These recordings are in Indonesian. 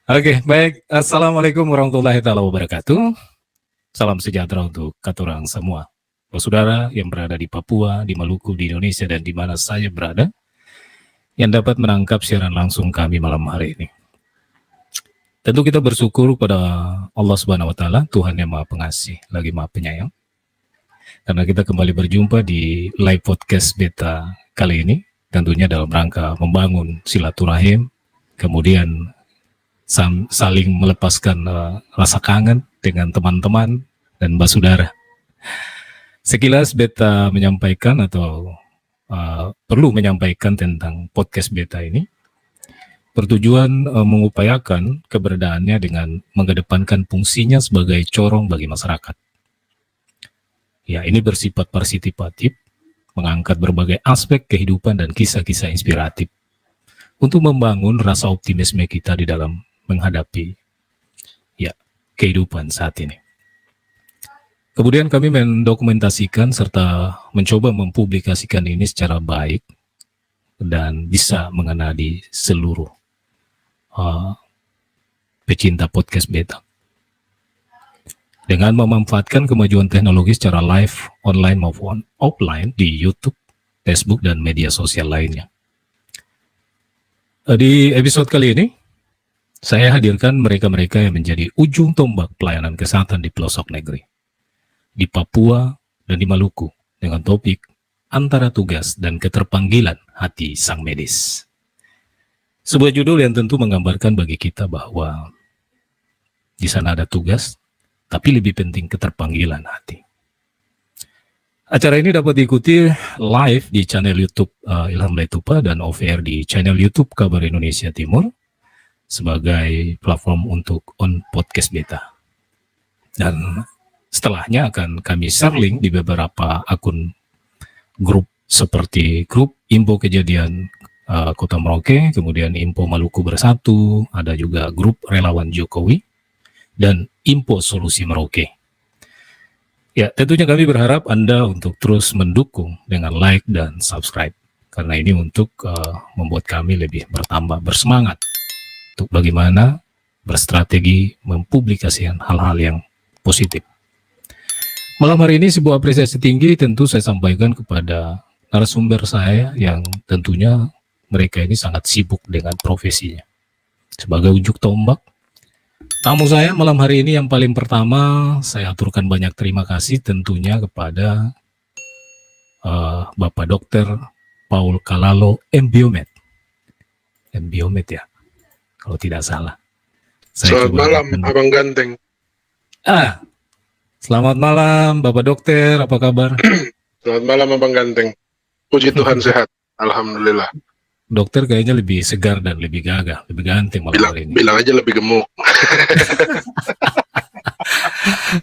Oke, baik. Assalamualaikum warahmatullahi taala wabarakatuh. Salam sejahtera untuk katurang semua. Saudara yang berada di Papua, di Maluku, di Indonesia, dan di mana saya berada, yang dapat menangkap siaran langsung kami malam hari ini. Tentu kita bersyukur pada Allah Subhanahu wa Ta'ala, Tuhan yang Maha Pengasih, lagi Maha Penyayang, karena kita kembali berjumpa di live podcast beta kali ini, tentunya dalam rangka membangun silaturahim, kemudian saling melepaskan rasa kangen dengan teman-teman dan basudara. Sekilas beta menyampaikan atau perlu menyampaikan tentang podcast beta ini, bertujuan mengupayakan keberadaannya dengan mengedepankan fungsinya sebagai corong bagi masyarakat. Ya, ini bersifat partisipatif, mengangkat berbagai aspek kehidupan dan kisah-kisah inspiratif untuk membangun rasa optimisme kita di dalam menghadapi ya kehidupan saat ini. Kemudian kami mendokumentasikan serta mencoba mempublikasikan ini secara baik dan bisa mengena di seluruh pecinta podcast beta. Dengan memanfaatkan kemajuan teknologi secara live, online maupun offline di YouTube, Facebook, dan media sosial lainnya. Di episode kali ini, saya hadirkan mereka-mereka yang menjadi ujung tombak pelayanan kesehatan di pelosok negeri, di Papua dan di Maluku, dengan topik antara tugas dan keterpanggilan hati sang medis. Sebuah judul yang tentu menggambarkan bagi kita bahwa di sana ada tugas, tapi lebih penting keterpanggilan hati. Acara ini dapat diikuti live di channel YouTube Ilham Letupa dan off-air di channel YouTube Kabar Indonesia Timur sebagai platform untuk on podcast beta. Dan setelahnya akan kami share link di beberapa akun grup seperti grup Info Kejadian Kota Merauke, kemudian Info Maluku Bersatu, ada juga grup Relawan Jokowi, dan Info Solusi Merauke. Ya, tentunya kami berharap Anda untuk terus mendukung dengan like dan subscribe, karena ini untuk membuat kami lebih bertambah bersemangat untuk bagaimana berstrategi mempublikasikan hal-hal yang positif. Malam hari ini sebuah apresiasi tinggi tentu saya sampaikan kepada narasumber saya yang tentunya mereka ini sangat sibuk dengan profesinya. Sebagai ujung tombak, tamu saya malam hari ini yang paling pertama saya aturkan banyak terima kasih tentunya kepada Bapak Dr. Paul Kalalo M.Biomed. M.Biomed ya, kalau tidak salah. Selamat malam, Abang Ganteng. Selamat malam, Bapak Dokter. Apa kabar? Selamat malam, Abang Ganteng. Puji Tuhan sehat, alhamdulillah. Dokter kayaknya lebih segar dan lebih gagah, lebih ganteng malam hari ini. Bilang aja lebih gemuk.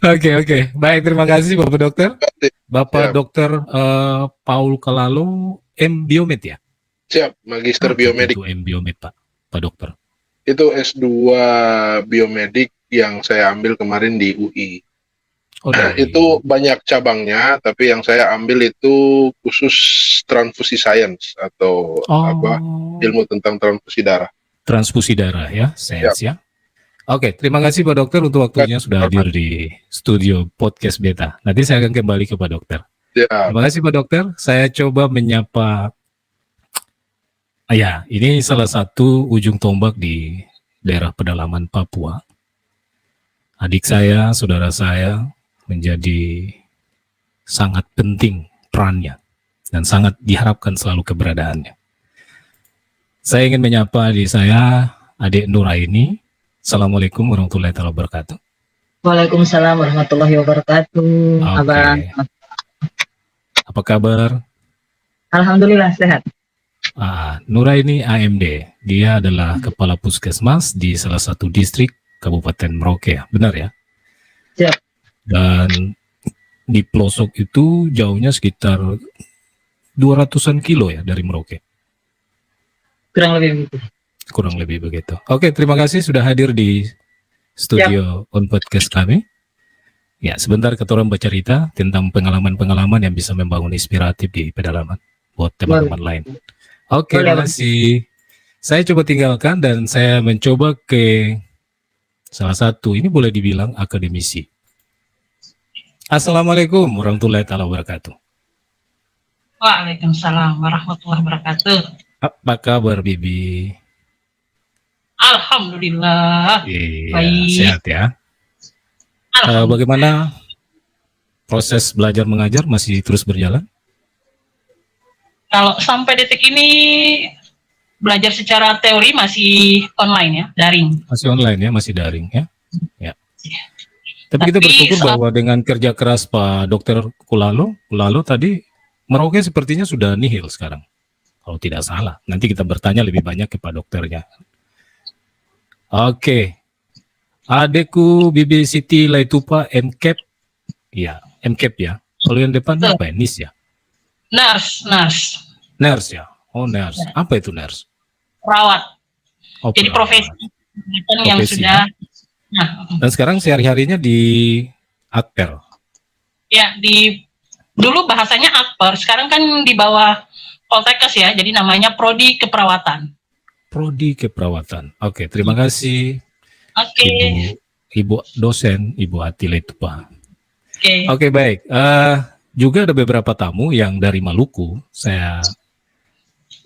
Oke. Baik, terima kasih Bapak Dokter. Bapak Dokter Paul Kalalo M.Biomed ya? Siap, Magister Biomedik. Itu M.Biomed Pak Dokter. Itu S2 Biomedik yang saya ambil kemarin di UI. Itu banyak cabangnya, tapi yang saya ambil itu khusus transfusi science atau ilmu tentang transfusi darah. Transfusi darah ya, sains ya. Oke, terima kasih Pak Dokter untuk waktunya sudah hadir di studio podcast beta. Nanti saya akan kembali ke Pak Dokter. Terima kasih Pak Dokter. Saya coba menyapa. Ya, ini salah satu ujung tombak di daerah pedalaman Papua. Adik saya, saudara saya, menjadi sangat penting perannya dan sangat diharapkan selalu keberadaannya. Saya ingin menyapa adik saya, adik Nuraini. Assalamualaikum warahmatullahi wabarakatuh. Waalaikumsalam warahmatullahi wabarakatuh. Abang. Apa kabar? Alhamdulillah sehat. Nuraini AMD, dia adalah kepala puskesmas di salah satu distrik Kabupaten Merauke, benar ya? Siap. Dan di pelosok itu jauhnya sekitar 200-an kilo ya dari Merauke. Kurang lebih begitu. Oke, terima kasih sudah hadir di studio on podcast kami. Ya, sebentar kita orang bercerita tentang pengalaman-pengalaman yang bisa membangun inspiratif di pedalaman buat teman-teman lain. Oke, terima kasih. Saya coba tinggalkan dan saya mencoba ke Salah satu, ini boleh dibilang akademisi. Assalamualaikum warahmatullahi wabarakatuh. Waalaikumsalam warahmatullahi wabarakatuh. Apa kabar Bibi? Alhamdulillah. Iya, Baik. sehat ya. Alhamdulillah. Bagaimana proses belajar mengajar masih terus berjalan? Kalau sampai detik ini belajar secara teori masih online ya, daring. Masih online ya, masih daring ya. Ya. Tapi kita bersyukur bahwa dengan kerja keras Pak Dokter Kulalo tadi Merauke sepertinya sudah nihil sekarang. Kalau tidak salah. Nanti kita bertanya lebih banyak ke Pak Dokternya. Oke. Adekku Bibi Siti Laitupa MCAP. Ya, MCAP ya. Kalau yang depan apa ya? NIS ya? Nurse. Nurse ya? Oh, nurse. Apa itu nurse? Perawat. Oh, Jadi perawat. profesi yang sudah. Nah, dan sekarang sehari-harinya di Akper. Ya, dulu bahasanya Akper, sekarang kan di bawah Poltekkes ya, jadi namanya Prodi Keperawatan. Prodi Keperawatan. Oke, terima kasih. Oke. Ibu dosen, Ibu Ati Laitupa. Oke. Oke, baik. Juga ada beberapa tamu yang dari Maluku. Saya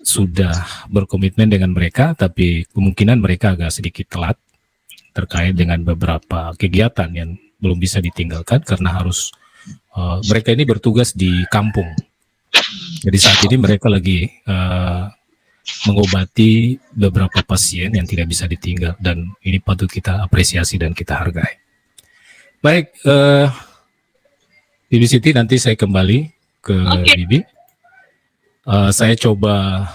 sudah berkomitmen dengan mereka, tapi kemungkinan mereka agak sedikit telat terkait dengan beberapa kegiatan yang belum bisa ditinggalkan karena harus mereka ini bertugas di kampung. Jadi saat ini mereka lagi mengobati beberapa pasien yang tidak bisa ditinggal dan ini patut kita apresiasi dan kita hargai. Baik, Bibi Siti, nanti saya kembali ke Bibi. Saya coba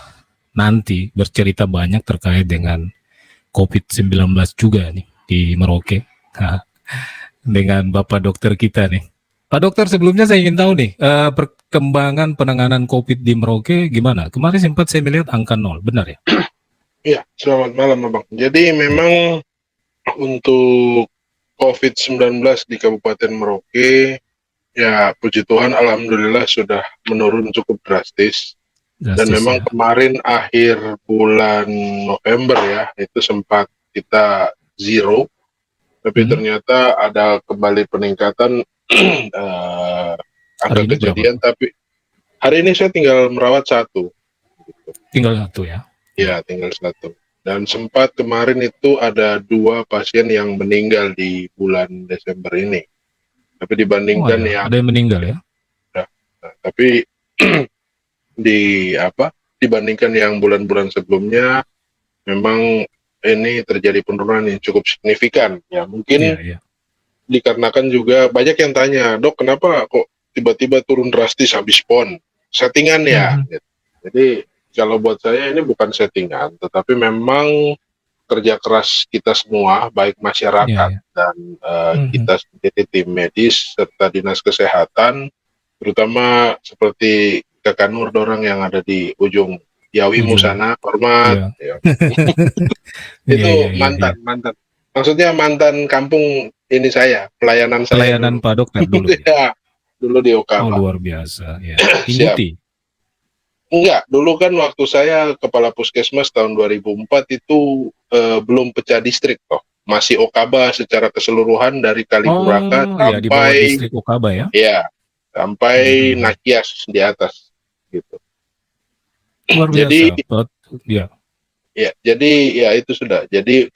nanti bercerita banyak terkait dengan COVID-19 juga nih di Merauke dengan Bapak Dokter kita nih. Pak Dokter, sebelumnya saya ingin tahu nih perkembangan penanganan COVID di Merauke gimana? Kemarin sempat saya melihat angka 0, benar ya? Iya, selamat malam Abang. Jadi memang untuk COVID-19 di Kabupaten Merauke, ya puji Tuhan alhamdulillah sudah menurun cukup drastis. Dan memang ya. kemarin akhir bulan November ya, itu sempat kita zero, tapi ternyata ada kembali peningkatan angka kejadian. Berapa? Tapi hari ini saya tinggal merawat 1. Tinggal 1 ya? Ya, tinggal 1. Dan sempat kemarin itu ada 2 pasien yang meninggal di bulan Desember ini. Tapi dibandingkan ada yang meninggal ya? Nah, tapi dibandingkan yang bulan-bulan sebelumnya memang ini terjadi penurunan yang cukup signifikan ya. Mungkin dikarenakan juga banyak yang tanya, Dok, kenapa kok tiba-tiba turun drastis habis PON? Settingan ya. Jadi kalau buat saya ini bukan settingan, tetapi memang kerja keras kita semua, baik masyarakat dan kita sendiri tim medis serta dinas kesehatan, terutama seperti Kakak Nur dorang yang ada di ujung Yawimu sana, hormat. Itu mantan. Maksudnya mantan kampung ini saya, pelayanan Pak Dokter dulu. Ya, dulu di Okama. Oh, luar biasa. Ya. Tingguti. Enggak, dulu kan waktu saya kepala puskesmas tahun 2004 itu belum pecah distrik toh. Masih Okaba secara keseluruhan dari Kalipuraka sampai di bawah distrik Okaba ya. Iya, sampai Nakias di atas gitu. Luar biasa. Jadi jadi ya itu sudah. Jadi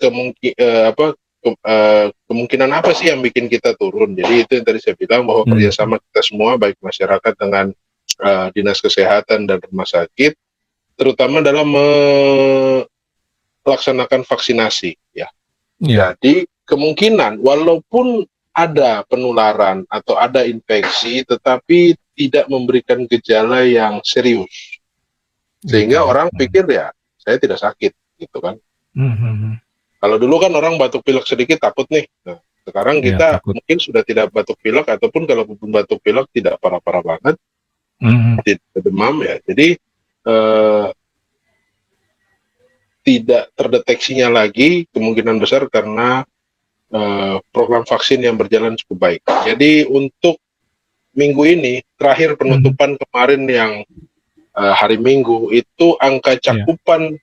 kemungkinan apa sih yang bikin kita turun? Jadi itu yang tadi saya bilang bahwa kerjasama kita semua baik masyarakat dengan dinas kesehatan dan rumah sakit, terutama dalam melaksanakan vaksinasi ya. Jadi kemungkinan walaupun ada penularan atau ada infeksi, tetapi tidak memberikan gejala yang serius, sehingga orang pikir ya saya tidak sakit gitu kan. Kalau dulu kan orang batuk pilek sedikit takut nih. Nah, sekarang kita mungkin sudah tidak batuk pilek, ataupun kalau batuk pilek tidak parah-parah banget, tidak demam ya. Jadi tidak terdeteksinya lagi kemungkinan besar karena program vaksin yang berjalan cukup baik. Jadi untuk minggu ini terakhir penutupan kemarin yang hari Minggu itu angka cakupan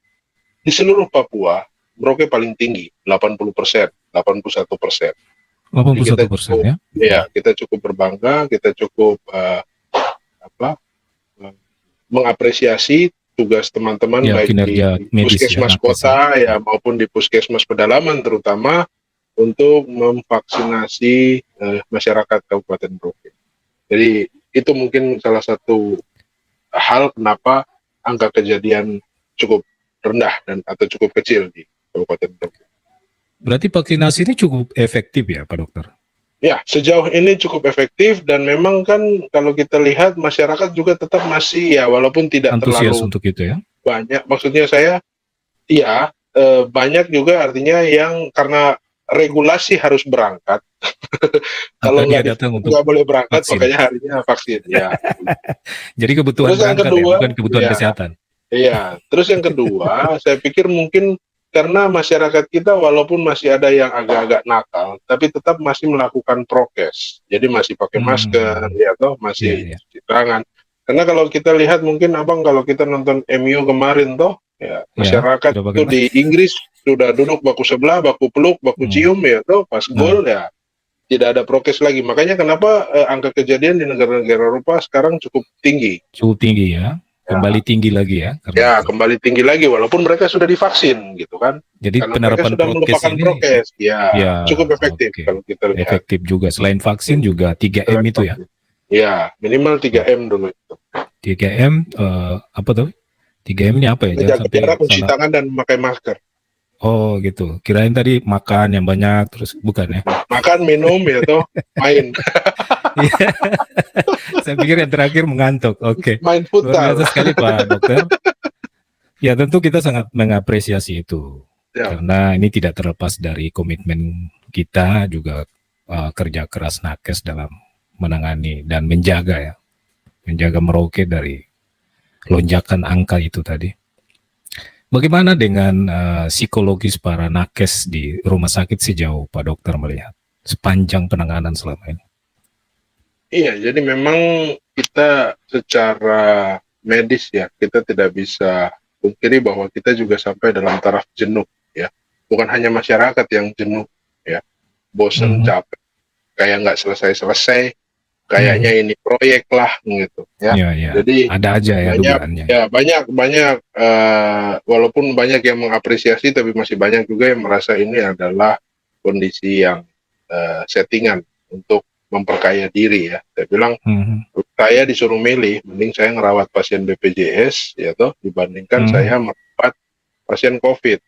di seluruh Papua Merauke paling tinggi, 80%, 81%. 81% ya? Ya, kita cukup berbangga, kita cukup mengapresiasi tugas teman-teman Ya, baik di kinerja medis ya, puskesmas nakes kota ya maupun di puskesmas pedalaman terutama untuk memvaksinasi masyarakat Kabupaten Merauke. Jadi itu mungkin salah satu hal kenapa angka kejadian cukup rendah atau cukup kecil di Kabupaten Merauke. Berarti vaksinasi ini cukup efektif ya, Pak Dokter? Ya, sejauh ini cukup efektif dan memang kan kalau kita lihat masyarakat juga tetap masih ya walaupun tidak Antusias terlalu untuk itu ya? banyak. Maksudnya saya, iya banyak juga artinya yang karena regulasi harus berangkat. Kalau Dia datang untuk nggak boleh berangkat, vaksin. makanya harinya vaksin. Ya. Jadi kebutuhan Terus yang berangkat kedua, ya, bukan kebutuhan ya, kesehatan. Iya. Terus yang kedua, saya pikir mungkin karena masyarakat kita walaupun masih ada yang agak-agak nakal, tapi tetap masih melakukan prokes. Jadi masih pakai masker, ya toh, masih cuci tangan. Karena kalau kita lihat mungkin abang kalau kita nonton MU kemarin toh, ya masyarakat itu di Inggris sudah duduk baku sebelah, baku peluk, baku cium ya toh, pas gol ya tidak ada prokes lagi. Makanya kenapa angka kejadian di negara-negara Eropa sekarang cukup tinggi. Cukup tinggi ya. Kembali tinggi lagi ya. Ya, kembali tinggi lagi walaupun mereka sudah divaksin gitu kan. Jadi karena penerapan sudah melupakan prokes. Ya, cukup efektif kalau kita lihat. Efektif juga. Selain vaksin juga 3M itu ya. Ya, minimal 3M dulu itu. 3M apa tuh? 3M ini apa ya? Jaga jarak, cuci tangan dan memakai masker. Oh gitu. Kirain tadi makan yang banyak terus bukan ya? Makan, minum ya toh, main. Saya pikir yang terakhir mengantuk. Oke. Main futsal. Luar biasa sekali Pak Dokter. Ya tentu kita sangat mengapresiasi itu. Ya. Karena ini tidak terlepas dari komitmen kita juga kerja keras nakes dalam menangani dan menjaga Merauke dari lonjakan angka itu tadi. Bagaimana dengan psikologis para nakes di rumah sakit sejauh Pak Dokter melihat sepanjang penanganan selama ini? Iya, jadi memang kita secara medis ya, kita tidak bisa pungkiri bahwa kita juga sampai dalam taraf jenuh ya. Bukan hanya masyarakat yang jenuh ya, bosan, capek, kayak nggak selesai-selesai, kayaknya ini proyek lah gitu ya. Jadi ada aja ya dugaannya. Ya banyak walaupun banyak yang mengapresiasi, tapi masih banyak juga yang merasa ini adalah kondisi yang settingan untuk memperkaya diri ya. Saya bilang saya disuruh milih, mending saya ngerawat pasien BPJS ya toh dibandingkan saya merawat pasien COVID.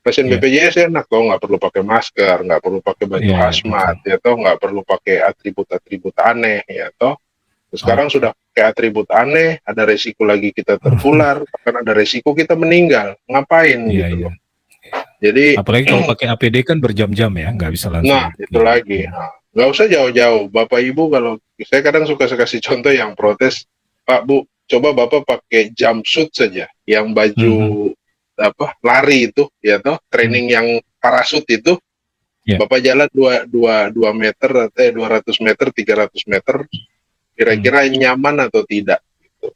Pasien BPJS enak toh, nggak perlu pakai masker, nggak perlu pakai baju hazmat ya toh, nggak perlu pakai atribut-atribut aneh ya toh. Sekarang sudah pakai atribut aneh, ada resiko lagi kita tertular, bahkan ada resiko kita meninggal. Ngapain gitu loh. Jadi apalagi kalau pakai APD kan berjam-jam ya, nggak bisa langsung. Nah, itu lagi. Nggak usah jauh-jauh. Bapak Ibu kalau saya kadang suka kasih contoh yang protes, Pak Bu, coba Bapak pakai jumpsuit saja, yang baju lari itu, ya toh, training yang parasut itu, Bapak jalan 2 meter, 200 meter, 300 meter, kira-kira nyaman atau tidak? Gitu.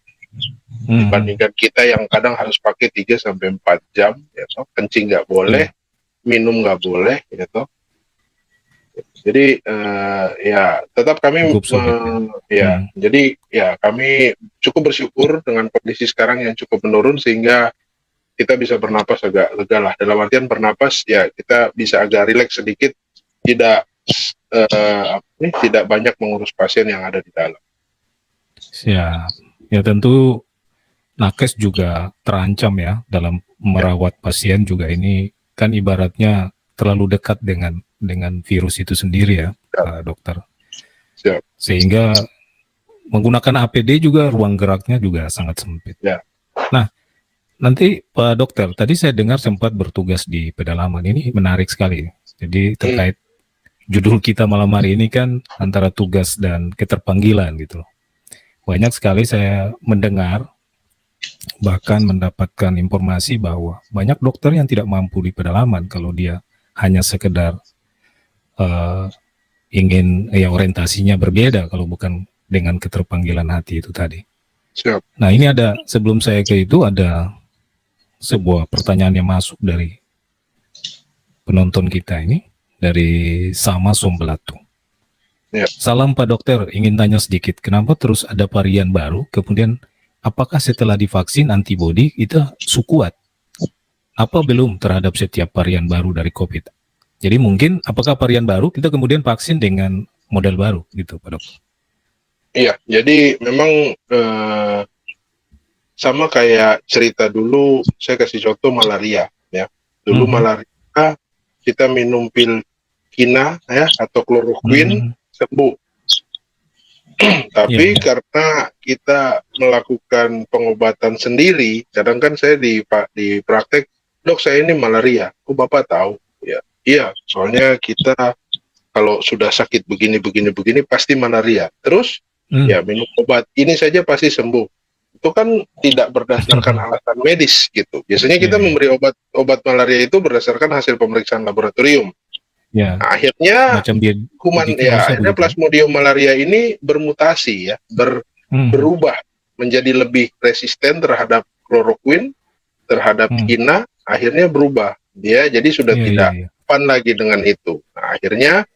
Dibandingkan kita yang kadang harus pakai 3-4 jam, ya toh, kencing nggak boleh, minum nggak boleh, ya toh. Jadi ya tetap kami jadi ya kami cukup bersyukur dengan kondisi sekarang yang cukup menurun sehingga kita bisa bernapas agak lega lah. Dalam artian bernapas ya kita bisa agak rileks sedikit, tidak banyak mengurus pasien yang ada di dalam. Ya tentu nakes juga terancam ya dalam merawat pasien juga, ini kan ibaratnya terlalu dekat dengan virus itu sendiri ya, Pak Dokter. Sehingga menggunakan APD juga ruang geraknya juga sangat sempit. Nah, nanti Pak Dokter, tadi saya dengar sempat bertugas di pedalaman, ini menarik sekali. Jadi terkait judul kita malam hari ini kan antara tugas dan keterpanggilan gitu loh. Banyak sekali saya mendengar, bahkan mendapatkan informasi bahwa banyak dokter yang tidak mampu di pedalaman kalau dia hanya sekedar ingin orientasinya berbeda kalau bukan dengan keterpanggilan hati itu tadi. Nah ini ada, sebelum saya ke itu ada sebuah pertanyaan yang masuk dari penonton kita ini dari Sama Sombelatu. Ya. Salam Pak Dokter, ingin tanya sedikit, kenapa terus ada varian baru? Kemudian apakah setelah divaksin antibodi kita kuat? Apa belum terhadap setiap varian baru dari COVID? Jadi mungkin apakah varian baru kita kemudian vaksin dengan model baru gitu Pak Dokter? Iya, jadi memang sama kayak cerita dulu, saya kasih contoh malaria ya. Dulu malaria kita minum pil kina ya atau kloroquine sembuh. Tapi karena kita melakukan pengobatan sendiri, kadang kan saya di praktek, dok saya ini malaria, kok Bapak tahu? Ya, iya, soalnya kita kalau sudah sakit begini pasti malaria. Terus ya minum obat ini saja pasti sembuh. Itu kan tidak berdasarkan alasan medis gitu. Biasanya kita memberi obat malaria itu berdasarkan hasil pemeriksaan laboratorium. Ya. Nah, akhirnya macam dia kuman ya akhirnya Plasmodium malaria ini bermutasi ya, berubah menjadi lebih resisten terhadap kloroquine, terhadap kina, akhirnya berubah. Dia jadi sudah tidak fun lagi dengan itu. Nah, akhirnya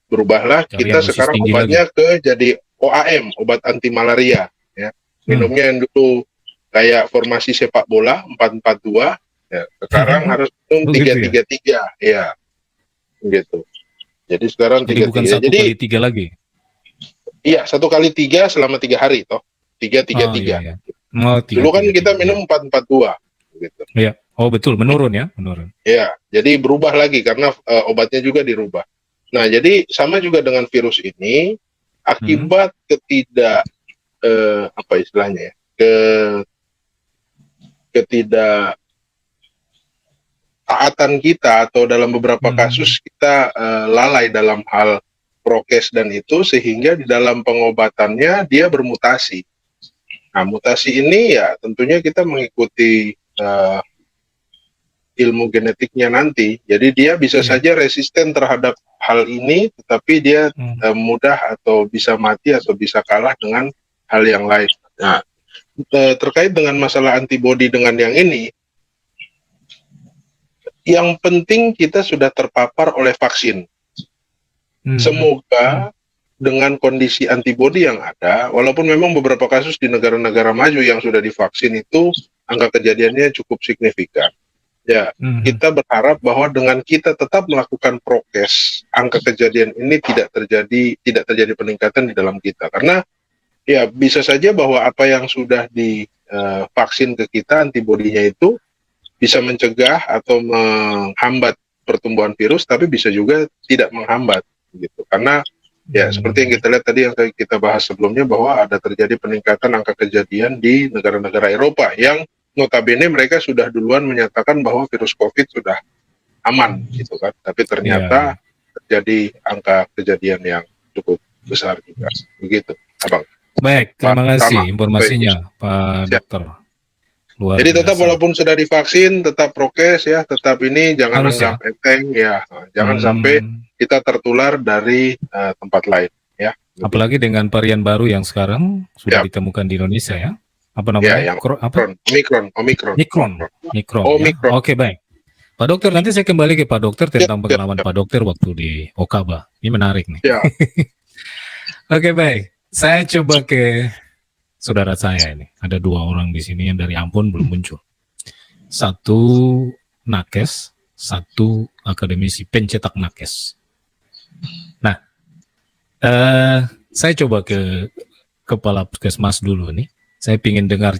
berubahlah kita sekarang obatnya ke jadi OAM, obat anti malaria ya. Minumnya yang dulu kayak formasi sepak bola 4-4-2 ya, sekarang harus minum 3-3-3 ya. Gitu. Jadi sekarang jadi bukan 1x3 lagi. Iya, 1x3 selama 3 hari toh. 3-3-3. Dulu kan kita minum 4-4-2 gitu. Iya. Oh betul, menurun ya, menurun. Iya, jadi berubah lagi karena obatnya juga dirubah. Nah, jadi sama juga dengan virus ini akibat apa istilahnya ya? Ketidak taatan kita atau dalam beberapa kasus kita lalai dalam hal prokes dan itu sehingga di dalam pengobatannya dia bermutasi. Nah, mutasi ini ya tentunya kita mengikuti ilmu genetiknya nanti. Jadi dia bisa saja resisten terhadap hal ini, tetapi dia mudah atau bisa mati atau bisa kalah dengan hal yang lain. Nah, terkait dengan masalah antibodi dengan yang ini, yang penting kita sudah terpapar oleh vaksin. Semoga dengan kondisi antibodi yang ada, walaupun memang beberapa kasus di negara-negara maju yang sudah divaksin itu angka kejadiannya cukup signifikan. Ya, kita berharap bahwa dengan kita tetap melakukan prokes, angka kejadian ini tidak terjadi peningkatan di dalam kita. Karena ya bisa saja bahwa apa yang sudah divaksin ke kita antibodinya itu bisa mencegah atau menghambat pertumbuhan virus, tapi bisa juga tidak menghambat gitu. Karena ya seperti yang kita lihat tadi yang kita bahas sebelumnya bahwa ada terjadi peningkatan angka kejadian di negara-negara Eropa yang notabene mereka sudah duluan menyatakan bahwa virus COVID sudah aman gitu kan, tapi ternyata terjadi angka kejadian yang cukup besar juga. Begitu, Abang. Baik, terima kasih informasinya Pak Dokter. Luar Jadi tetap biasa. walaupun sudah divaksin, tetap prokes ya, tetap ini jangan anggap enteng ya, jangan sampai kita tertular dari tempat lain ya. Apalagi dengan varian baru yang sekarang sudah ditemukan di Indonesia ya. Apa namanya? Ya, yang Omikron. Oke, baik. Pak Dokter, nanti saya kembali ke Pak Dokter tentang pengalaman Pak Dokter waktu di Okaba. Ini menarik nih. Ya. Oke, baik. Saya coba ke saudara saya ini. Ada 2 orang di sini yang dari Ambon belum muncul. 1 nakes, 1 akademisi pencetak nakes. Nah, saya coba ke kepala puskesmas dulu nih. Saya ingin dengar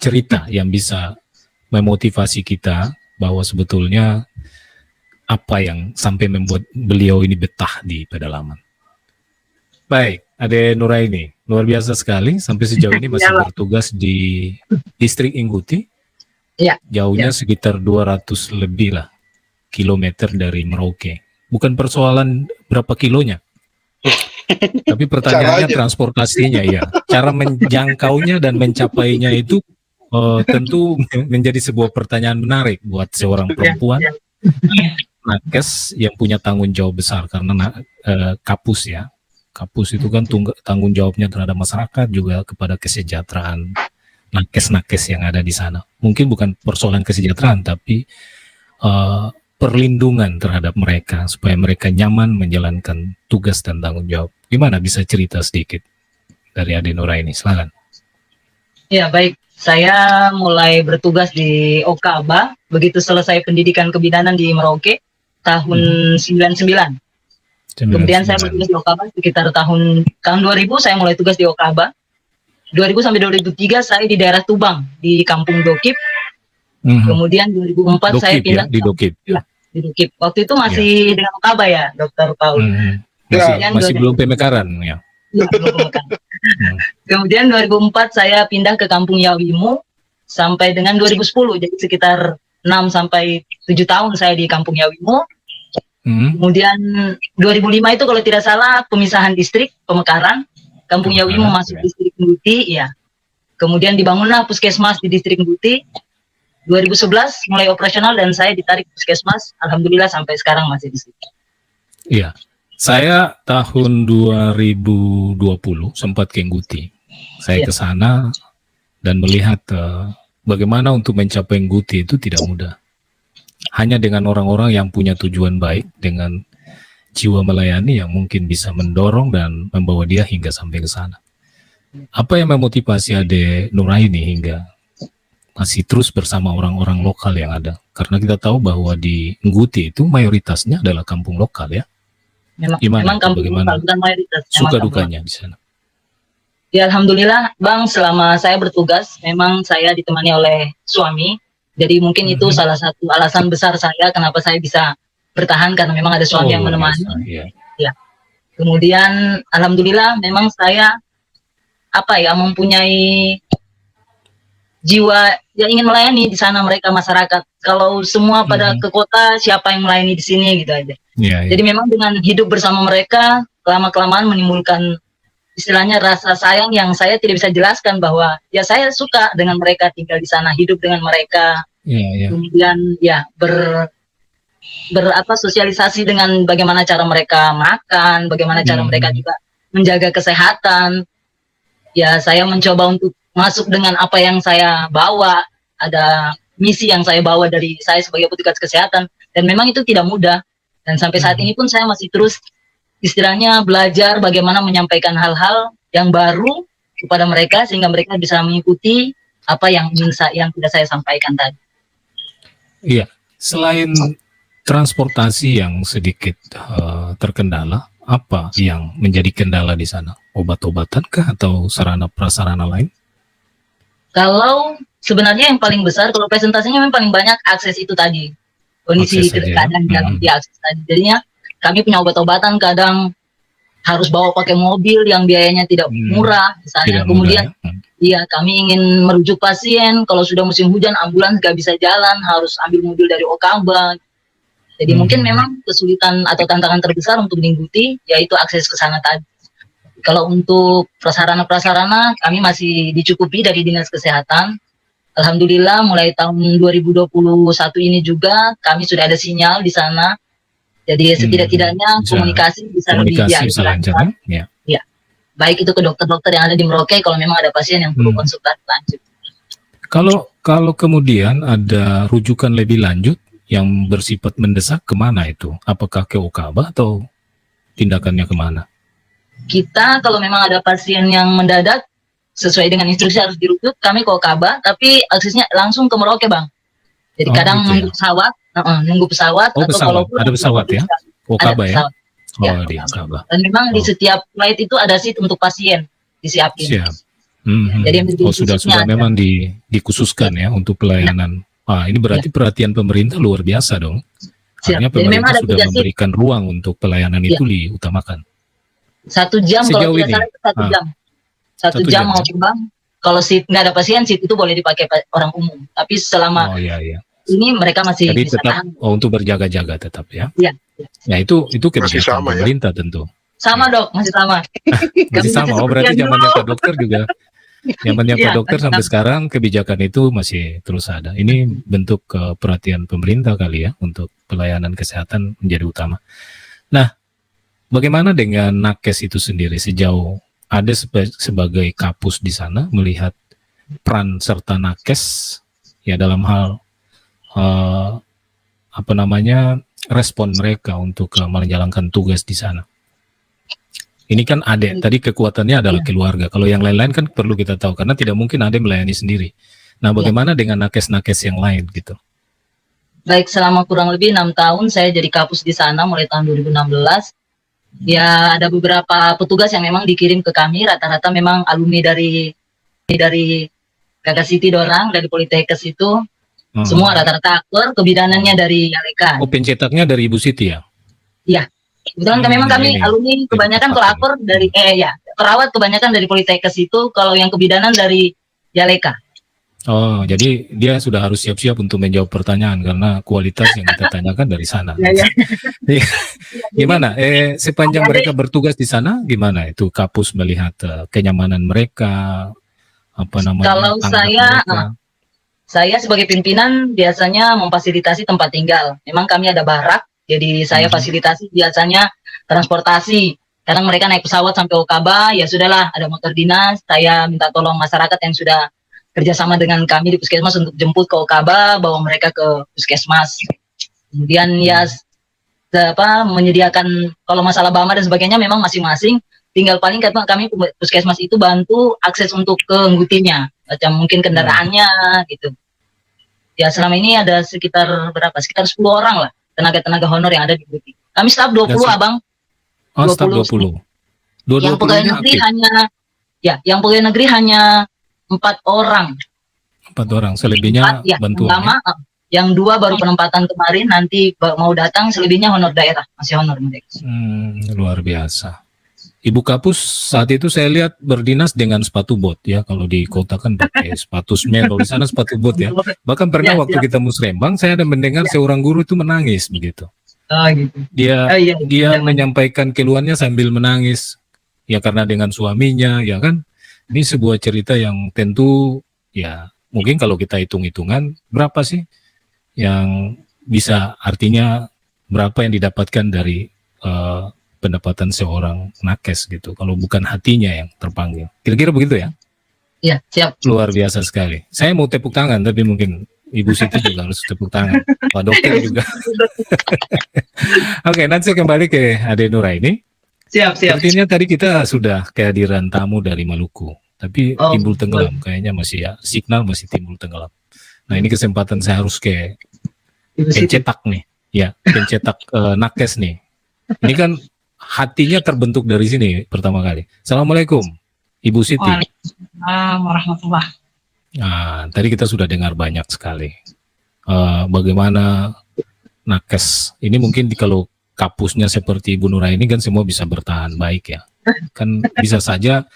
cerita yang bisa memotivasi kita bahwa sebetulnya apa yang sampai membuat beliau ini betah di pedalaman. Baik, Ade Nuraini, luar biasa sekali. Sampai sejauh ini masih bertugas di distrik Ingguti. Ya. Jauhnya sekitar 200 lebih lah kilometer dari Merauke. Bukan persoalan berapa kilonya, tapi pertanyaannya transportasinya ya. Cara menjangkaunya dan mencapainya itu tentu menjadi sebuah pertanyaan menarik buat seorang perempuan nakes yang punya tanggung jawab besar karena kapus ya. Kapus itu kan tanggung jawabnya terhadap masyarakat juga kepada kesejahteraan nakes-nakes yang ada di sana. Mungkin bukan persoalan kesejahteraan, tapi perlindungan terhadap mereka supaya mereka nyaman menjalankan tugas dan tanggung jawab. Gimana, bisa cerita sedikit dari Ade Nuraini? Silakan. Ya, baik. Saya mulai bertugas di Okaba begitu selesai pendidikan kebidanan di Merauke tahun 99. Kemudian saya bertugas di Okaba sekitar tahun 2000 saya mulai tugas di Okaba. 2000 sampai 2003 saya di daerah Tubang di Kampung Dokip. Kemudian 2004 saya pindah di Dokip. Ya, di Dokip. Waktu itu masih dengan Okaba ya, Dokter Paul. Masih belum pemekaran ya. Ya, belum pemekaran. Kemudian 2004 saya pindah ke Kampung Yawimu sampai dengan 2010. Jadi sekitar 6 sampai 7 tahun saya di Kampung Yawimu. Kemudian 2005 itu kalau tidak salah pemisahan distrik Pemekaran, Kampung Yawimu masuk distrik Nguti, ya. Kemudian dibangunlah puskesmas di distrik Nguti. 2011 mulai operasional dan saya ditarik puskesmas. Alhamdulillah sampai sekarang masih di situ. Iya, saya tahun 2020 sempat ke Nguti. Saya ke sana dan melihat bagaimana untuk mencapai Nguti itu tidak mudah. Hanya dengan orang-orang yang punya tujuan baik, dengan jiwa melayani yang mungkin bisa mendorong dan membawa dia hingga sampai ke sana. Apa yang memotivasi Ade Nuraini hingga masih terus bersama orang-orang lokal yang ada? Karena kita tahu bahwa di Nguti itu mayoritasnya adalah kampung lokal ya. Memang kampung bagaimana lokal, bukan mayoritas. suka dukanya di sana? Ya alhamdulillah Bang, selama saya bertugas memang saya ditemani oleh suami. Jadi mungkin itu salah satu alasan besar saya kenapa saya bisa bertahan, karena memang ada suami yang menemani. Ya. Kemudian alhamdulillah memang saya mempunyai jiwa yang ingin melayani di sana mereka masyarakat. Kalau semua pada ke kota, siapa yang melayani di sini gitu aja. Jadi memang dengan hidup bersama mereka lama-kelamaan menimbulkan istilahnya rasa sayang yang saya tidak bisa jelaskan, bahwa ya saya suka dengan mereka, tinggal di sana, hidup dengan mereka. Kemudian ya sosialisasi dengan bagaimana cara mereka makan, bagaimana cara mereka juga menjaga kesehatan. Ya saya mencoba untuk masuk dengan apa yang saya bawa, ada misi yang saya bawa dari saya sebagai petugas kesehatan, dan memang itu tidak mudah. Dan sampai saat ini pun saya masih terus istilahnya belajar bagaimana menyampaikan hal-hal yang baru kepada mereka sehingga mereka bisa mengikuti apa yang tidak saya sampaikan tadi. Iya, selain transportasi yang sedikit terkendala, apa yang menjadi kendala di sana? Obat-obatan kah atau sarana prasarana lain? Kalau sebenarnya yang paling besar, kalau presentasinya memang paling banyak akses itu tadi, kondisi keadaan dalam akses tadi. Jadinya kami punya obat-obatan kadang harus bawa pakai mobil yang biayanya tidak murah, misalnya. Kemudian kami ingin merujuk pasien, kalau sudah musim hujan ambulans nggak bisa jalan, harus ambil mobil dari Okaba. Jadi mungkin memang kesulitan atau tantangan terbesar untuk diikuti yaitu akses ke sana tadi. Kalau untuk prasarana-prasarana kami masih dicukupi dari Dinas Kesehatan. Alhamdulillah mulai tahun 2021 ini juga kami sudah ada sinyal di sana. Jadi setidak-tidaknya komunikasi bisa lebih lancar. Ya. Baik itu ke dokter-dokter yang ada di Merauke kalau memang ada pasien yang perlu konsultasi lanjut. Kalau kemudian ada rujukan lebih lanjut yang bersifat mendesak, kemana itu? Apakah ke Okaba atau tindakannya kemana? Kita kalau memang ada pasien yang mendadak sesuai dengan instruksi harus dirujuk, kami ke Okaba, tapi aksesnya langsung ke Merauke Bang. Jadi kadang gitu nunggu pesawat, nunggu pesawat, atau kalau ada pesawat ya? Okaba ya? Di Okaba. Dan memang di setiap flight itu ada seat untuk pasien disiapin. Siap. Jadi sudah memang dikhususkan ya untuk pelayanan. Ini berarti perhatian pemerintah luar biasa dong. Artinya pemerintah sudah memberikan ruang untuk pelayanan itu diutamakan. 1 jam sejauh kalau tidak salah 1 jam. 1 jam mau Bang. Kalau seat nggak ada pasien, seat itu boleh dipakai orang umum. Tapi selama ini mereka masih jadi bisa tetap tahan. Untuk berjaga-jaga tetap ya. Iya. Ya itu kebijakan pemerintah tentu. Sama Dok, masih sama. Masih sama. Berarti zamannya Pak Dokter juga. Zamannya Pak Dokter sampai sekarang kebijakan itu masih terus ada. Ini bentuk perhatian pemerintah kali ya untuk pelayanan kesehatan menjadi utama. Nah, bagaimana dengan nakes itu sendiri sejauh ada sebagai kapus di sana melihat peran serta nakes ya dalam hal respon mereka untuk menjalankan tugas di sana. Ini kan Ade, tadi kekuatannya adalah keluarga. Kalau yang lain-lain kan perlu kita tahu, karena tidak mungkin Ade melayani sendiri. Nah, bagaimana dengan nakes-nakes yang lain gitu? Baik, selama kurang lebih 6 tahun saya jadi kapus di sana mulai tahun 2016. Ya, ada beberapa petugas yang memang dikirim ke kami, rata-rata memang alumni dari Kakak Siti dorang, dari Politekes itu. Semua rata-rata aktor, kebidanannya dari Yaleka. Oh, pencetaknya dari Ibu Siti ya? Iya. Kebetulan memang kami alumni kebanyakan kalau aktor dari perawat kebanyakan dari Politekes itu, kalau yang kebidanan dari Yaleka. Oh, jadi dia sudah harus siap-siap untuk menjawab pertanyaan karena kualitas yang kita tanyakan dari sana. Gimana? Sepanjang mereka bertugas di sana, gimana itu kapus melihat kenyamanan mereka, Kalau saya sebagai pimpinan biasanya memfasilitasi tempat tinggal. Memang kami ada barak, jadi saya fasilitasi biasanya transportasi. Kadang mereka naik pesawat sampai Okaba, ya sudahlah ada motor dinas, saya minta tolong masyarakat yang sudah kerjasama dengan kami di puskesmas untuk jemput ke Okaba, bawa mereka ke puskesmas. Kemudian menyediakan kalau masalah BAMA dan sebagainya memang masing-masing. Tinggal paling kami puskesmas itu bantu akses untuk ke Ngutinya, macam mungkin kendaraannya gitu. Ya selama ini ada sekitar 10 orang lah tenaga-tenaga honor yang ada di Nguti. Kami staf 20 abang. Oh, staf 20. Yang pegawai negeri yang pegawai negeri hanya 4 orang. 4 orang, selebihnya bantuan. Yang 2 baru penempatan kemarin, nanti mau datang, selebihnya honor daerah, masih honor mereka. Luar biasa. Ibu Kapus saat itu saya lihat berdinas dengan sepatu bot ya, kalau di kota kan pakai sepatu smen, kalau di sana sepatu bot ya. Bahkan pernah waktu kita musrembang saya ada mendengar seorang guru itu menangis begitu. Gitu. Dia menyampaikan keluhannya sambil menangis ya karena dengan suaminya ya kan. Ini sebuah cerita yang tentu ya mungkin kalau kita hitung-hitungan berapa sih yang bisa artinya berapa yang didapatkan dari pendapatan seorang nakes gitu, kalau bukan hatinya yang terpanggil. Kira-kira begitu ya? Iya, siap. Luar biasa sekali. Saya mau tepuk tangan, tapi mungkin Ibu Siti juga harus tepuk tangan. Pak dokter juga. Oke, nanti saya kembali ke Ade Nuraini. Siap. Artinya tadi kita sudah kehadiran tamu dari Maluku, tapi timbul tenggelam. Kayaknya masih signal masih timbul tenggelam. Nah, ini kesempatan saya harus ke pencetak nih. Ya, pencetak nakes nih. Ini kan hatinya terbentuk dari sini pertama kali. Assalamualaikum, Ibu Siti. Waalaikumsalam warahmatullahi. Nah, tadi kita sudah dengar banyak sekali bagaimana nakes ini mungkin kalau kapusnya seperti Ibu Nuraini kan semua bisa bertahan baik ya. Kan bisa saja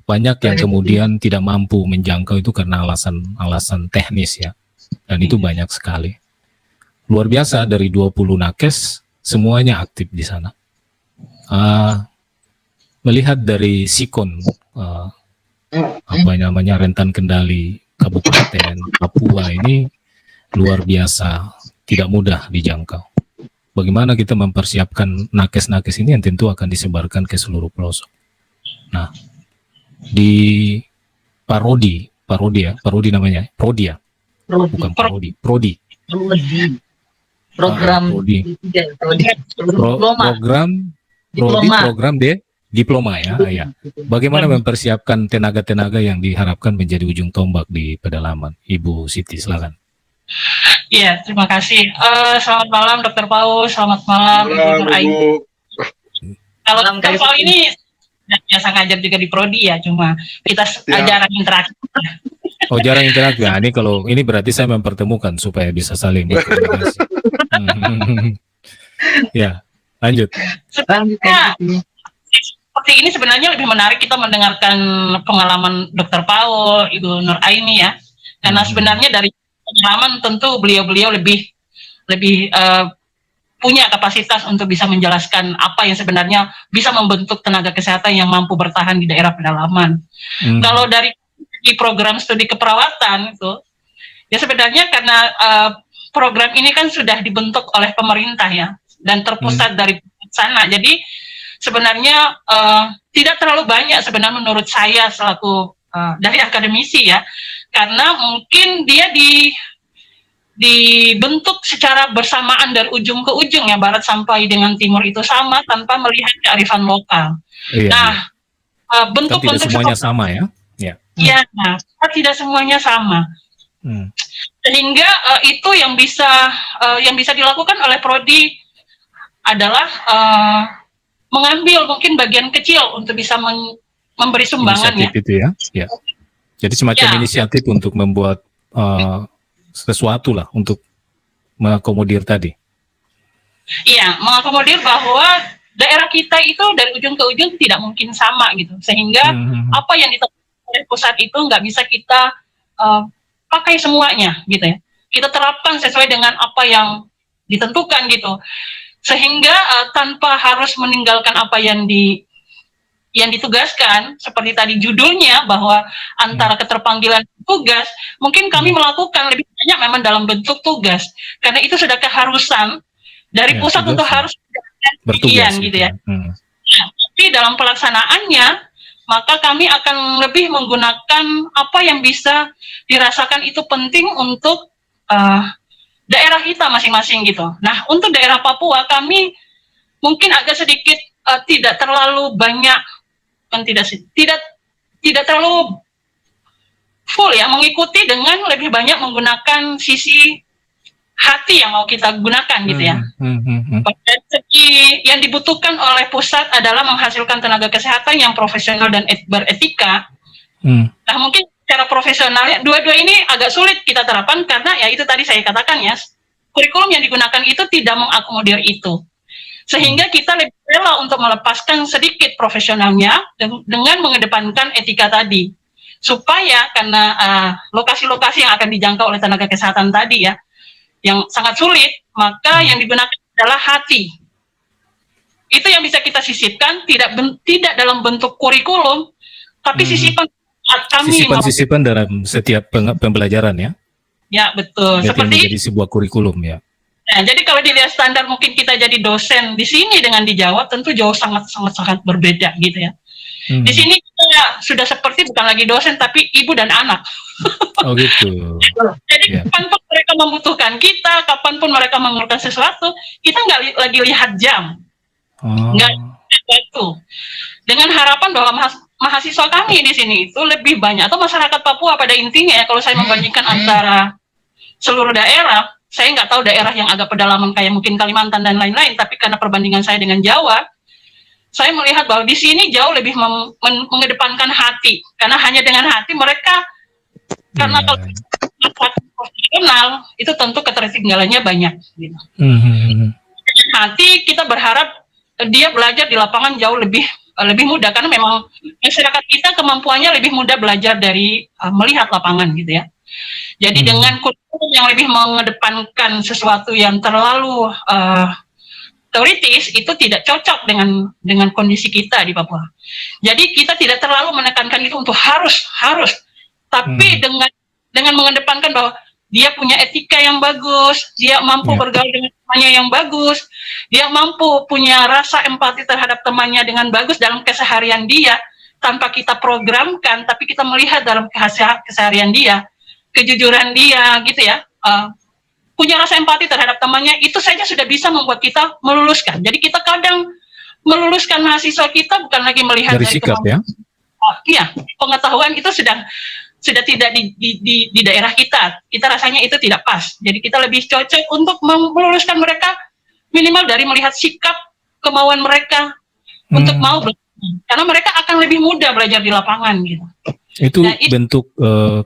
banyak yang kemudian tidak mampu menjangkau itu karena alasan teknis ya. Dan itu banyak sekali. Luar biasa, dari 20 nakes semuanya aktif di sana. Melihat dari sikon rentan kendali Kabupaten Papua ini luar biasa, tidak mudah dijangkau. Bagaimana kita mempersiapkan nakes-nakes ini yang tentu akan disebarkan ke seluruh pelosok. Nah, di Prodi namanya, Prodi ya? Bukan Prodi. Program diploma ya. Bagaimana mempersiapkan tenaga-tenaga yang diharapkan menjadi ujung tombak di pedalaman? Ibu Siti, silakan. Iya, terima kasih. Selamat malam Dr. Paus, selamat malam Ibu Nuraini. Kalau Dr. Paus ini biasa ngajar juga di Prodi ya, cuma kita jarang interaksi. Oh, jarang interaksi. Nah, ini berarti saya mempertemukan supaya bisa saling berkomunikasi. Ya, lanjut. Seperti ini sebenarnya lebih menarik kita mendengarkan pengalaman Dr. Paul, Ibu Nuraini ya, karena sebenarnya dari pengalaman tentu beliau lebih punya kapasitas untuk bisa menjelaskan apa yang sebenarnya bisa membentuk tenaga kesehatan yang mampu bertahan di daerah pedalaman. Kalau dari program studi keperawatan itu, ya sebenarnya karena program ini kan sudah dibentuk oleh pemerintah ya, dan terpusat dari sana. Jadi sebenarnya tidak terlalu banyak sebenarnya menurut saya selaku dari akademisi ya, karena mungkin dia dibentuk secara bersamaan dari ujung ke ujung ya, barat sampai dengan timur itu sama tanpa melihat kearifan lokal. Iya, Nah, kan tidak bentuk-bentuk semuanya sama ya. Ya. Ya, nah, tidak semuanya sama. Sehingga itu yang bisa dilakukan oleh prodi adalah mengambil mungkin bagian kecil untuk bisa memberi sumbangan inisiatif itu ya. Ya. Jadi semacam inisiatif untuk membuat sesuatu lah untuk mengakomodir tadi. Iya, mengakomodir bahwa daerah kita itu dari ujung ke ujung tidak mungkin sama gitu, sehingga apa yang ditentukan oleh pusat itu nggak bisa kita pakai semuanya gitu ya. Kita terapkan sesuai dengan apa yang ditentukan gitu, sehingga tanpa harus meninggalkan apa yang ditugaskan, seperti tadi judulnya bahwa antara keterpanggilan tugas, mungkin kami melakukan lebih banyak memang dalam bentuk tugas, karena itu sudah keharusan dari pusat untuk harus bertugas gitu ya. Tapi dalam pelaksanaannya, maka kami akan lebih menggunakan apa yang bisa dirasakan itu penting untuk daerah kita masing-masing gitu. Nah, untuk daerah Papua kami mungkin agak sedikit tidak terlalu banyak, tidak terlalu full ya, mengikuti dengan lebih banyak menggunakan sisi hati yang mau kita gunakan gitu ya. Pada segi yang dibutuhkan oleh pusat adalah menghasilkan tenaga kesehatan yang profesional dan beretika. Nah, mungkin secara profesionalnya dua-dua ini agak sulit kita terapkan karena ya itu tadi saya katakan ya, kurikulum yang digunakan itu tidak mengakomodir itu. Sehingga kita lebih rela untuk melepaskan sedikit profesionalnya dengan mengedepankan etika tadi. Supaya karena lokasi-lokasi yang akan dijangkau oleh tenaga kesehatan tadi ya, yang sangat sulit, maka yang digunakan adalah hati. Itu yang bisa kita sisipkan, tidak dalam bentuk kurikulum, tapi sisipan kami. Sisipan dalam setiap pembelajaran ya? Ya, betul. Berarti seperti menjadi sebuah kurikulum ya? Nah, jadi kalau dilihat standar mungkin kita jadi dosen di sini dengan di Jawa tentu jauh sangat berbeda gitu ya. Di sini kita sudah seperti bukan lagi dosen tapi ibu dan anak. Oh gitu. Jadi kapanpun mereka membutuhkan kita, kapanpun mereka memerlukan sesuatu, kita nggak lagi lihat jam, nggak waktu. Dengan harapan bahwa mahasiswa kami di sini itu lebih banyak, atau masyarakat Papua pada intinya ya, kalau saya membandingkan antara seluruh daerah, saya nggak tahu daerah yang agak pedalaman kayak mungkin Kalimantan dan lain-lain, tapi karena perbandingan saya dengan Jawa, saya melihat bahwa di sini jauh lebih mengedepankan hati, karena hanya dengan hati mereka, karena kalau profesional itu tentu ketertinggalannya banyak. Gitu. Hati kita berharap dia belajar di lapangan jauh lebih mudah, karena memang masyarakat kita kemampuannya lebih mudah belajar dari melihat lapangan gitu ya. Jadi dengan kurikulum yang lebih mengedepankan sesuatu yang terlalu teoritis itu tidak cocok dengan kondisi kita di Papua. Jadi kita tidak terlalu menekankan itu untuk harus, tapi dengan mengedepankan bahwa dia punya etika yang bagus, dia mampu bergaul dengan temannya yang bagus, dia mampu punya rasa empati terhadap temannya dengan bagus dalam keseharian dia, tanpa kita programkan, tapi kita melihat dalam keseharian dia, kejujuran dia gitu ya, punya rasa empati terhadap temannya, itu saja sudah bisa membuat kita meluluskan. Jadi kita kadang meluluskan mahasiswa kita bukan lagi melihat dari sikap ya. Iya, pengetahuan itu sudah tidak di daerah kita. Kita rasanya itu tidak pas. Jadi kita lebih cocok untuk meluluskan mereka minimal dari melihat sikap, kemauan mereka untuk mau belajar. Karena mereka akan lebih mudah belajar di lapangan gitu. Itu bentuk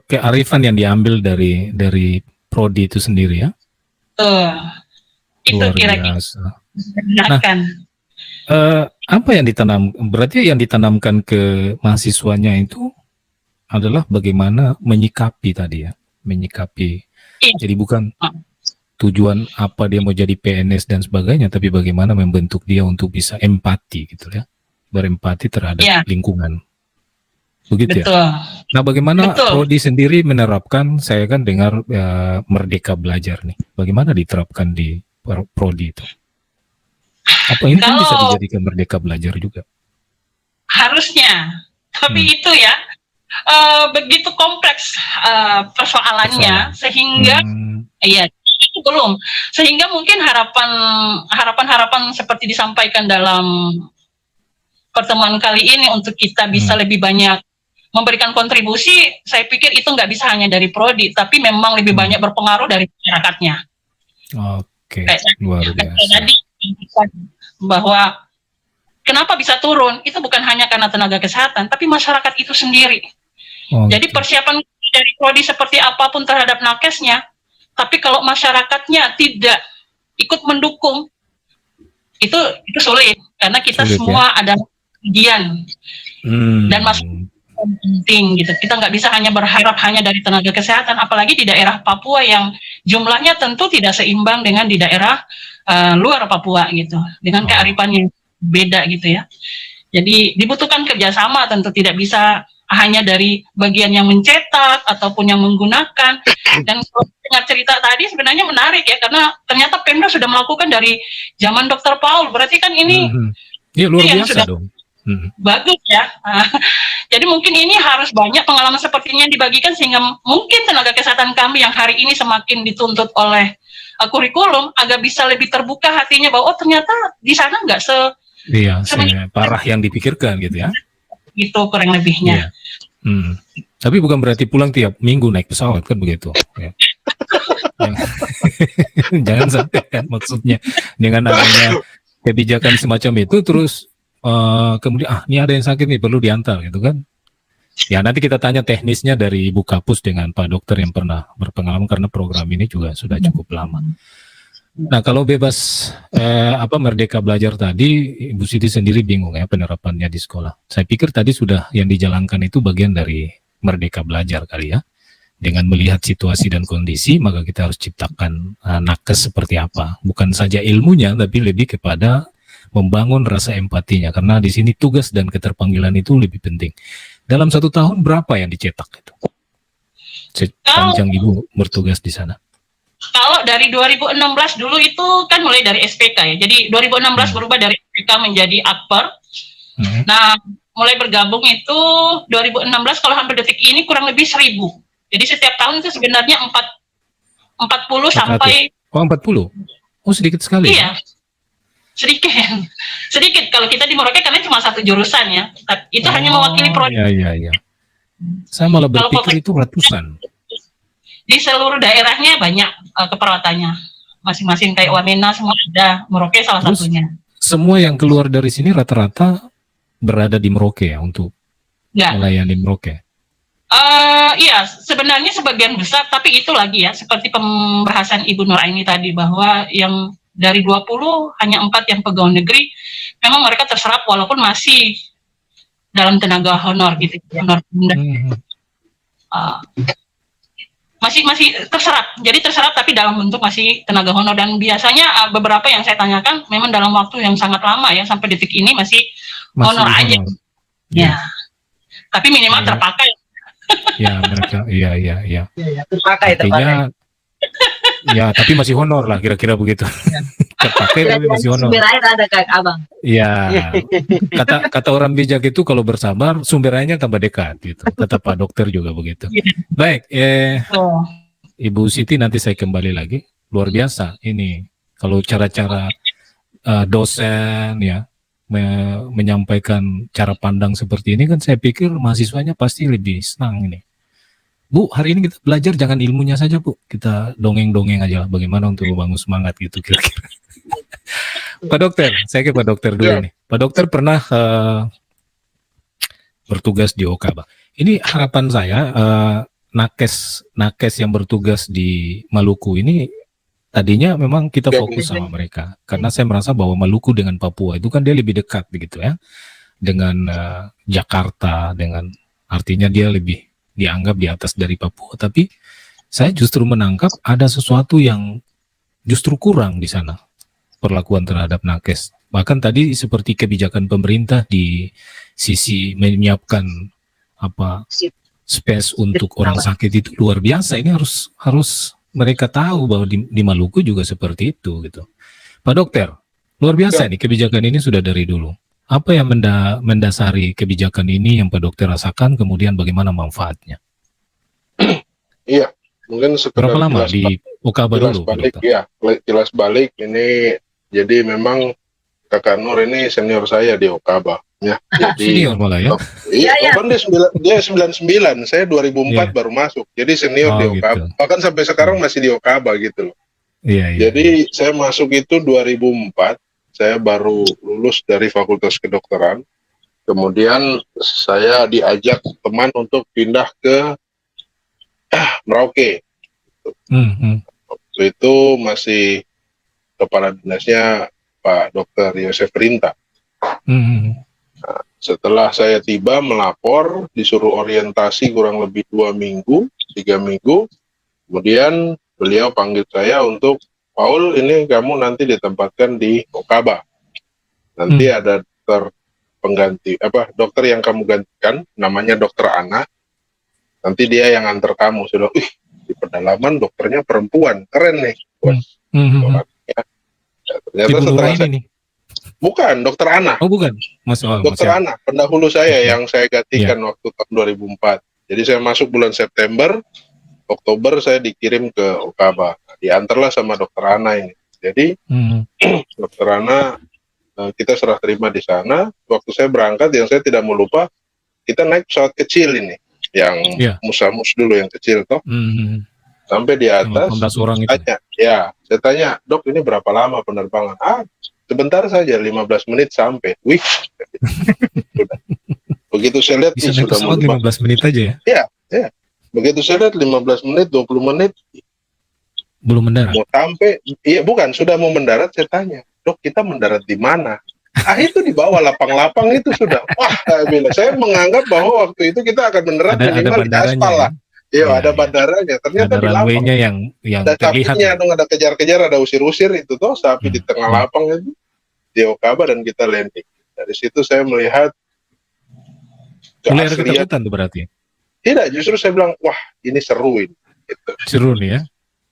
kearifan yang diambil dari prodi itu sendiri ya. Itu kira-kira. Nah, apa yang ditanam? Berarti yang ditanamkan ke mahasiswanya itu adalah bagaimana menyikapi tadi ya, menyikapi. Jadi bukan tujuan apa dia mau jadi PNS dan sebagainya, tapi bagaimana membentuk dia untuk bisa empati gitu ya, berempati terhadap lingkungan. Begitu betul. Ya. Nah, bagaimana prodi sendiri menerapkan? Saya kan dengar Merdeka Belajar nih. Bagaimana diterapkan di prodi itu? Apa ini kan bisa dijadikan Merdeka Belajar juga? Harusnya. Tapi itu ya begitu kompleks persoalannya sehingga ya itu belum. Sehingga mungkin harapan seperti disampaikan dalam pertemuan kali ini untuk kita bisa lebih banyak memberikan kontribusi, saya pikir itu nggak bisa hanya dari prodi, tapi memang lebih banyak berpengaruh dari masyarakatnya. Oke, luar biasa. Tadi bahwa kenapa bisa turun, itu bukan hanya karena tenaga kesehatan, tapi masyarakat itu sendiri. Jadi persiapan dari prodi seperti apapun terhadap nakesnya, tapi kalau masyarakatnya tidak ikut mendukung, itu sulit, karena kita sulit, semua ada bagian dan masuk penting gitu. Kita nggak bisa hanya berharap hanya dari tenaga kesehatan, apalagi di daerah Papua yang jumlahnya tentu tidak seimbang dengan di daerah luar Papua gitu, dengan kearifan yang beda gitu ya. Jadi dibutuhkan kerjasama, tentu tidak bisa hanya dari bagian yang mencetak ataupun yang menggunakan. Dan dengar cerita tadi sebenarnya menarik ya, karena ternyata Pemda sudah melakukan dari zaman Dr. Paul. Berarti kan ini luar biasa sudah dong. Bagus ya. Jadi mungkin ini harus banyak pengalaman sepertinya dibagikan, sehingga mungkin tenaga kesehatan kami yang hari ini semakin dituntut oleh kurikulum agak bisa lebih terbuka hatinya bahwa ternyata di sana nggak parah yang dipikirkan gitu ya. Gitu kurang lebihnya. Tapi bukan berarti pulang tiap minggu naik pesawat kan begitu. Ya. Jangan sampai kan, maksudnya dengan adanya kebijakan semacam itu terus kemudian ini ada yang sakit nih perlu diantar gitu kan. Ya nanti kita tanya teknisnya dari Ibu Kapus dengan Pak Dokter yang pernah berpengalaman, karena program ini juga sudah cukup lama. Nah kalau bebas Merdeka Belajar tadi, Ibu Siti sendiri bingung ya penerapannya di sekolah. Saya pikir tadi sudah yang dijalankan itu bagian dari Merdeka Belajar kali ya. Dengan melihat situasi dan kondisi, maka kita harus ciptakan nakes seperti apa. Bukan saja ilmunya, tapi lebih kepada membangun rasa empatinya, karena di sini tugas dan keterpanggilan itu lebih penting. Dalam 1 tahun berapa yang dicetak itu? Sepanjang Ibu bertugas di sana. Kalau dari 2016 dulu itu kan mulai dari SPK ya. Jadi 2016 berubah dari SPK menjadi Akper. Nah, mulai bergabung itu 2016, kalau hampir detik ini kurang lebih 1.000. Jadi setiap tahun itu sebenarnya 40 sampai 40. Oh, sedikit sekali. Iya. Sedikit kalau kita di Merauke karena cuma 1 jurusan ya, itu hanya mewakili prodi. Iya. Saya malah berpikir itu ratusan. Di seluruh daerahnya banyak keperawatannya, masing-masing kayak Wamena semua ada, Merauke salah satunya. Semua yang keluar dari sini rata-rata berada di Merauke ya untuk melayani Merauke. Iya, sebenarnya sebagian besar, tapi itu lagi ya, seperti pembahasan Ibu Nuraini tadi bahwa yang dari 20 hanya 4 yang pegawai negeri, memang mereka terserap walaupun masih dalam tenaga honor gitu, honor masih terserap. Jadi terserap tapi dalam bentuk masih tenaga honor, dan biasanya beberapa yang saya tanyakan memang dalam waktu yang sangat lama ya, sampai detik ini masih honor aja. Ya. Tapi minimal terpakai. Ya, mereka iya. Terpakai. Ya, tapi masih honor lah kira-kira begitu. Terpakai tapi masih honor. Sumber air ada Kak Abang. Ya, kata orang bijak itu kalau bersabar sumber airnya tambah dekat gitu. Kata Pak Dokter juga begitu. Baik, Ibu Siti nanti saya kembali lagi. Luar biasa ini kalau cara-cara dosen ya menyampaikan cara pandang seperti ini kan, saya pikir mahasiswanya pasti lebih senang ini. Bu, hari ini kita belajar jangan ilmunya saja Bu, kita dongeng-dongeng aja lah bagaimana untuk membangun semangat gitu kira-kira. Pak Dokter, saya ke Pak Dokter dulu nih. Pak Dokter pernah bertugas di Okaba. Ini harapan saya nakes yang bertugas di Maluku ini tadinya memang kita fokus sama mereka, karena saya merasa bahwa Maluku dengan Papua itu kan dia lebih dekat begitu ya dengan Jakarta, dengan artinya dia lebih dianggap di atas dari Papua, tapi saya justru menangkap ada sesuatu yang justru kurang di sana perlakuan terhadap nakes. Bahkan tadi seperti kebijakan pemerintah di sisi menyiapkan space untuk orang sakit itu luar biasa. Ini harus mereka tahu bahwa di Maluku juga seperti itu gitu. Pak Dokter, luar biasa nih kebijakan ini sudah dari dulu. Apa yang mendasari kebijakan ini yang Pak Dokter rasakan, kemudian bagaimana manfaatnya? Iya, mungkin berapa lama di Okaba Kilas dulu, balik dokter. ya, kilas balik ini. Jadi memang Kakak Nur ini senior saya di Okaba ya. Jadi Senior malah ya. Iya, iya. kan dia 99, saya 2004 Iya. baru masuk. Jadi senior di Oh Okaba. gitu. Bahkan sampai sekarang masih di Okaba gitu loh. Iya, iya. Jadi saya masuk itu 2004, saya baru lulus dari Fakultas Kedokteran. Kemudian saya diajak teman untuk pindah ke Merauke. Waktu itu masih kepala dinasnya Pak Dr. Yosef Rinta. Setelah saya tiba melapor, disuruh orientasi kurang lebih 2 minggu, 3 minggu. Kemudian beliau panggil saya untuk, Paul, ini kamu nanti ditempatkan di Okaba. Nanti ada dokter pengganti, dokter yang kamu gantikan, namanya Dokter Ana. Nanti dia yang antar kamu. Sudah, di pedalaman dokternya perempuan, keren nih. Ya, ternyata Ibu Nura setelah ini saya, nih. bukan Dokter Ana. Oh bukan, Mas. Dokter Ana, pendahulu saya yang saya gantikan waktu tahun 2004. Jadi saya masuk bulan September, Oktober saya dikirim ke Okaba. Diantarlah sama Dokter Ana ini. Jadi Dokter Ana kita serah terima di sana. Waktu saya berangkat, yang saya tidak mau lupa, kita naik pesawat kecil ini, yang Musamus dulu yang kecil toh. Sampai di atas, 18 orang itu. Saya tanya, Dok, ini berapa lama penerbangan? Sebentar saja, 15 menit sampai. Wih, sudah. Begitu saya lihat, Bisa naik sudah pesawat 15 menit aja ya? Iya. Begitu saya lihat 15 menit, 20 menit, belum mendarat. Mau sampai, bukan, sudah mau mendarat, saya tanya, Dok, kita mendarat di mana? Itu di bawah lapang-lapang itu sudah. Wah, saya menganggap bahwa waktu itu kita akan mendarat minimal di aspal lah. Ada bandaranya. Ternyata ada di lapang. runway-nya yang ada terlihat. sapinya dong, ada kejar-kejar, ada usir-usir itu toh, sapi di tengah lapang itu di Okaba, dan kita landing. Dari situ saya melihat mulai ada keaslian. ketakutan tuh berarti. Tidak, justru saya bilang, wah, ini seru ini. Gitu. Seru nih ya.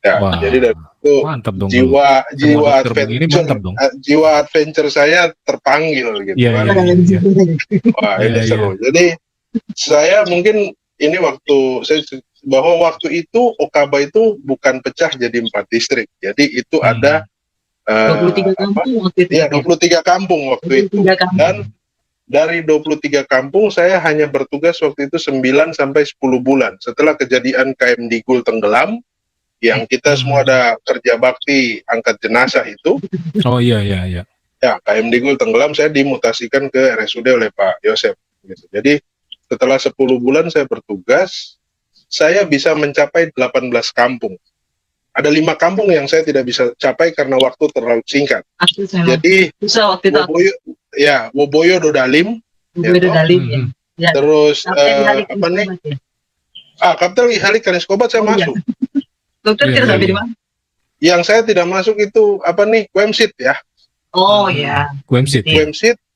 Wah, jadi dari itu mantap dong, jiwa adventure saya terpanggil gitu. Wah, ini seru. Jadi saya mungkin ini bahwa waktu itu Okaba itu bukan pecah jadi 4 distrik. Jadi itu ada 23 kampung waktu itu. 23 kampung waktu itu. Dan dari 23 kampung saya hanya bertugas waktu itu 9 sampai 10 bulan. Setelah kejadian KM Digul tenggelam, yang kita semua ada kerja bakti angkat jenazah itu. Oh iya. Ya, KM Digul tenggelam, saya dimutasikan ke RSUD oleh Pak Yosef. Gitu. Jadi setelah 10 bulan saya bertugas, saya bisa mencapai 18 kampung. Ada 5 kampung yang saya tidak bisa capai karena waktu terlalu singkat. Jadi Woboyo Dodalim. Terus Kapten Ihalik Kaniskobat saya masuk. Dokter tidak sampai di mana? Yang saya tidak masuk itu Kwemsit ya. Oh ya. Kwemsit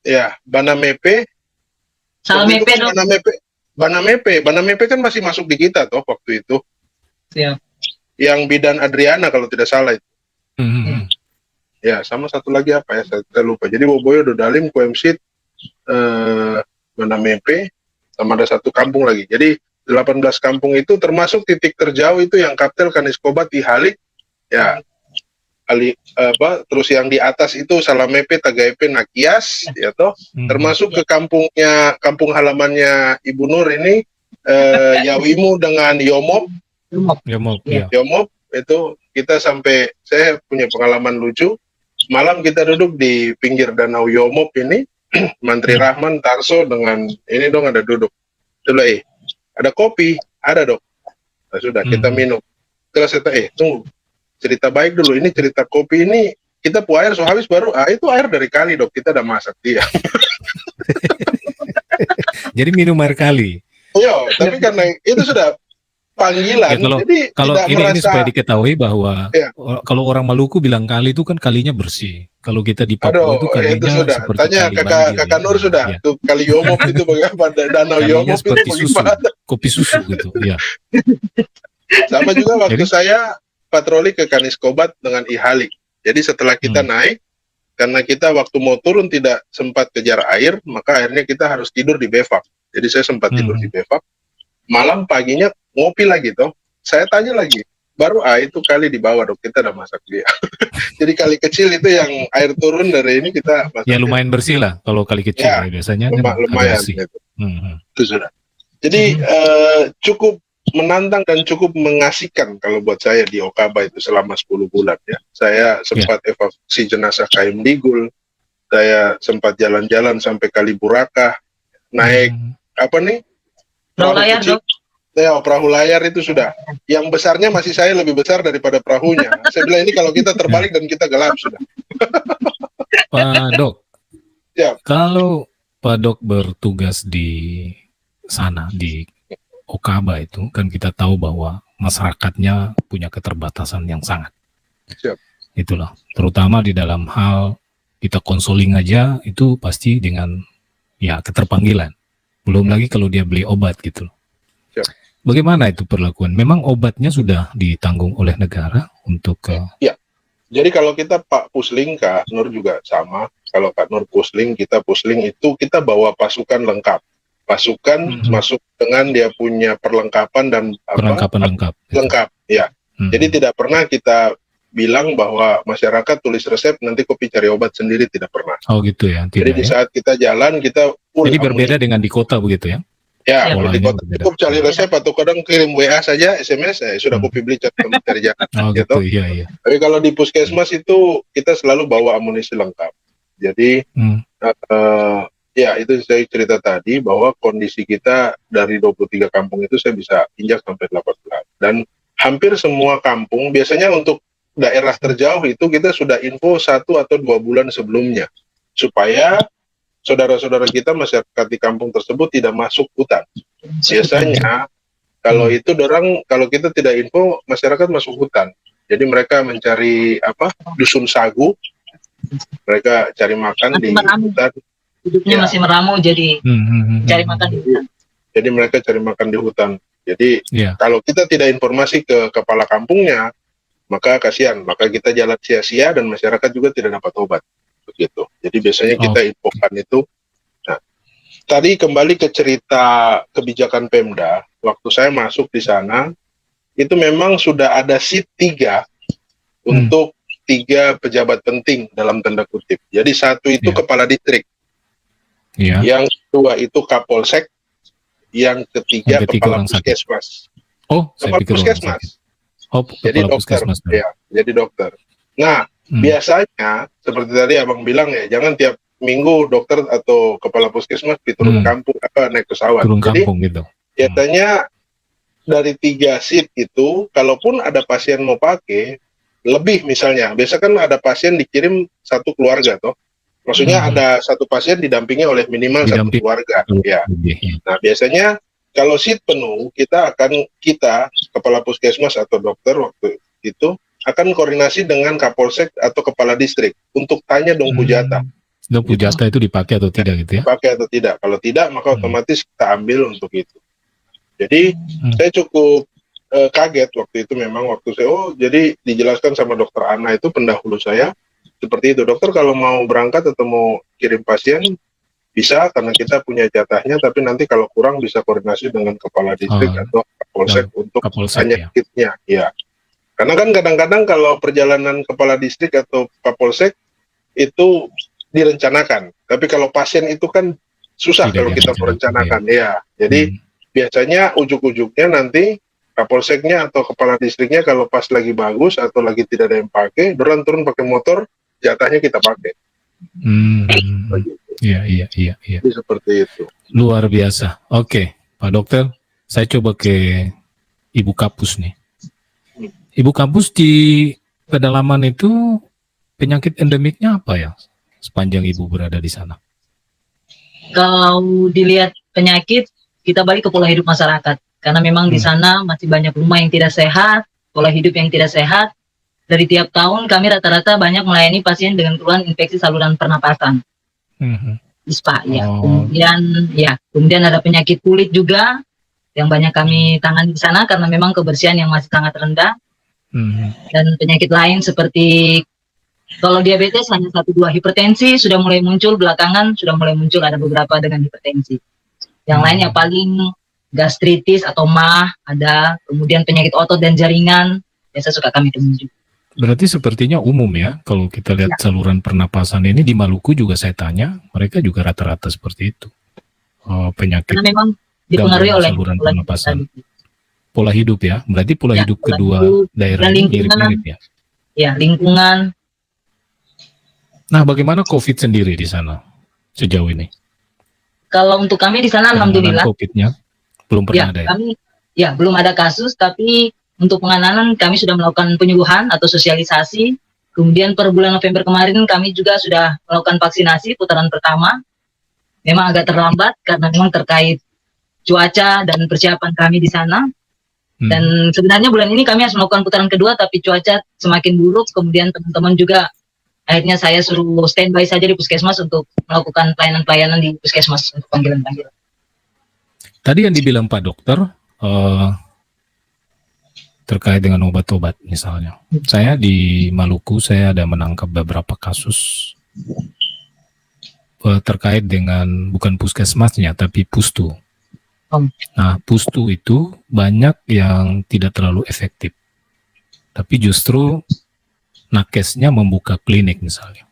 ya, Banamepe. Salamepe dong. Banamepe kan masih masuk di kita toh waktu itu. Siap. Yang Bidan Adriana kalau tidak salah itu. Ya, sama satu lagi apa ya, saya lupa. Jadi Woboyo, Dodalim, Kwemsit, Banamepe, sama ada satu kampung lagi. Jadi 18 kampung itu termasuk titik terjauh itu yang Kapten Kaniskobat Ihalik ya. Terus yang di atas itu Salamepe, Tagaepe, Nakias ya toh. Termasuk ke kampung halamannya Ibu Nur ini Yawimu dengan Yomop itu kita sampai, saya punya pengalaman lucu. Malam kita duduk di pinggir danau Yomop ini, Menteri Rahman Tarso dengan ini dong ada duduk. Sudah ada kopi, ada dok. Nah, sudah kita minum. Terus kita tunggu. Cerita baik dulu, ini cerita kopi ini kita air so habis baru itu air dari kali dok, kita udah masak dia. Jadi minum air kali. Tapi karena itu sudah panggilan. Jadi kalau ini supaya diketahui bahwa kalau orang Maluku bilang kali itu kan kalinya bersih. Kalau kita di Papua itu kalinya itu sudah. seperti Tanya kakak Nur sudah. Tuh kali Yomop itu bagaimana, danau Yomop itu bagaimana? Kopi susu gitu. Ya. Sama juga waktu saya patroli ke Kaniskobat dengan Ihalik. Jadi setelah kita naik, karena kita waktu mau turun tidak sempat kejar air, maka akhirnya kita harus tidur di bevak. Jadi saya sempat tidur di bevak. Malam paginya ngopi lagi toh. Saya tanya lagi, baru itu kali di bawah dok, kita udah masak dia. Jadi kali kecil itu yang air turun dari ini kita masak. Ya lumayan bersih lah kalau kali kecil Ya, biasanya kan lumayan bersih. gitu. Itu sudah. Jadi cukup menantang dan cukup mengasihkan kalau buat saya di Okaba itu selama 10 bulan ya. Saya sempat evakuasi jenazah KM Digul, saya sempat jalan-jalan sampai Kaliburaka, naik apa nih? Perahu layar dok. Ya, perahu layar itu sudah. Yang besarnya masih saya lebih besar daripada perahunya. Saya bilang ini kalau kita terbalik dan kita gelap sudah. Pak Dok, ya. Kalau Pak Dok bertugas di sana di Okaba itu kan kita tahu bahwa masyarakatnya punya keterbatasan yang sangat. Siap. Itulah, terutama di dalam hal kita konseling aja itu pasti dengan ya keterpanggilan. Belum lagi kalau dia beli obat gitu. Siap. Bagaimana itu perlakuan? Memang obatnya sudah ditanggung oleh negara untuk Ya. Jadi kalau kita Pak Pusling, Kak Nur juga sama. Kalau Kak Nur Pusling, kita Pusling itu kita bawa pasukan lengkap. Pasukan masuk dengan dia punya perlengkapan dan lengkap. Ya. Jadi tidak pernah kita bilang bahwa masyarakat tulis resep nanti kopi cari obat sendiri, tidak pernah. Oh gitu ya. Jadi di saat kita jalan kita jadi berbeda dengan di kota begitu ya. Ya, di kota cukup cari resep atau kadang kirim WA saja, SMS sudah kopi beli cari jalan. Oh gitu, iya. Tapi kalau di puskesmas itu kita selalu bawa amunisi lengkap. Jadi ya itu saya cerita tadi bahwa kondisi kita dari 23 kampung itu saya bisa injak sampai 18. Dan hampir semua kampung biasanya untuk daerah terjauh itu kita sudah info 1 atau 2 bulan sebelumnya supaya saudara-saudara kita masyarakat di kampung tersebut tidak masuk hutan. Biasanya kalau itu kalau kita tidak info masyarakat masuk hutan. Jadi mereka mencari dusun sagu. Mereka cari makan di hutan. Hidupnya masih meramu jadi cari makan di hutan. Jadi mereka cari makan di hutan. Jadi kalau kita tidak informasi ke kepala kampungnya, maka kasihan, maka kita jalan sia-sia dan masyarakat juga tidak dapat obat. Begitu. Jadi biasanya kita infokan itu. Nah, tadi kembali ke cerita kebijakan Pemda, waktu saya masuk di sana, itu memang sudah ada seat 3 untuk 3 pejabat penting dalam tanda kutip. Jadi 1 itu kepala distrik, yang kedua itu Kapolsek, yang ketiga kepala puskesmas. Kepala puskesmas. Jadi dokter, jadi dokter. Nah, biasanya seperti tadi abang bilang ya, jangan tiap minggu dokter atau kepala puskesmas turun kampung naik pesawat. Jadi gitu. Biasanya dari 3 seat itu, kalaupun ada pasien mau pakai lebih misalnya, biasa kan ada pasien dikirim 1 keluarga toh. Maksudnya ada 1 pasien didampingi oleh minimal 1 keluarga. Ya. Nah biasanya kalau seat penuh, kita kepala puskesmas atau dokter waktu itu akan koordinasi dengan Kapolsek atau kepala distrik untuk tanya dongku jatah. Dongku jatah itu dipakai atau tidak gitu ya? Dipakai atau tidak. Kalau tidak, maka otomatis kita ambil untuk itu. Jadi saya cukup kaget waktu itu memang waktu saya jadi dijelaskan sama dokter Ana itu pendahulu saya seperti itu. Dokter kalau mau berangkat atau mau kirim pasien bisa karena kita punya jatahnya, tapi nanti kalau kurang bisa koordinasi dengan kepala distrik atau Kapolsek untuk tanya kitnya. Ya. Karena kan kadang-kadang kalau perjalanan kepala distrik atau Kapolsek itu direncanakan, tapi kalau pasien itu kan susah kalau kita merencanakan. Ya. Jadi biasanya ujuk-ujuknya nanti Kapolseknya atau kepala distriknya kalau pas lagi bagus atau lagi tidak ada yang pakai, turun pakai motor, jatahnya kita pakai. Iya. Jadi seperti itu. Luar biasa. Oke, Pak Dokter, saya coba ke Ibu Kapus nih. Ibu Kapus di pedalaman itu penyakit endemiknya apa ya sepanjang Ibu berada di sana? Kalau dilihat penyakit, kita balik ke pola hidup masyarakat. Karena memang di sana masih banyak rumah yang tidak sehat, pola hidup yang tidak sehat. Dari tiap tahun kami rata-rata banyak melayani pasien dengan keluhan infeksi saluran pernapasan. ISPA ya. Kemudian ada penyakit kulit juga yang banyak kami tangani di sana karena memang kebersihan yang masih sangat rendah. Dan penyakit lain seperti kalau diabetes hanya 1-2, hipertensi sudah mulai muncul belakangan, sudah mulai muncul ada beberapa dengan hipertensi. Yang lain yang paling gastritis atau MAH ada, kemudian penyakit otot dan jaringan biasa suka kami temui juga. Berarti sepertinya umum ya, kalau kita lihat saluran pernapasan ini di Maluku juga saya tanya, mereka juga rata-rata seperti itu. Penyakit Karena memang dipengaruhi oleh saluran pola hidup pernapasan. tadi. Pola hidup ya, berarti pola Ya, hidup pola kedua hidup daerah dan ini lingkungan. mirip-mirip ya. Ya, lingkungan. Nah, bagaimana COVID sendiri di sana sejauh ini? Kalau untuk kami di sana Penanganan alhamdulillah COVID-nya belum pernah ada ya? kami belum ada kasus, tapi untuk penanganan kami sudah melakukan penyuluhan atau sosialisasi. Kemudian per bulan November kemarin kami juga sudah melakukan vaksinasi putaran pertama. Memang agak terlambat karena memang terkait cuaca dan persiapan kami di sana. Dan sebenarnya bulan ini kami harus melakukan putaran kedua, tapi cuaca semakin buruk. Kemudian teman-teman juga akhirnya saya suruh standby saja di puskesmas untuk melakukan pelayanan-pelayanan di puskesmas untuk panggilan-panggilan. Tadi yang dibilang Pak Dokter terkait dengan obat-obat misalnya. Saya di Maluku saya ada menangkap beberapa kasus terkait dengan bukan puskesmasnya tapi pustu. Nah, pustu itu banyak yang tidak terlalu efektif. Tapi justru nakesnya membuka klinik misalnya.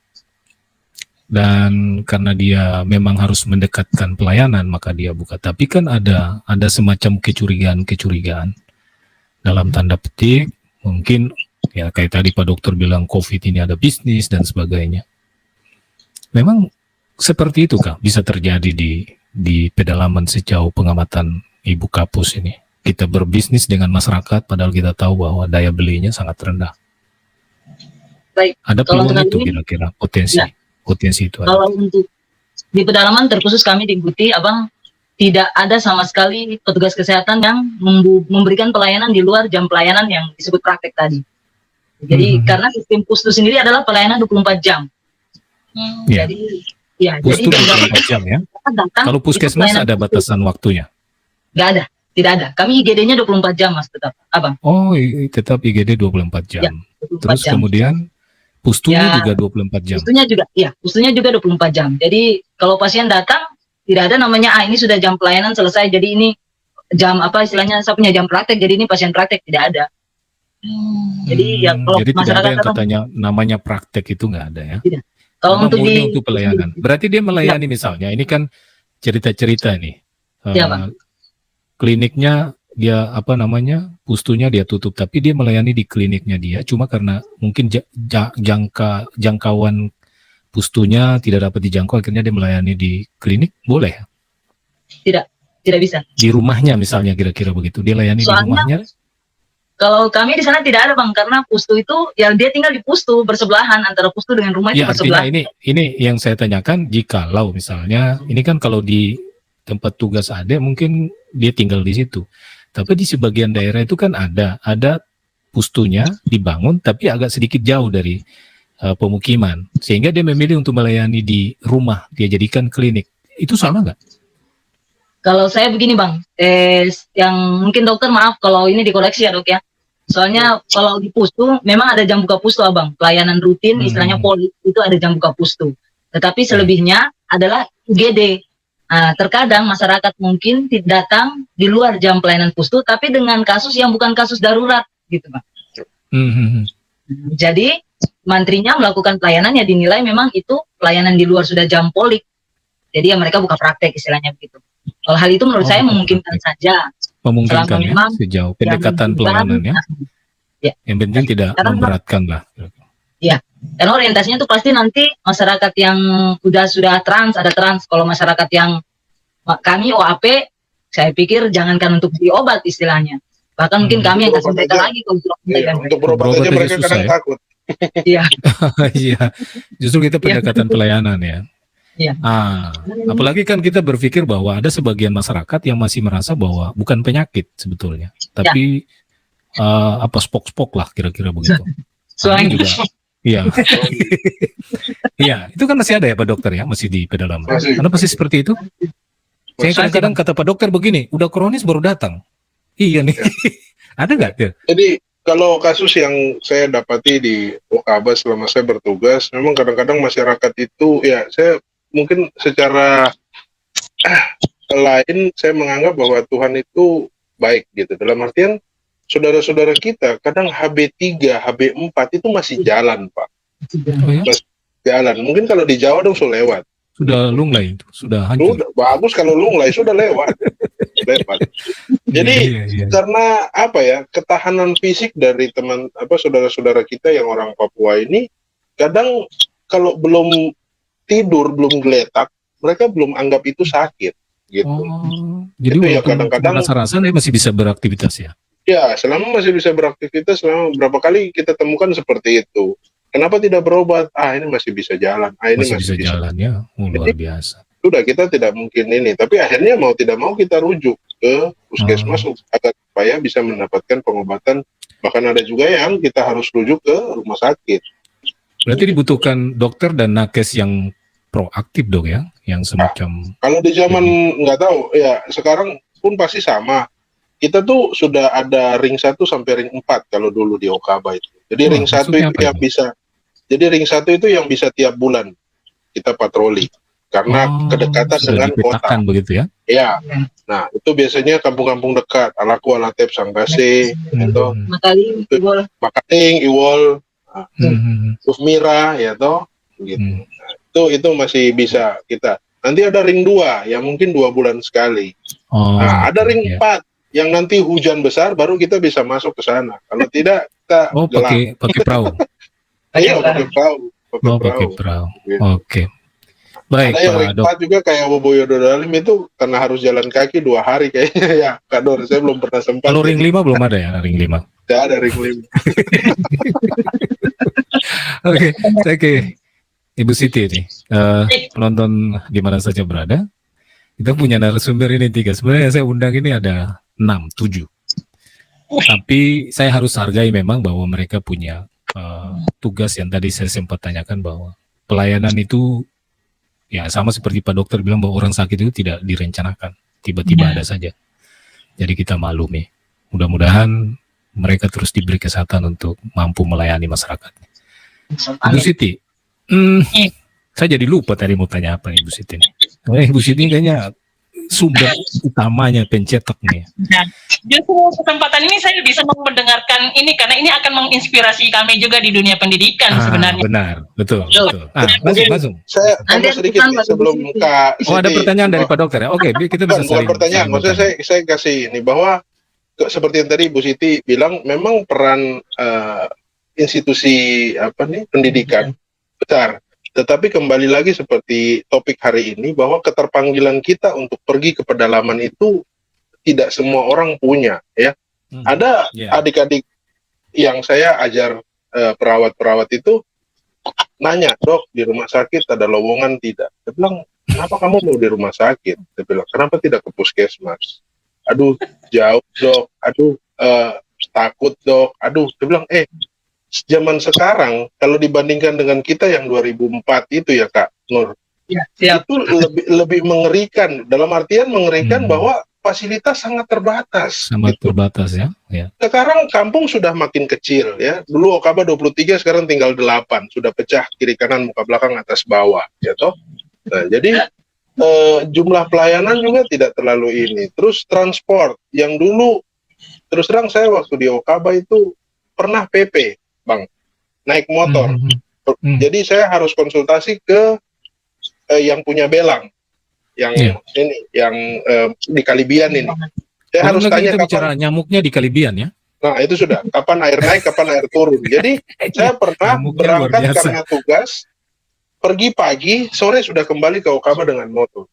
Dan karena dia memang harus mendekatkan pelayanan, maka dia buka. Tapi kan ada semacam kecurigaan dalam tanda petik, mungkin ya kayak tadi Pak Dokter bilang COVID ini ada bisnis dan sebagainya. Memang seperti itu kah bisa terjadi di pedalaman sejauh pengamatan Ibu Kapus ini? Kita berbisnis dengan masyarakat padahal kita tahu bahwa daya belinya sangat rendah. Baik, ada peluang itu kira-kira potensi itu ada. Kalau untuk di pedalaman terkhusus kami di Guti, Abang, tidak ada sama sekali petugas kesehatan yang memberikan pelayanan di luar jam pelayanan yang disebut praktek tadi. Jadi karena sistem pustu sendiri adalah pelayanan 24 jam. Jadi pustu jadi 24 jam ya. Kalau puskesmas ada batasan waktunya? Nggak ada, tidak ada. Kami IGD-nya 24 jam Mas tetap, Abang. Oh, tetap IGD 24 jam. Ya, 24 Terus jam. Kemudian pustunya juga 24 jam. Pustunya juga 24 jam. Jadi kalau pasien datang tidak ada namanya ini sudah jam pelayanan selesai. Jadi ini jam apa istilahnya saya punya jam praktek. Jadi ini pasien praktek tidak ada. Jadi kalau jadi masyarakat tidak ada yang katanya namanya praktek itu nggak ada ya. Tidak. Kalau untuk untuk pelayanan. Berarti dia melayani misalnya. Ini kan cerita-cerita nih. Kliniknya dia pustunya dia tutup, tapi dia melayani di kliniknya dia. Cuma karena mungkin jangkauan pustunya tidak dapat dijangkau, akhirnya dia melayani di klinik, boleh? Tidak bisa. Di rumahnya misalnya kira-kira begitu, dia layani di rumahnya. Kalau kami di sana tidak ada Bang, karena pustu itu ya dia tinggal di pustu bersebelahan, antara pustu dengan rumah itu bersebelahan. Ini yang saya tanyakan, jikalau misalnya ini kan kalau di tempat tugas ada mungkin dia tinggal di situ. Tapi di sebagian daerah itu kan ada pustunya dibangun tapi agak sedikit jauh dari pemukiman, sehingga dia memilih untuk melayani di rumah, dia jadikan klinik. Itu sama nggak? Kalau saya begini Bang, yang mungkin dokter maaf kalau ini dikoreksi ya Dok ya. Soalnya kalau di pustu memang ada jam buka pustu Abang, pelayanan rutin istilahnya poli itu ada jam buka pustu. Tetapi selebihnya adalah IGD. Nah, terkadang masyarakat mungkin datang di luar jam pelayanan pustu, tapi dengan kasus yang bukan kasus darurat, gitu Bang. Jadi mantrinya melakukan pelayanan ya dinilai memang itu pelayanan di luar sudah jam polik. Jadi ya mereka buka praktek istilahnya begitu. Kalau hal itu menurut saya memungkinkan saja. Memungkinkan ya, sejauh pendekatan pelayanan ya. Yang penting tidak memberatkan lah. Ya, karena orientasinya itu pasti nanti masyarakat yang sudah ada trans. Kalau masyarakat yang kami OAP, saya pikir jangankan untuk beli obat istilahnya. Bahkan mungkin kami yang kasih mereka lagi untuk berobat aja mereka kadang takut. Iya. Iya. Justru kita pendekatan pelayanan ya. Iya. Apalagi kan kita berpikir bahwa ada sebagian masyarakat yang masih merasa bahwa bukan penyakit sebetulnya, tapi spok-spok lah kira-kira begitu. Soalnya juga. Iya. Iya, itu kan masih ada ya Pak Dokter ya, masih di pedalaman. Karena pasti seperti itu. Saya kadang-kadang kata Pak Dokter begini, udah kronis baru datang. Iya nih. Ada nggak tuh? Jadi kalau kasus yang saya dapati di Wakaba selama saya bertugas, memang kadang-kadang masyarakat itu ya saya mungkin secara lain saya menganggap bahwa Tuhan itu baik gitu. Dalam artian saudara-saudara kita kadang HB3, HB4 itu masih jalan, Pak. Oh ya? Masih jalan. Mungkin kalau di Jawa dong sudah lewat. Sudah lunglai itu, sudah hancur. Sudah bagus kalau lunglai, sudah lewat. Lewat. Jadi Iya. karena apa ya, ketahanan fisik dari saudara-saudara kita yang orang Papua ini kadang kalau belum tidur, belum geletak, mereka belum anggap itu sakit gitu. Oh, jadi Itu ya walaupun kadang-kadang rasa-rasa dia masih bisa beraktivitas ya? ya, selama masih bisa beraktivitas, selama berapa kali kita temukan seperti itu. Kenapa tidak berobat? Ini masih bisa jalan. Ini Masih bisa jalan ya? Luar biasa. Sudah, kita tidak mungkin ini. Tapi akhirnya mau tidak mau kita rujuk ke puskesmas agar supaya bisa mendapatkan pengobatan. Bahkan ada juga yang kita harus rujuk ke rumah sakit. Berarti dibutuhkan dokter dan nakes yang proaktif dong ya? Yang semacam... Kalau di zaman nggak tahu, ya sekarang pun pasti sama. Kita tuh sudah ada ring 1 sampai ring 4 kalau dulu di Okaba itu. Jadi ring 1 itu yang bisa. Jadi ring 1 itu yang bisa tiap bulan kita patroli karena kedekatan dengan kota. Begitu ya? Iya. Nah, itu biasanya kampung-kampung dekat, Alaku, Alatep, Sanggase, itu Makating, Iwol, Ufmira, ya toh, gitu. Nah, itu masih bisa kita. Nanti ada ring 2 yang mungkin 2 bulan sekali. Nah, ada ring 4 yang nanti hujan besar baru kita bisa masuk ke sana. Kalau tidak kita pakai perahu. Iya, pakai perahu. Pakai perahu. Oke. Baik, ada yang ring 4 juga kayak Woboyo Dodalim itu karena harus jalan kaki 2 hari kayaknya ya. Kak Dor, saya belum pernah sempat. Kalau ring 5 belum ada ya, ring 5. Tidak ada ring 5. Oke, saya ke Ibu Siti ini. Penonton di mana saja berada. Kita punya narasumber ini 3. Sebenarnya saya undang ini ada 6, 7. Tapi saya harus hargai memang bahwa mereka punya tugas yang tadi saya sempat tanyakan bahwa pelayanan itu ya sama seperti Pak Dokter bilang bahwa orang sakit itu tidak direncanakan, tiba-tiba ada saja. Jadi kita maklumi. Mudah-mudahan mereka terus diberi kesehatan untuk mampu melayani masyarakat. Ibu Siti, saya jadi lupa tadi mau tanya apa Ibu Siti ini. Ibu Siti kayaknya sumber utamanya pencetak nih. Nah, justru kesempatan ini saya bisa mendengarkan ini karena ini akan menginspirasi kami juga di dunia pendidikan sebenarnya. Benar, betul. Langsung. Saya tambah sedikit sebelum Kak Siti. Ada pertanyaan dari Pak Dokter ya? Oke, kita bisa saling. Pertanyaan, maksudnya saya kasih ini bahwa seperti yang tadi Bu Siti bilang, memang peran institusi pendidikan besar. Tetapi kembali lagi seperti topik hari ini, bahwa keterpanggilan kita untuk pergi ke pedalaman itu tidak semua orang punya, ya. Ada adik-adik yang saya ajar perawat-perawat itu nanya, Dok, di rumah sakit ada lowongan tidak? Saya bilang, kenapa kamu mau di rumah sakit? Saya bilang, kenapa tidak ke puskesmas? Aduh, jauh, Dok. Aduh, takut, Dok. Aduh, saya bilang, zaman sekarang kalau dibandingkan dengan kita yang 2004 itu ya Kak Nur, itu lebih mengerikan, dalam artian mengerikan bahwa fasilitas sangat terbatas. Terbatas ya. Sekarang kampung sudah makin kecil ya. Dulu Okaba 23, sekarang tinggal 8, sudah pecah kiri kanan muka belakang atas bawah ya toh. Nah, jadi jumlah pelayanan juga tidak terlalu ini. Terus transport yang dulu terus terang saya waktu di Okaba itu pernah PP Bang, naik motor. Jadi saya harus konsultasi ke yang punya belang, yang ini, yang di Kalibian ini. Saya harus tanya kapan bicara nyamuknya di Kalibian ya. Nah itu sudah, kapan air naik, kapan air turun. Jadi saya pernah berangkat karena tugas, pergi pagi, sore sudah kembali ke Okaba dengan motor.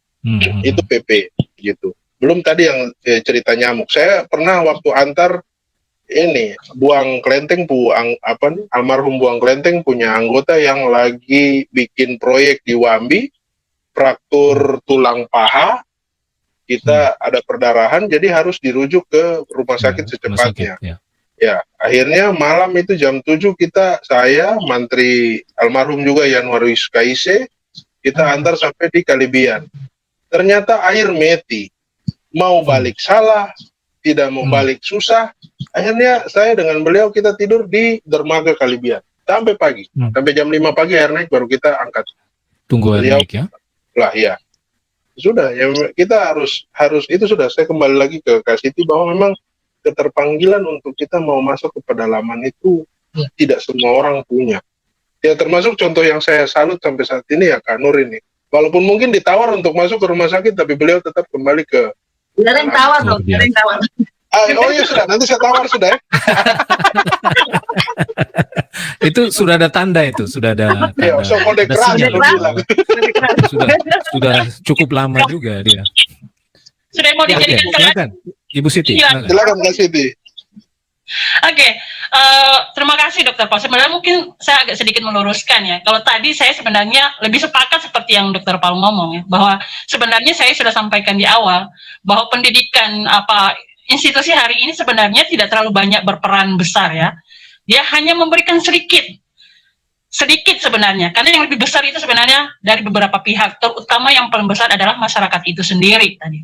Itu PP gitu. Belum tadi yang cerita nyamuk. Saya pernah waktu antar ini Buang Klenteng, almarhum Buang Klenteng punya anggota yang lagi bikin proyek di Wambi, fraktur tulang paha, kita ada perdarahan, jadi harus dirujuk ke rumah sakit secepatnya. Ya, akhirnya malam itu jam 7 saya, Mantri almarhum juga Yanwarwis Kaise, kita antar sampai di Kalibian. Ternyata air meti, mau balik salah, tidak mau balik susah. Akhirnya saya dengan beliau kita tidur di dermaga Kalibian sampai pagi, sampai jam 5 pagi air naik baru kita angkat. Tunggu air naik ya? Lah ya, sudah ya kita harus itu sudah. Saya kembali lagi ke Kak Siti bahwa memang keterpanggilan untuk kita mau masuk ke pedalaman itu tidak semua orang punya. Ya termasuk contoh yang saya salut sampai saat ini ya Kak Nur ini. Walaupun mungkin ditawar untuk masuk ke rumah sakit, tapi beliau tetap kembali ke. Ada yang tawar dong, ada yang tawar. Oh iya sudah, nanti saya tawar sudah ya. Itu sudah ada tanda itu, sudah ada tanda. Ya, so kode ada keras sinyal. lu bilang. Sudah cukup lama juga dia. Sudah mau Oke, dijadikan silakan Ibu Siti. Silakan. Silakan Kak Siti. Oke, terima kasih Dokter Paul. Sebenarnya mungkin saya agak sedikit meluruskan ya. Kalau tadi saya sebenarnya lebih sepakat seperti yang Dokter Paul ngomong ya, bahwa sebenarnya saya sudah sampaikan di awal bahwa pendidikan institusi hari ini sebenarnya tidak terlalu banyak berperan besar ya. Dia hanya memberikan sedikit sebenarnya. Karena yang lebih besar itu sebenarnya dari beberapa pihak, terutama yang paling besar adalah masyarakat itu sendiri tadi.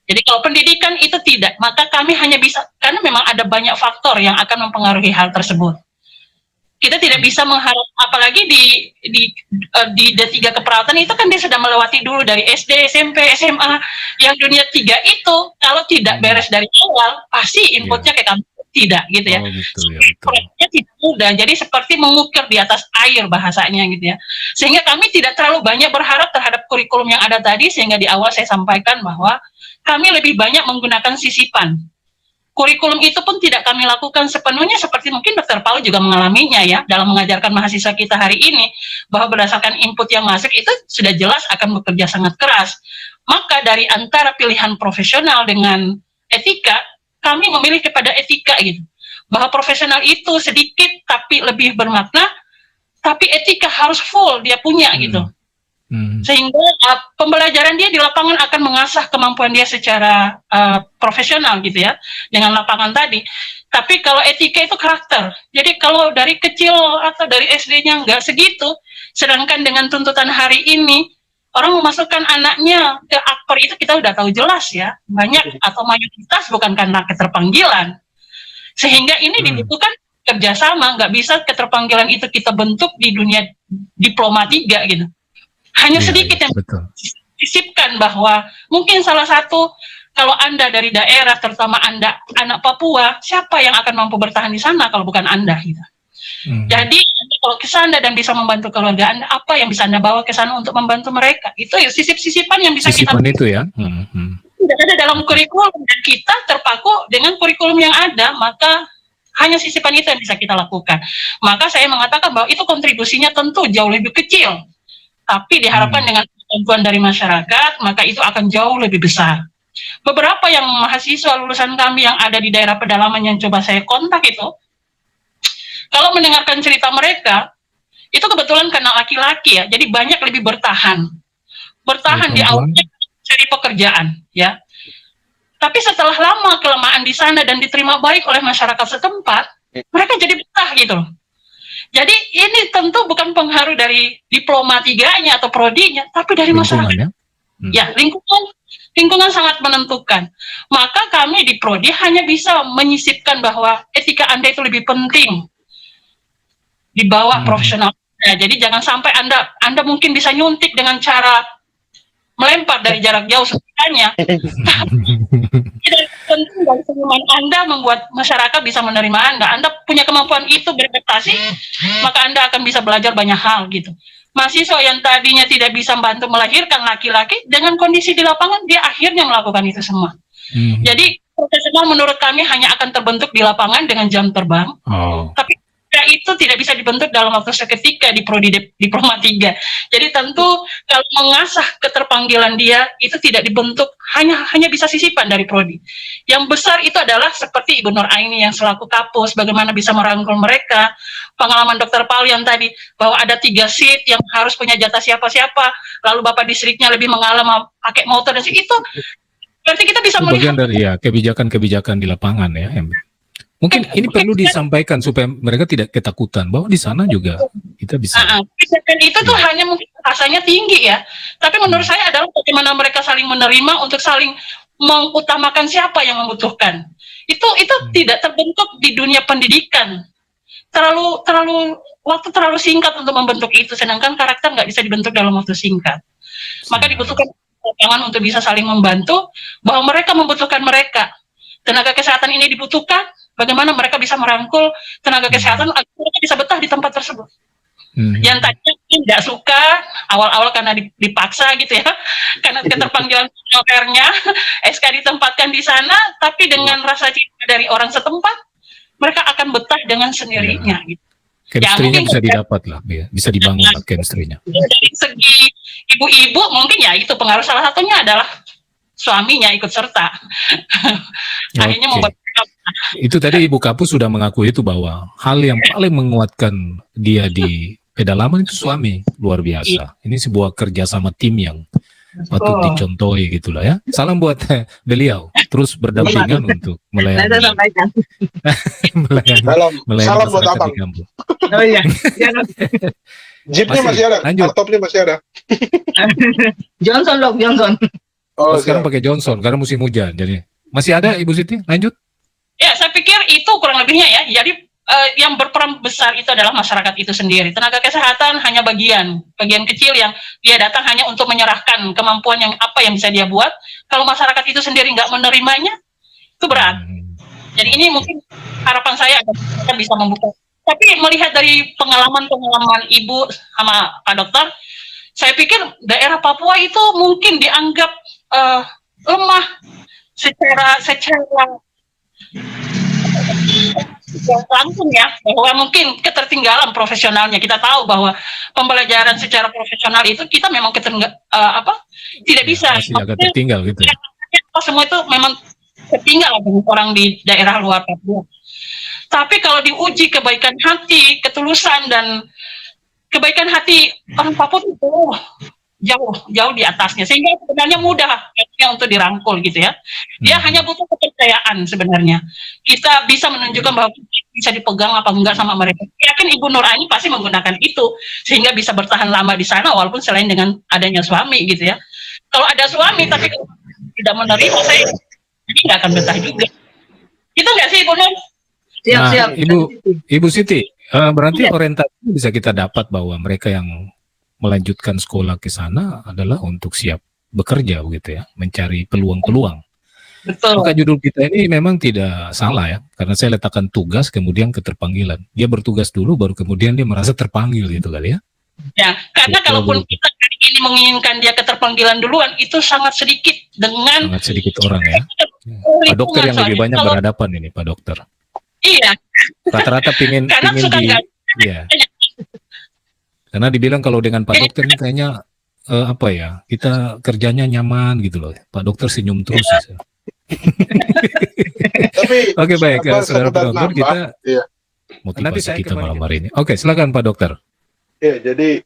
Jadi kalau pendidikan itu tidak, maka kami hanya bisa, karena memang ada banyak faktor yang akan mempengaruhi hal tersebut. Kita tidak bisa mengharap, apalagi di D3 keperawatan itu kan dia sudah melewati dulu dari SD, SMP, SMA, yang dunia 3 itu kalau tidak beres dari awal, pasti inputnya kayak kami tidak gitu ya. Oh gitu ya, betul. Proyeknya tidak mudah, jadi seperti mengukir di atas air bahasanya gitu ya. Sehingga kami tidak terlalu banyak berharap terhadap kurikulum yang ada tadi, sehingga di awal saya sampaikan bahwa kami lebih banyak menggunakan sisipan. Kurikulum itu pun tidak kami lakukan sepenuhnya seperti mungkin Dr. Paul juga mengalaminya ya dalam mengajarkan mahasiswa kita hari ini, bahwa berdasarkan input yang masuk itu sudah jelas akan bekerja sangat keras. Maka dari antara pilihan profesional dengan etika, kami memilih kepada etika gitu. Bahwa profesional itu sedikit tapi lebih bermakna, tapi etika harus full dia punya gitu. Sehingga pembelajaran dia di lapangan akan mengasah kemampuan dia secara profesional gitu ya dengan lapangan tadi. Tapi kalau etika itu karakter. Jadi kalau dari kecil atau dari SD-nya nggak segitu, sedangkan dengan tuntutan hari ini orang memasukkan anaknya ke akper itu kita udah tahu jelas ya, banyak atau mayoritas bukan karena keterpanggilan. Sehingga ini dibutuhkan kerjasama, nggak bisa keterpanggilan itu kita bentuk di dunia diploma 3 gitu. Hanya sedikit yang disisipkan bahwa mungkin salah satu, kalau Anda dari daerah, terutama Anda anak Papua, siapa yang akan mampu bertahan di sana kalau bukan Anda gitu. Jadi kalau ke sana dan bisa membantu keluarga Anda, apa yang bisa Anda bawa ke sana untuk membantu mereka? Itu ya sisip-sisipan yang bisa sisipan kita itu ya. Tidak ada dalam kurikulum dan kita terpaku dengan kurikulum yang ada, maka hanya sisipan itu yang bisa kita lakukan. Maka saya mengatakan bahwa itu kontribusinya tentu jauh lebih kecil. Tapi diharapkan dengan bantuan dari masyarakat, maka itu akan jauh lebih besar. Beberapa yang mahasiswa lulusan kami yang ada di daerah pedalaman yang coba saya kontak itu, kalau mendengarkan cerita mereka, itu kebetulan karena laki-laki ya, jadi banyak lebih bertahan. Bertahan di awalnya cari pekerjaan, ya. Tapi setelah lama kelamaan di sana dan diterima baik oleh masyarakat setempat, mereka jadi betah gitu loh. Jadi ini tentu bukan pengaruh dari diploma 3-nya atau prodinya, tapi dari masyarakat. Ya, lingkungan sangat menentukan. Maka kami di prodi hanya bisa menyisipkan bahwa etika Anda itu lebih penting di bawah profesional. Ya, jadi jangan sampai Anda mungkin bisa nyuntik dengan cara melempar dari jarak jauh sebenarnya. Tidak penting dari senyuman Anda membuat masyarakat bisa menerima Anda. Anda punya kemampuan itu beradaptasi, maka Anda akan bisa belajar banyak hal gitu. Mahasiswa yang tadinya tidak bisa membantu melahirkan laki-laki, dengan kondisi di lapangan dia akhirnya melakukan itu semua. Jadi profesional menurut kami hanya akan terbentuk di lapangan dengan jam terbang. Tapi itu tidak bisa dibentuk dalam waktu seketika di prodi diploma 3. Jadi tentu kalau mengasah keterpanggilan dia itu tidak dibentuk, hanya bisa sisipan dari prodi. Yang besar itu adalah seperti Ibu Nur Aini yang selaku kapus, bagaimana bisa merangkul mereka. Pengalaman Dr. Paul yang tadi bahwa ada 3 seat yang harus punya jatah siapa-siapa, lalu Bapak Distriknya lebih mengalami pakai motor dan itu berarti kita bisa melihat bagian dari ya kebijakan-kebijakan di lapangan ya. Mungkin ini perlu disampaikan supaya mereka tidak ketakutan bahwa di sana juga kita bisa. Kebijakan itu tuh hanya mungkin rasanya tinggi ya, tapi menurut saya adalah bagaimana mereka saling menerima untuk saling mengutamakan siapa yang membutuhkan. Itu tidak terbentuk di dunia pendidikan. Waktu terlalu singkat untuk membentuk itu, sedangkan karakter nggak bisa dibentuk dalam waktu singkat. Maka dibutuhkan lapangan untuk bisa saling membantu, bahwa mereka membutuhkan mereka. tenaga kesehatan ini dibutuhkan, bagaimana mereka bisa merangkul tenaga kesehatan agar mereka bisa betah di tempat tersebut. Yang tadinya tidak suka awal-awal karena dipaksa gitu ya, karena keterpanggilan honorernya, SK ditempatkan di sana, tapi dengan rasa cinta dari orang setempat, mereka akan betah dengan sendirinya. Gitu. Chemistry-nya bisa didapat lah, bisa dibangun chemistry-nya. Dari segi ibu-ibu mungkin ya itu pengaruh, salah satunya adalah suaminya ikut serta. Akhirnya membuat itu tadi Ibu Kapus sudah mengakui itu bahwa hal yang paling menguatkan dia di pedalaman itu suami, luar biasa. Ini sebuah kerjasama tim yang patut dicontohi gitulah ya. Salam buat beliau, terus berdampingan untuk melayani. melayani salam buat abang. Oh iya. Jeepnya masih ada, laptopnya masih ada. Johnson loh, Johnson. Oh, sekarang pakai Johnson karena musim hujan, jadi masih ada Ibu Siti. Lanjut. Ya, saya pikir itu kurang lebihnya ya. Jadi yang berperan besar itu adalah masyarakat itu sendiri. Tenaga kesehatan hanya bagian kecil yang dia datang hanya untuk menyerahkan kemampuan yang apa yang bisa dia buat. Kalau masyarakat itu sendiri nggak menerimanya, itu berat. Jadi ini mungkin harapan saya agar kita bisa membuka. Tapi melihat dari pengalaman Ibu sama Pak Dokter, saya pikir daerah Papua itu mungkin dianggap lemah secara langsung ya, bahwa mungkin ketertinggalan profesionalnya. Kita tahu bahwa pembelajaran secara profesional itu kita memang tidak bisa. Masih agak tertinggal gitu ya. Semua itu memang tertinggal orang di daerah luar Papua. Tapi kalau diuji kebaikan hati, ketulusan dan kebaikan hati orang Papua itu jauh di atasnya, sehingga sebenarnya mudah untuk dirangkul gitu ya. Dia hanya butuh kepercayaan sebenarnya. Kita bisa menunjukkan bahwa bisa dipegang apa enggak sama mereka. Yakin Ibu Nur Aini pasti menggunakan itu sehingga bisa bertahan lama di sana walaupun selain dengan adanya suami gitu ya. Kalau ada suami tapi tidak menerima, saya jadi nggak akan betah juga. Itu nggak sih Ibu Nur? Siap. Ibu Siti, berarti orientasi bisa kita dapat bahwa mereka yang melanjutkan sekolah ke sana adalah untuk siap bekerja begitu ya, mencari peluang-peluang. Betul. Maka judul kita ini memang tidak salah ya, karena saya letakkan tugas kemudian keterpanggilan. Dia bertugas dulu baru kemudian dia merasa terpanggil gitu kali ya. Ya, karena kalaupun kita kali ini menginginkan dia keterpanggilan duluan, itu sangat sedikit orang ya. Pak Dokter yang lebih banyak berhadapan ini, Pak Dokter. Iya. Rata-rata pingin ya. Karena dibilang kalau dengan Pak Dokter ini kayaknya kita kerjanya nyaman gitu loh. Pak Dokter senyum terus. Ya. Oke, baik, saudara Pak Dokter, kita motivasi kita malam hari ini. Oke, silakan Pak Dokter. Ya, jadi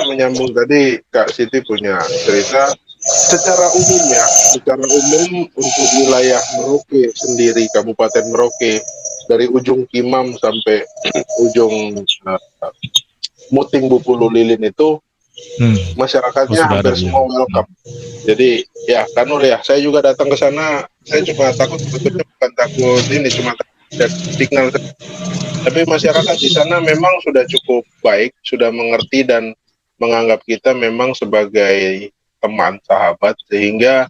menyambung tadi Kak Siti punya cerita. Secara umum untuk wilayah Merauke sendiri, Kabupaten Merauke, dari ujung Kimam sampai ujung Muting Bupulu Lilin itu masyarakatnya hampir semua welcome. Jadi ya Kanur ya, saya juga datang ke sana, saya cuma takut sebetulnya bukan takut ini, cuma signal. Tapi masyarakat di sana memang sudah cukup baik, sudah mengerti dan menganggap kita memang sebagai teman, sahabat, sehingga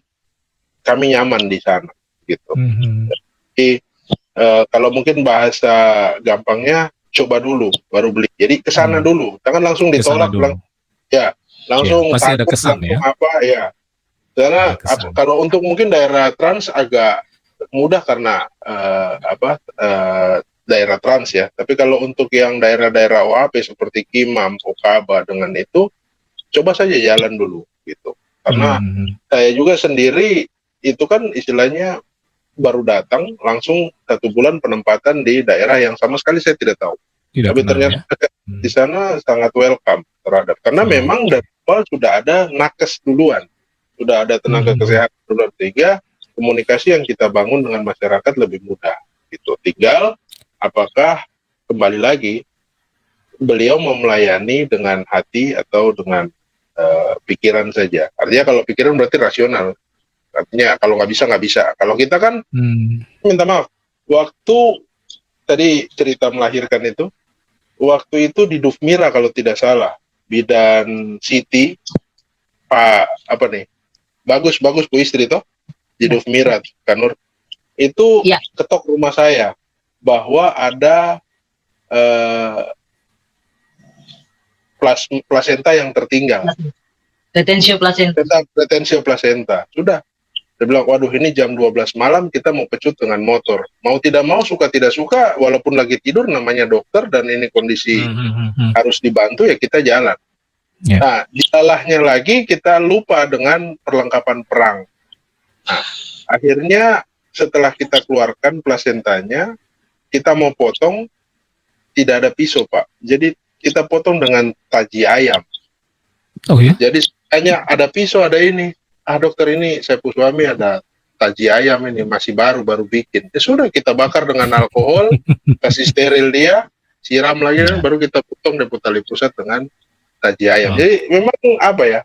kami nyaman di sana gitu. Jadi kalau mungkin bahasa gampangnya, coba dulu baru beli. Jadi kesana dulu, jangan langsung ditolak, langsung pasti ada kesan ya. Karena kalau untuk mungkin daerah trans agak mudah karena daerah trans ya. Tapi kalau untuk yang daerah-daerah OAP seperti Kimam, Okaba dengan itu, coba saja jalan dulu gitu. Karena saya juga sendiri itu kan istilahnya baru datang langsung 1 bulan penempatan di daerah yang sama sekali saya tidak tahu. Tapi ternyata di sana sangat welcome terhadap, karena memang dari awal sudah ada nakes duluan, sudah ada tenaga kesehatan duluan, sehingga komunikasi yang kita bangun dengan masyarakat lebih mudah gitu. Tinggal apakah kembali lagi beliau mau melayani dengan hati atau dengan pikiran saja. Artinya kalau pikiran berarti rasional. Artinya kalau nggak bisa. Kalau kita kan minta maaf. Waktu tadi cerita melahirkan itu, waktu itu di Dufmira kalau tidak salah, bidan Siti, Pak bagus Bu istri toh di Dufmira Kanur. itu Ya. ketok rumah saya bahwa ada plasenta yang tertinggal, Retensio placenta. retensio plasenta. Sudah, saya bilang, waduh ini jam 12 malam kita mau pecut dengan motor. Mau tidak mau, suka tidak suka, walaupun lagi tidur namanya dokter dan ini kondisi harus dibantu ya kita jalan. Ya. Nah, salahnya lagi kita lupa dengan perlengkapan perang. Nah, akhirnya setelah kita keluarkan plasentanya, kita mau potong, tidak ada pisau, Pak. Jadi kita potong dengan taji ayam. Oh ya? Jadi hanya ada pisau, ada ini. Dokter, ini saya suami ada taji ayam ini, masih baru bikin. Ya sudah, kita bakar dengan alkohol, kasih steril dia, siram lagi, Ya. baru kita potong dan tali pusat dengan taji ayam. Oh. Jadi memang apa ya,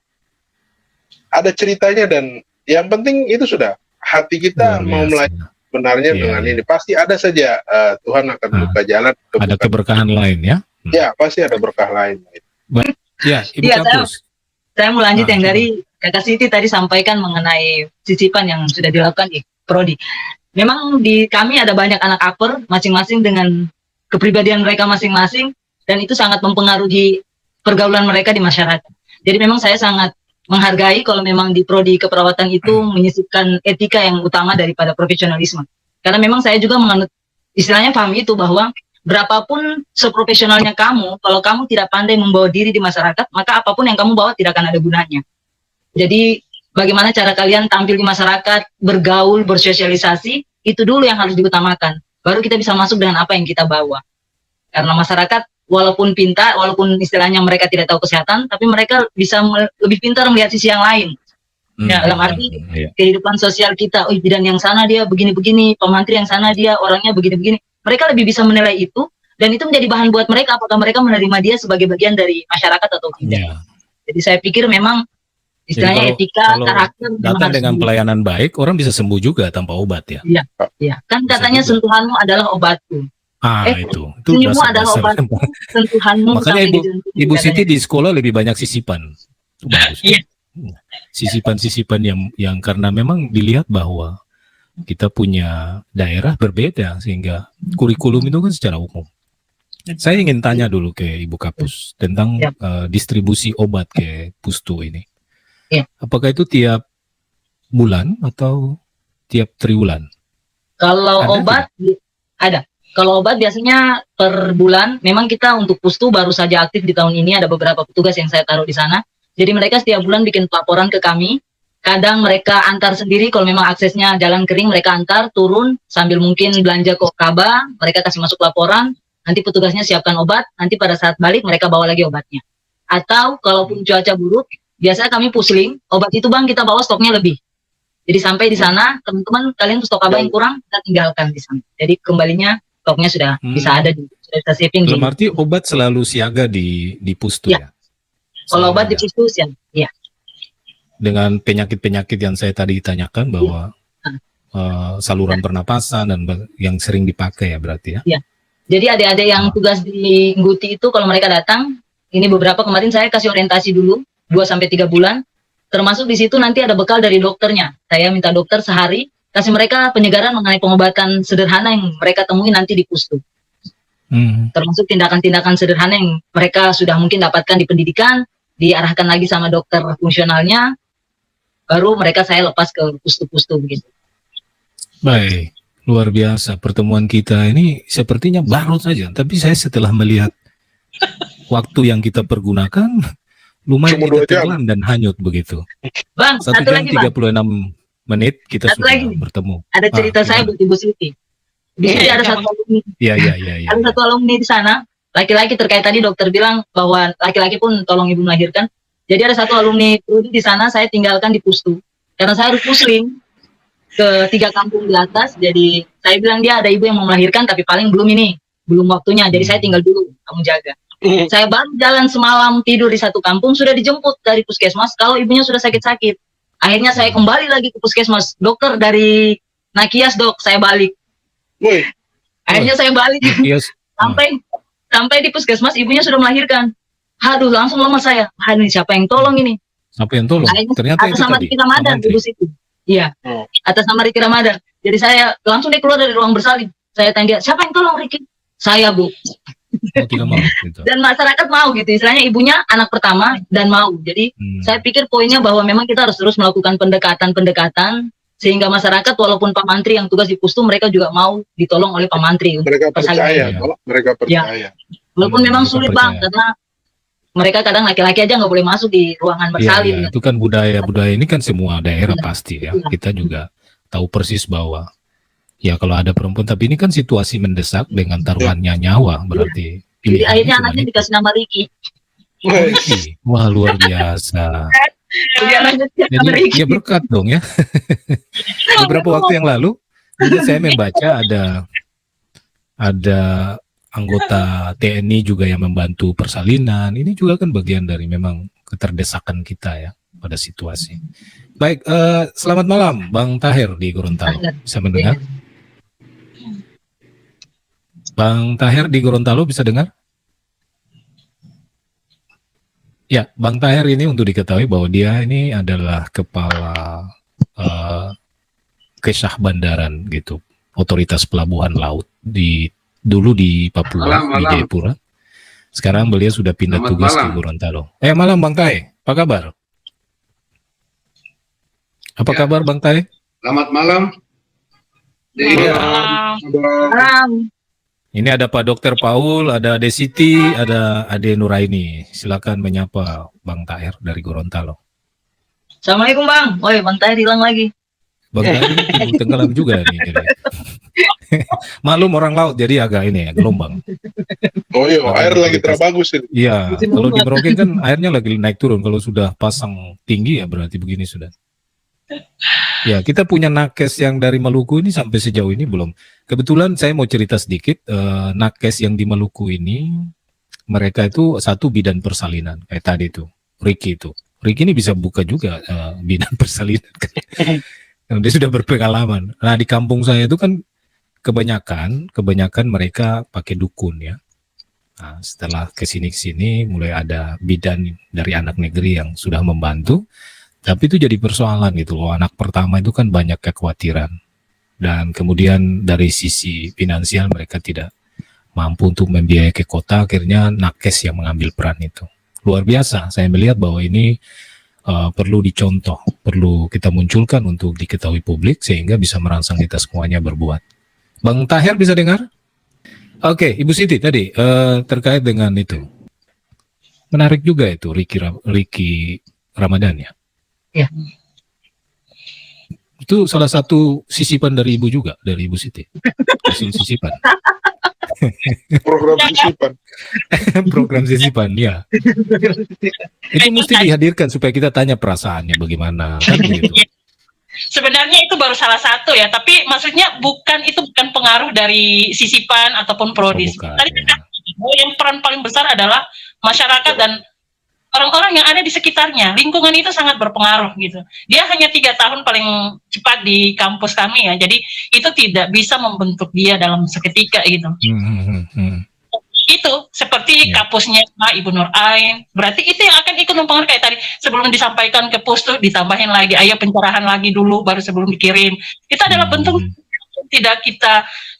ada ceritanya, dan yang penting itu sudah hati kita Luar mau biasa. melayani benarnya Iya, dengan iya. ini. Pasti ada saja Tuhan akan buka jalan. Ada keberkahan lain ya? Ya, pasti ada berkah lain. Ya, Ibu Iya, Kapus. Saya mau lanjut yang coba. dari Kakak Siti tadi sampaikan mengenai sisipan yang sudah dilakukan di Prodi. Memang di kami ada banyak anak upper masing-masing dengan kepribadian mereka masing-masing, dan itu sangat mempengaruhi pergaulan mereka di masyarakat. Jadi memang saya sangat menghargai kalau memang di Prodi keperawatan itu menyisipkan etika yang utama daripada profesionalisme. Karena memang saya juga menganut istilahnya paham itu, bahwa berapapun seprofesionalnya kamu, kalau kamu tidak pandai membawa diri di masyarakat, maka apapun yang kamu bawa tidak akan ada gunanya. Jadi bagaimana cara kalian tampil di masyarakat, bergaul, bersosialisasi, itu dulu yang harus diutamakan. Baru kita bisa masuk dengan apa yang kita bawa. Karena masyarakat walaupun pintar, walaupun istilahnya mereka tidak tahu kesehatan, tapi mereka bisa lebih pintar melihat sisi yang lain. Dalam arti Iya. kehidupan sosial kita, oh bidan yang sana dia begini-begini, pemantri yang sana dia orangnya begini-begini. Mereka lebih bisa menilai itu, dan itu menjadi bahan buat mereka apakah mereka menerima dia sebagai bagian dari masyarakat atau tidak. Ya. Jadi saya pikir memang istilahnya Jadi etika, kalau karakter memang datang harus dengan pelayanan baik, orang bisa sembuh juga tanpa obat ya. ya. Kan Bisa katanya juga. sentuhanmu adalah obatku. Itu Senyummu adalah dasar-dasar. obatku, sentuhanmu Makanya sampai disentuh, Ibu katanya. Siti di sekolah lebih banyak sisipan. Itu bagus. Iya. Sisipan-sisipan yang karena memang dilihat bahwa kita punya daerah berbeda sehingga kurikulum itu kan secara umum. Saya ingin tanya dulu ke Ibu Kapus tentang Ya. distribusi obat ke Pustu ini. Ya. Apakah itu tiap bulan atau tiap triwulan? Kalau Ada obat ada. Kalau obat biasanya per bulan. Memang kita untuk Pustu baru saja aktif di tahun ini, ada beberapa petugas yang saya taruh di sana. Jadi mereka setiap bulan bikin laporan ke kami. Kadang mereka antar sendiri, kalau memang aksesnya jalan kering mereka antar turun sambil mungkin belanja ke Okaba, mereka kasih masuk laporan, nanti petugasnya siapkan obat, nanti pada saat balik mereka bawa lagi obatnya. Atau kalaupun cuaca buruk, biasanya kami pusling, obat itu Bang kita bawa stoknya lebih. Jadi sampai di sana, teman-teman kalian stok apa yang kurang, kita tinggalkan di sana. Jadi kembalinya stoknya sudah bisa ada, sudah kita saving. Dalam arti obat selalu siaga di Pustu ya? Kalau Selalu obat di ada. Pustu ya. Dengan penyakit-penyakit yang saya tadi tanyakan bahwa saluran pernapasan dan yang sering dipakai ya berarti ya? Jadi adik-adik yang tugas di Guti itu kalau mereka datang, ini beberapa kemarin saya kasih orientasi dulu 2-3 bulan, termasuk di situ nanti ada bekal dari dokternya. Saya minta dokter sehari kasih mereka penyegaran mengenai pengobatan sederhana yang mereka temui nanti di Pustu. Termasuk tindakan-tindakan sederhana yang mereka sudah mungkin dapatkan di pendidikan, diarahkan lagi sama dokter fungsionalnya, baru mereka saya lepas ke Pustu-Pustu begitu. Baik, luar biasa pertemuan kita ini sepertinya baru saja, tapi saya setelah melihat waktu yang kita pergunakan lumayan Cuma 2 tidak jam. telan dan hanyut begitu. Bang, 1 satu jam lagi Bang, 36 menit kita Satu sudah lagi. bertemu. ada cerita saya gimana? buat Ibu Siti. Di sini ada satu alumni, Iya. ada satu alumni di sana, laki-laki terkait tadi dokter bilang bahwa laki-laki pun tolong ibu melahirkan. Jadi ada satu alumni prodi di sana saya tinggalkan di Pustu. Karena saya harus pusling ke 3 kampung di atas, jadi saya bilang dia ada ibu yang mau melahirkan tapi paling belum waktunya, jadi saya tinggal dulu, kamu jaga. Saya baru jalan semalam tidur di satu kampung, sudah dijemput dari puskesmas kalau ibunya sudah sakit-sakit. Akhirnya saya kembali lagi ke puskesmas, dokter dari Nakias dok, saya balik. Woi, Akhirnya saya balik Yes. sampai di puskesmas ibunya sudah melahirkan. Aduh, langsung lemas saya. Ini siapa yang tolong ini? Apa yang tolong? Akhirnya Ternyata atas itu nama tadi. Riki Ramadan Pemantri. Ibu Siti. Iya, Oh. atas nama Riki Ramadan. Jadi saya langsung dia keluar dari ruang bersalin. Saya tanya dia, siapa yang tolong Ricky? Saya, Bu. Oh, tidak mau gitu. Dan masyarakat mau gitu, istilahnya ibunya anak pertama dan mau. Jadi saya pikir poinnya bahwa memang kita harus terus melakukan pendekatan sehingga masyarakat walaupun Pak Mantri yang tugas di Pustu, mereka juga mau ditolong oleh Pak Mantri. Mereka percaya, ya. Mereka percaya. Walaupun memang sulit percaya. Bang, karena mereka kadang laki-laki aja nggak boleh masuk di ruangan bersalin. Ya, itu kan budaya ini kan semua daerah pasti ya. Ya. Kita juga tahu persis bahwa ya kalau ada perempuan, tapi ini kan situasi mendesak dengan taruhannya nyawa, berarti Jadi pilihannya akhirnya cuma anaknya itu. dikasih nama Ricky. Ricky. Wah, luar biasa. Jadi anaknya dikasih nama Jadi Ricky. ya berkat dong ya. Beberapa waktu yang lalu juga saya membaca ada anggota TNI juga yang membantu persalinan. Ini juga kan bagian dari memang keterdesakan kita ya pada situasi. Baik, selamat malam Bang Tahir di Gorontalo. Bisa mendengar? Bang Tahir di Gorontalo bisa dengar? Ya, Bang Tahir ini untuk diketahui bahwa dia ini adalah kepala Kesah Bandaran gitu, otoritas pelabuhan laut dulu di Papua, di Jayapura. Sekarang beliau sudah pindah tugas ke Gorontalo. Malam Bang Tahir, apa kabar? Apa kabar Bang Tahir? Selamat malam. Malam. Ini ada Pak Dr. Paul, ada Ade Siti, ada Ade Nuraini. Silakan menyapa Bang Tahir dari Gorontalo. Assalamualaikum Bang. Woi, Bang Tahir hilang lagi. Bang Tahir ini tenggelam juga nih. Jadi. Malum orang laut jadi agak ini ya, gelombang. Oh iya, air lagi bagus ini. Iya, kalau di Merauke kan airnya lagi naik turun. Kalau sudah pasang tinggi ya berarti begini sudah. Ya, kita punya nakes yang dari Maluku ini sampai sejauh ini belum. Kebetulan saya mau cerita sedikit, nakes yang di Maluku ini, mereka itu satu bidan persalinan, kayak tadi tuh, Ricky itu. Ricky ini bisa buka juga bidan persalinan. Dia sudah berpengalaman. Nah, di kampung saya itu kan kebanyakan mereka pakai dukun ya. Nah, setelah kesini mulai ada bidan dari anak negeri yang sudah membantu. Tapi itu jadi persoalan gitu loh. Anak pertama itu kan banyak kekhawatiran. Dan kemudian dari sisi finansial mereka tidak mampu untuk membiayai ke kota. Akhirnya nakes yang mengambil peran itu. Luar biasa. Saya melihat bahwa ini perlu dicontoh. Perlu kita munculkan untuk diketahui publik. Sehingga bisa merangsang kita semuanya berbuat. Bang Tahir bisa dengar? Oke, Ibu Siti tadi terkait dengan itu. Menarik juga itu Ricky Ramadan ya. Ya. Itu salah satu sisipan dari Ibu juga, dari Ibu Siti. Sisipan. Program sisipan. Program sisipan, ya. Itu mesti dihadirkan supaya kita tanya perasaannya bagaimana. Kan begitu. Sebenarnya itu baru salah satu ya, tapi maksudnya itu bukan pengaruh dari sisipan ataupun prodis. Tadi yang peran paling besar adalah masyarakat dan orang-orang yang ada di sekitarnya. Lingkungan itu sangat berpengaruh gitu. Dia hanya 3 tahun paling cepat di kampus kami ya, jadi itu tidak bisa membentuk dia dalam seketika gitu. Itu seperti kapusnya Ibu Nur Ain, berarti itu yang akan ikut mempengaruhi. Kayak tadi sebelum disampaikan ke Pustu ditambahin lagi, ayo pencerahan lagi dulu baru sebelum dikirim. Itu adalah bentuk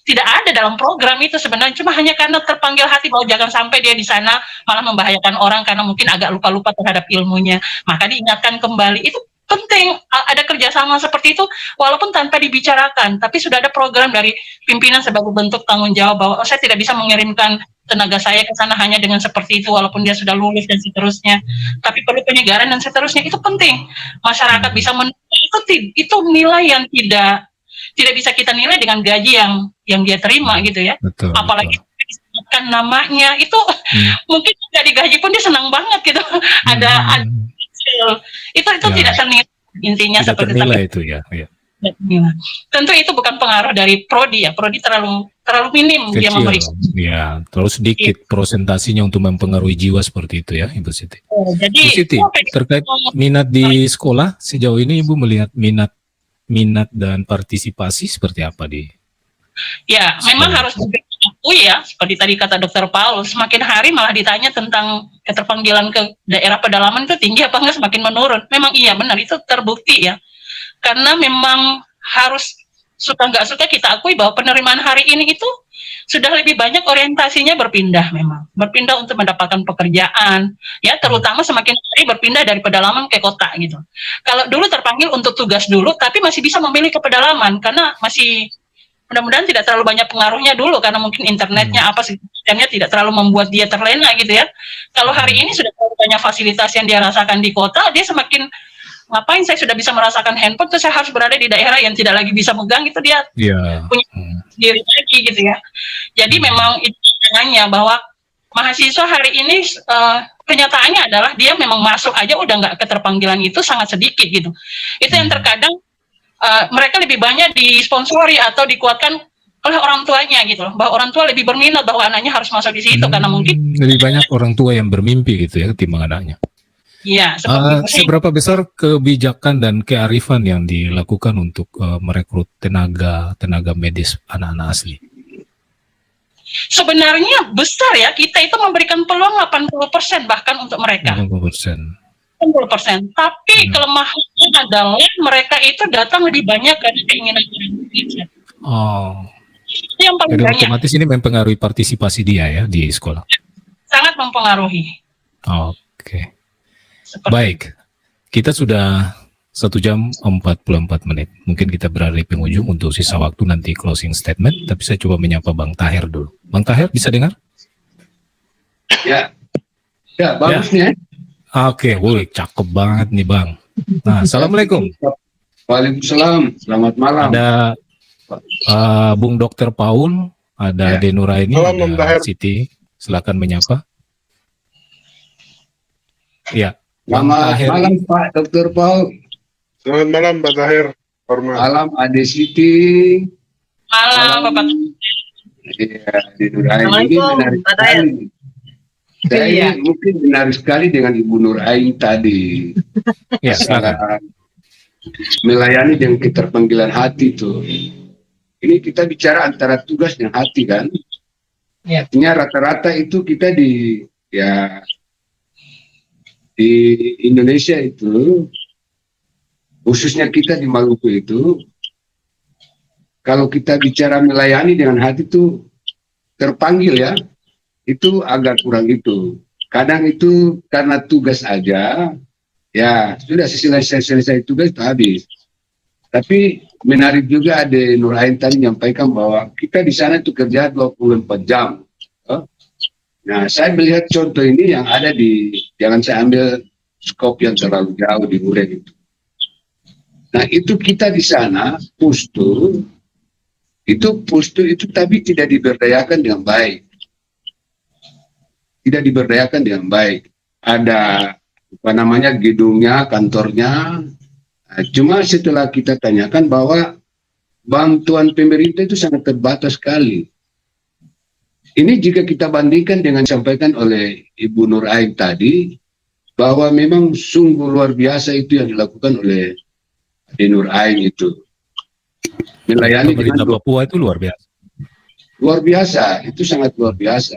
tidak ada dalam program itu sebenarnya, cuma hanya karena terpanggil hati bahwa jangan sampai dia di sana malah membahayakan orang karena mungkin agak lupa-lupa terhadap ilmunya, maka diingatkan kembali. Itu penting ada kerjasama seperti itu walaupun tanpa dibicarakan, tapi sudah ada program dari pimpinan sebagai bentuk tanggung jawab bahwa saya tidak bisa mengirimkan tenaga saya ke sana hanya dengan seperti itu walaupun dia sudah lulus dan seterusnya, tapi perlu penyegaran dan seterusnya. Itu penting masyarakat bisa itu nilai yang tidak bisa kita nilai dengan gaji yang dia terima gitu ya. Betul, apalagi disebutkan namanya itu mungkin nggak digaji pun dia senang banget gitu. Ada itu tidak ternilai intinya tidak seperti ternilai itu ya. Tentu itu bukan pengaruh dari prodi ya. Prodi terlalu minim kecil, dia memberikan. Ya, terlalu sedikit prosentasinya untuk mempengaruhi jiwa seperti itu ya, Ibu Siti. Jadi Ibu Siti, terkait minat di sekolah sejauh ini Ibu melihat minat dan partisipasi seperti apa di? Ya, memang harus diakui ya, seperti tadi kata Dr. Paul, semakin hari malah ditanya tentang keterpanggilan ke daerah pedalaman itu tinggi apa enggak, semakin menurun. Memang iya benar, itu terbukti ya. Karena memang harus suka nggak suka kita akui bahwa penerimaan hari ini itu sudah lebih banyak orientasinya berpindah, memang berpindah untuk mendapatkan pekerjaan, ya, terutama semakin hari berpindah dari pedalaman ke kota gitu. Kalau dulu terpanggil untuk tugas dulu, tapi masih bisa memilih ke pedalaman karena masih mudah-mudahan tidak terlalu banyak pengaruhnya dulu, karena mungkin internetnya apa sistemnya tidak terlalu membuat dia terlena gitu ya. Kalau hari ini sudah terlalu banyak fasilitas yang dia rasakan di kota, dia semakin ngapain saya sudah bisa merasakan handphone, terus saya harus berada di daerah yang tidak lagi bisa megang, itu dia punya diri lagi gitu ya. Jadi memang itu tantangannya, bahwa mahasiswa hari ini kenyataannya adalah dia memang masuk aja udah nggak keterpanggilan itu sangat sedikit gitu. Itu yang terkadang mereka lebih banyak disponsori atau dikuatkan oleh orang tuanya gitu loh, bahwa orang tua lebih berminat bahwa anaknya harus masuk di situ karena mungkin lebih banyak orang tua yang bermimpi gitu ya ketimbang anaknya. Iya, seperti itu sih. Seberapa besar kebijakan dan kearifan yang dilakukan untuk merekrut tenaga medis anak-anak asli? Sebenarnya besar ya, kita itu memberikan peluang 80% bahkan untuk mereka. 80%. Tapi kelemahannya adalah mereka itu datang lebih banyak karena keinginan Indonesia. Itu yang paling banyak. Otomatis ini mempengaruhi partisipasi dia ya di sekolah. Sangat mempengaruhi. Oke. Baik, kita sudah 1 jam 44 menit. Mungkin kita berada di penghujung, untuk sisa waktu nanti closing statement. Tapi saya coba menyapa Bang Taher dulu. Bang Taher, bisa dengar? Ya, bagus nih. Oke, woi, cakep banget nih Bang. Nah, assalamualaikum. Waalaikumsalam, selamat malam. Ada Bung Dr. Paul, ada Denuraini, ada Siti. Silakan menyapa. Ya. Selamat malam Pak Dr. Paul. Selamat malam Pak Tahir. Hormat. Malam Ade Siti. Malam Bapak. Iya, di Nuraini ini menarik sekali. Saya ini mungkin menarik sekali dengan Ibu Nuraini tadi. Ya, silakan. Melayani dengan keterpanggilan hati tuh. Ini kita bicara antara tugas dan hati kan. Ya. Artinya rata-rata itu kita di Indonesia itu, khususnya kita di Maluku itu, kalau kita bicara melayani dengan hati itu terpanggil ya, itu agak kurang itu. Kadang itu karena tugas aja, ya sudah selesai tugas itu habis. Tapi menarik juga ada Nurain tadi menyampaikan bahwa kita di sana itu kerja 24 jam. Nah, saya melihat contoh ini yang ada jangan saya ambil skop yang terlalu jauh di Uren itu. Nah, itu kita di sana, pustu itu tapi tidak diberdayakan dengan baik. Tidak diberdayakan dengan baik. Ada, gedungnya, kantornya. Nah, cuma setelah kita tanyakan bahwa bantuan pemerintah itu sangat terbatas sekali. Ini jika kita bandingkan dengan disampaikan oleh Ibu Nurain tadi, bahwa memang sungguh luar biasa itu yang dilakukan oleh Nurain itu. Melayani pemerintah Papua itu luar biasa. Luar biasa, itu sangat luar biasa.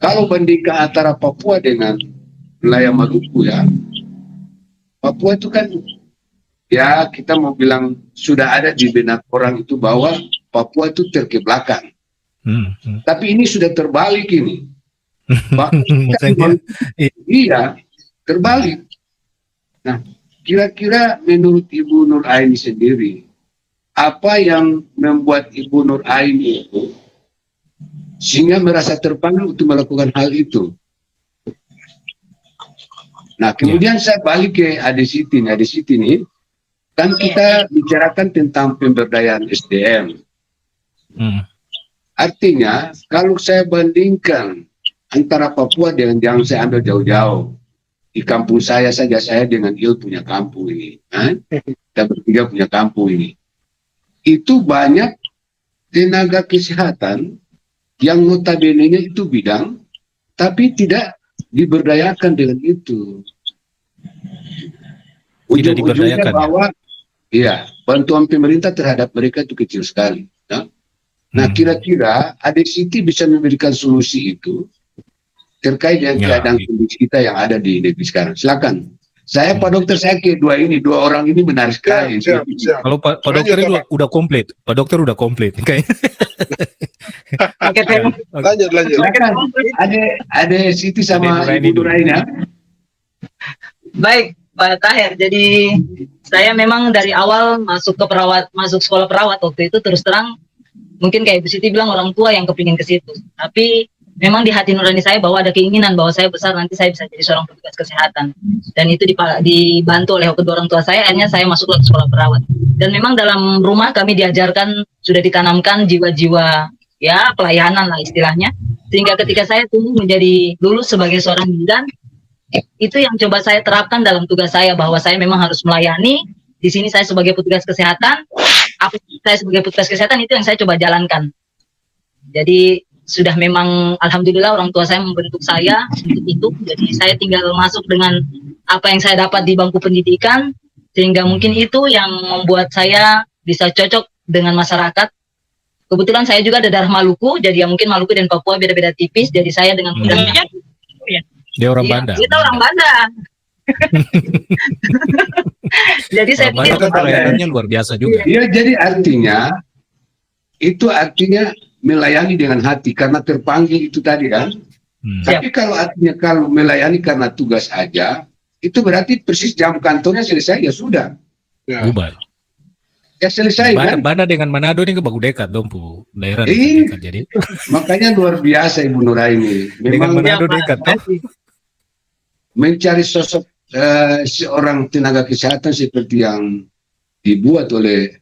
Kalau bandingkan antara Papua dengan wilayah Maluku ya, Papua itu kan, ya kita mau bilang sudah ada di benak orang itu bahwa Papua itu terkebelakang. Tapi ini sudah terbalik ini. Iya, terbalik. Nah, kira-kira menurut Ibu Nuraini sendiri, apa yang membuat Ibu Nuraini itu sehingga merasa terpanggil untuk melakukan hal itu? Nah, kemudian saya balik ke Ade Siti. Ade Siti ini, kan kita bicarakan tentang pemberdayaan SDM. Artinya, kalau saya bandingkan antara Papua dengan yang saya ambil jauh-jauh, di kampung saya saja, saya dengan Il punya kampung ini, kita bertiga punya kampung ini, itu banyak tenaga kesehatan yang notabene-nya itu bidang, tapi tidak diberdayakan dengan itu. Tidak diberdayakan bahwa, ya, bantuan pemerintah terhadap mereka itu kecil sekali. Nah, kira-kira Ade Siti bisa memberikan solusi itu terkait dengan keadaan kondisi kita yang ada di negeri sekarang. Silakan. Saya Pak Dokter saya dua orang ini benar sekali. Siap. Kalau Pak Lanjut, Dokter Pak. udah komplit. Pak Dokter udah komplit. Kayaknya. Oke, Pak. Lanjut. Silakan. Ada Siti sama Ada Ibu Nuraini. Baik, Pak Tahir. Jadi saya memang dari awal masuk sekolah perawat waktu itu terus terang mungkin kayak Ibu Siti bilang orang tua yang kepingin ke situ. Tapi memang di hati nurani saya bahwa ada keinginan bahwa saya besar nanti saya bisa jadi seorang petugas kesehatan. Dan itu dibantu oleh kedua orang tua saya, akhirnya saya masuk ke sekolah perawat. Dan memang dalam rumah kami diajarkan, sudah ditanamkan jiwa-jiwa ya pelayanan lah istilahnya. Sehingga ketika saya tumbuh menjadi lulus sebagai seorang bidan, itu yang coba saya terapkan dalam tugas saya bahwa saya memang harus melayani. Di sini saya sebagai petugas kesehatan, saya sebagai petugas kesehatan itu yang saya coba jalankan. Jadi sudah memang alhamdulillah orang tua saya membentuk saya untuk itu. Jadi saya tinggal masuk dengan apa yang saya dapat di bangku pendidikan, sehingga mungkin itu yang membuat saya bisa cocok dengan masyarakat. Kebetulan saya juga ada darah Maluku, jadi ya mungkin Maluku dan Papua beda-beda tipis. Jadi saya dengan mudahnya Dia orang Banda. Kita orang Banda. Jadi saya pikir pelayanannya luar biasa juga. Iya, jadi artinya melayani dengan hati karena terpanggil itu tadi kan. Tapi kalau melayani karena tugas aja, itu berarti persis jam kantornya selesai ya sudah. Bubar. Ya selesai kan. Banda dengan Manado ini bagus dekat dong Bu. Daerah Iya. dekat jadi. Makanya luar biasa Ibu Nuraini. Dengan Memang Manado dekat toh. mencari sosok seorang tenaga kesehatan seperti yang dibuat oleh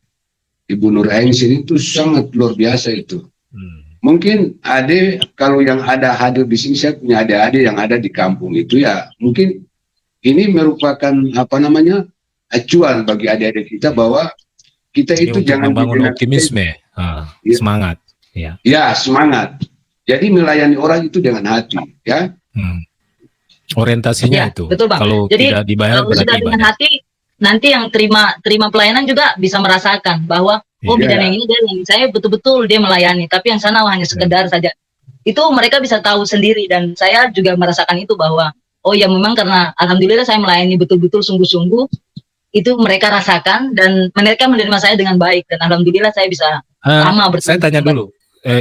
Ibu Nuraini sini itu sangat luar biasa itu. Mungkin kalau yang ada hadir di sini, saya punya adik-adik yang ada di kampung itu ya, mungkin ini merupakan acuan bagi adik-adik kita bahwa kita Ini itu untuk jangan membangun optimisme, semangat. Ya. Ya, semangat. Jadi melayani orang itu dengan hati, ya. Orientasinya ya, itu. betul, Bang. Kalau Jadi tidak dibayar kalau sudah berarti dengan ibadah. hati, nanti yang terima pelayanan juga bisa merasakan bahwa bidan yang ini dia yang saya betul-betul dia melayani, tapi yang sana hanya sekedar saja. Itu mereka bisa tahu sendiri, dan saya juga merasakan itu bahwa oh ya memang karena alhamdulillah saya melayani betul-betul sungguh-sungguh, itu mereka rasakan dan mereka menerima saya dengan baik, dan alhamdulillah saya bisa lama bersama. Saya tanya dulu,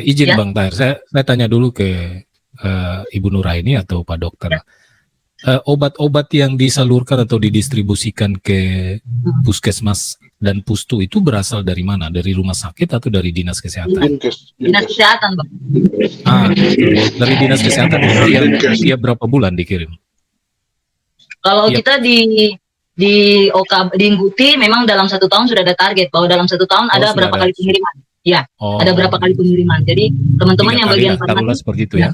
izin Ya? Bang Tahir, saya tanya dulu ke Ibu Nuraini atau Pak Dokter. Ya. Obat-obat yang disalurkan atau didistribusikan ke puskesmas dan pustu itu berasal dari mana? Dari rumah sakit atau dari dinas kesehatan? Dinas kesehatan, Bang. Dari dinas kesehatan tiap berapa bulan dikirim? Kalau kita di Ingguti memang dalam 1 tahun sudah ada target bahwa dalam 1 tahun ada berapa kali pengiriman. Ya, ada berapa kali pengiriman. Jadi teman-teman yang bagian farmasi seperti itu ya.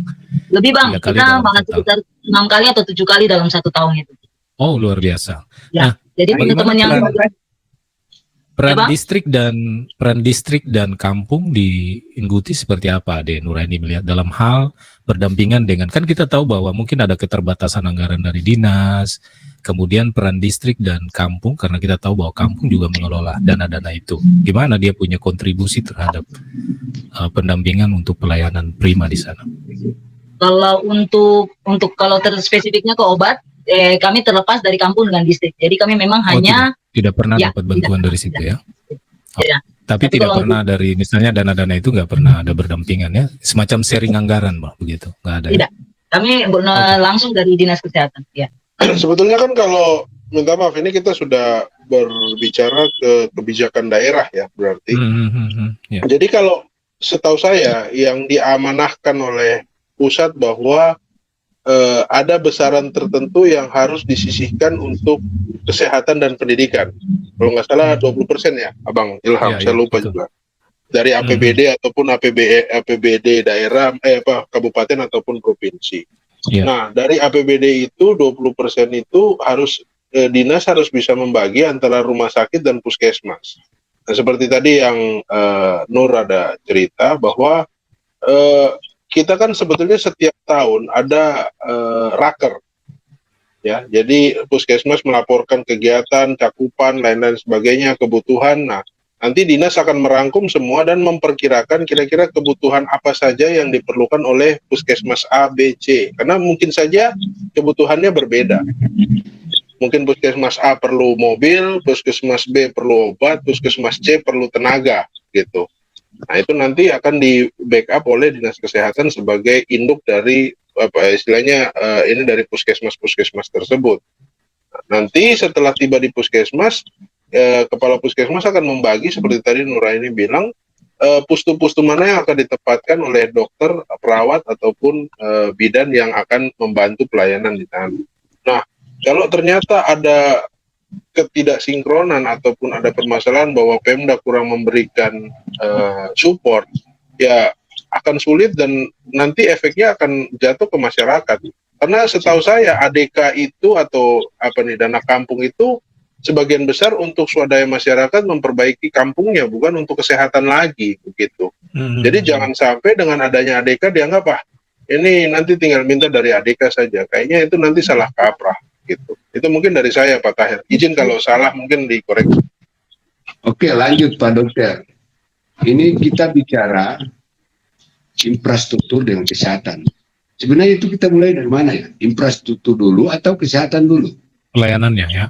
Lebih Bang, kita malah sekitar 6 kali atau 7 kali dalam 1 tahun itu. Oh, luar biasa. Ya, jadi teman-teman yang peran distrik dan kampung di Ingguti seperti apa, Ade Nuraini melihat dalam hal berdampingan dengan, kan kita tahu bahwa mungkin ada keterbatasan anggaran dari dinas, kemudian peran distrik dan kampung karena kita tahu bahwa kampung juga mengelola dana-dana itu. Gimana dia punya kontribusi terhadap pendampingan untuk pelayanan prima di sana? Kalau untuk kalau spesifiknya ke obat, kami terlepas dari kampung dengan distrik. Jadi kami memang hanya tidak pernah dapat bantuan dari situ ya. Tapi tidak pernah dari misalnya dana-dana itu nggak pernah ada berdampingan ya, semacam sharing anggaran, Mbak, begitu nggak ada. Tidak, kami langsung dari dinas kesehatan. Ya. Sebetulnya kan kalau minta maaf ini kita sudah berbicara ke kebijakan daerah ya berarti. Ya. Jadi kalau setahu saya yang diamanahkan oleh pusat bahwa ada besaran tertentu yang harus disisihkan untuk kesehatan dan pendidikan. Kalau nggak salah 20% ya, Abang Ilham, saya lupa betul. Juga. Dari APBD ataupun APBD daerah, kabupaten ataupun provinsi. Yeah. Nah, dari APBD itu 20% itu harus dinas harus bisa membagi antara rumah sakit dan puskesmas. Nah, seperti tadi yang Nur ada cerita bahwa kita kan sebetulnya setiap tahun ada raker, ya. Jadi puskesmas melaporkan kegiatan, cakupan, lain-lain sebagainya, kebutuhan. Nah, nanti dinas akan merangkum semua dan memperkirakan kira-kira kebutuhan apa saja yang diperlukan oleh puskesmas A, B, C. Karena mungkin saja kebutuhannya berbeda. Mungkin puskesmas A perlu mobil, puskesmas B perlu obat, puskesmas C perlu tenaga gitu. Nah, itu nanti akan di backup oleh Dinas Kesehatan sebagai induk dari istilahnya ini dari puskesmas-puskesmas tersebut. Nanti setelah tiba di puskesmas, kepala puskesmas akan membagi seperti tadi Nuraini bilang, pustu-pustu mana yang akan ditempatkan oleh dokter, perawat ataupun bidan yang akan membantu pelayanan di sana. Nah, kalau ternyata ada ketidaksinkronan ataupun ada permasalahan bahwa Pemda kurang memberikan support, ya akan sulit dan nanti efeknya akan jatuh ke masyarakat. Karena setahu saya ADK itu atau dana kampung itu sebagian besar untuk swadaya masyarakat memperbaiki kampungnya, bukan untuk kesehatan lagi begitu. Jadi jangan sampai dengan adanya ADK dianggap ini nanti tinggal minta dari ADK saja. Kayaknya itu nanti salah kaprah gitu. Itu mungkin dari saya Pak Tahir. Izin kalau salah mungkin dikoreksi. Oke, lanjut Pak Dokter. Ini kita bicara infrastruktur dengan kesehatan. Sebenarnya itu kita mulai dari mana ya? Infrastruktur dulu atau kesehatan dulu? Pelayanannya ya.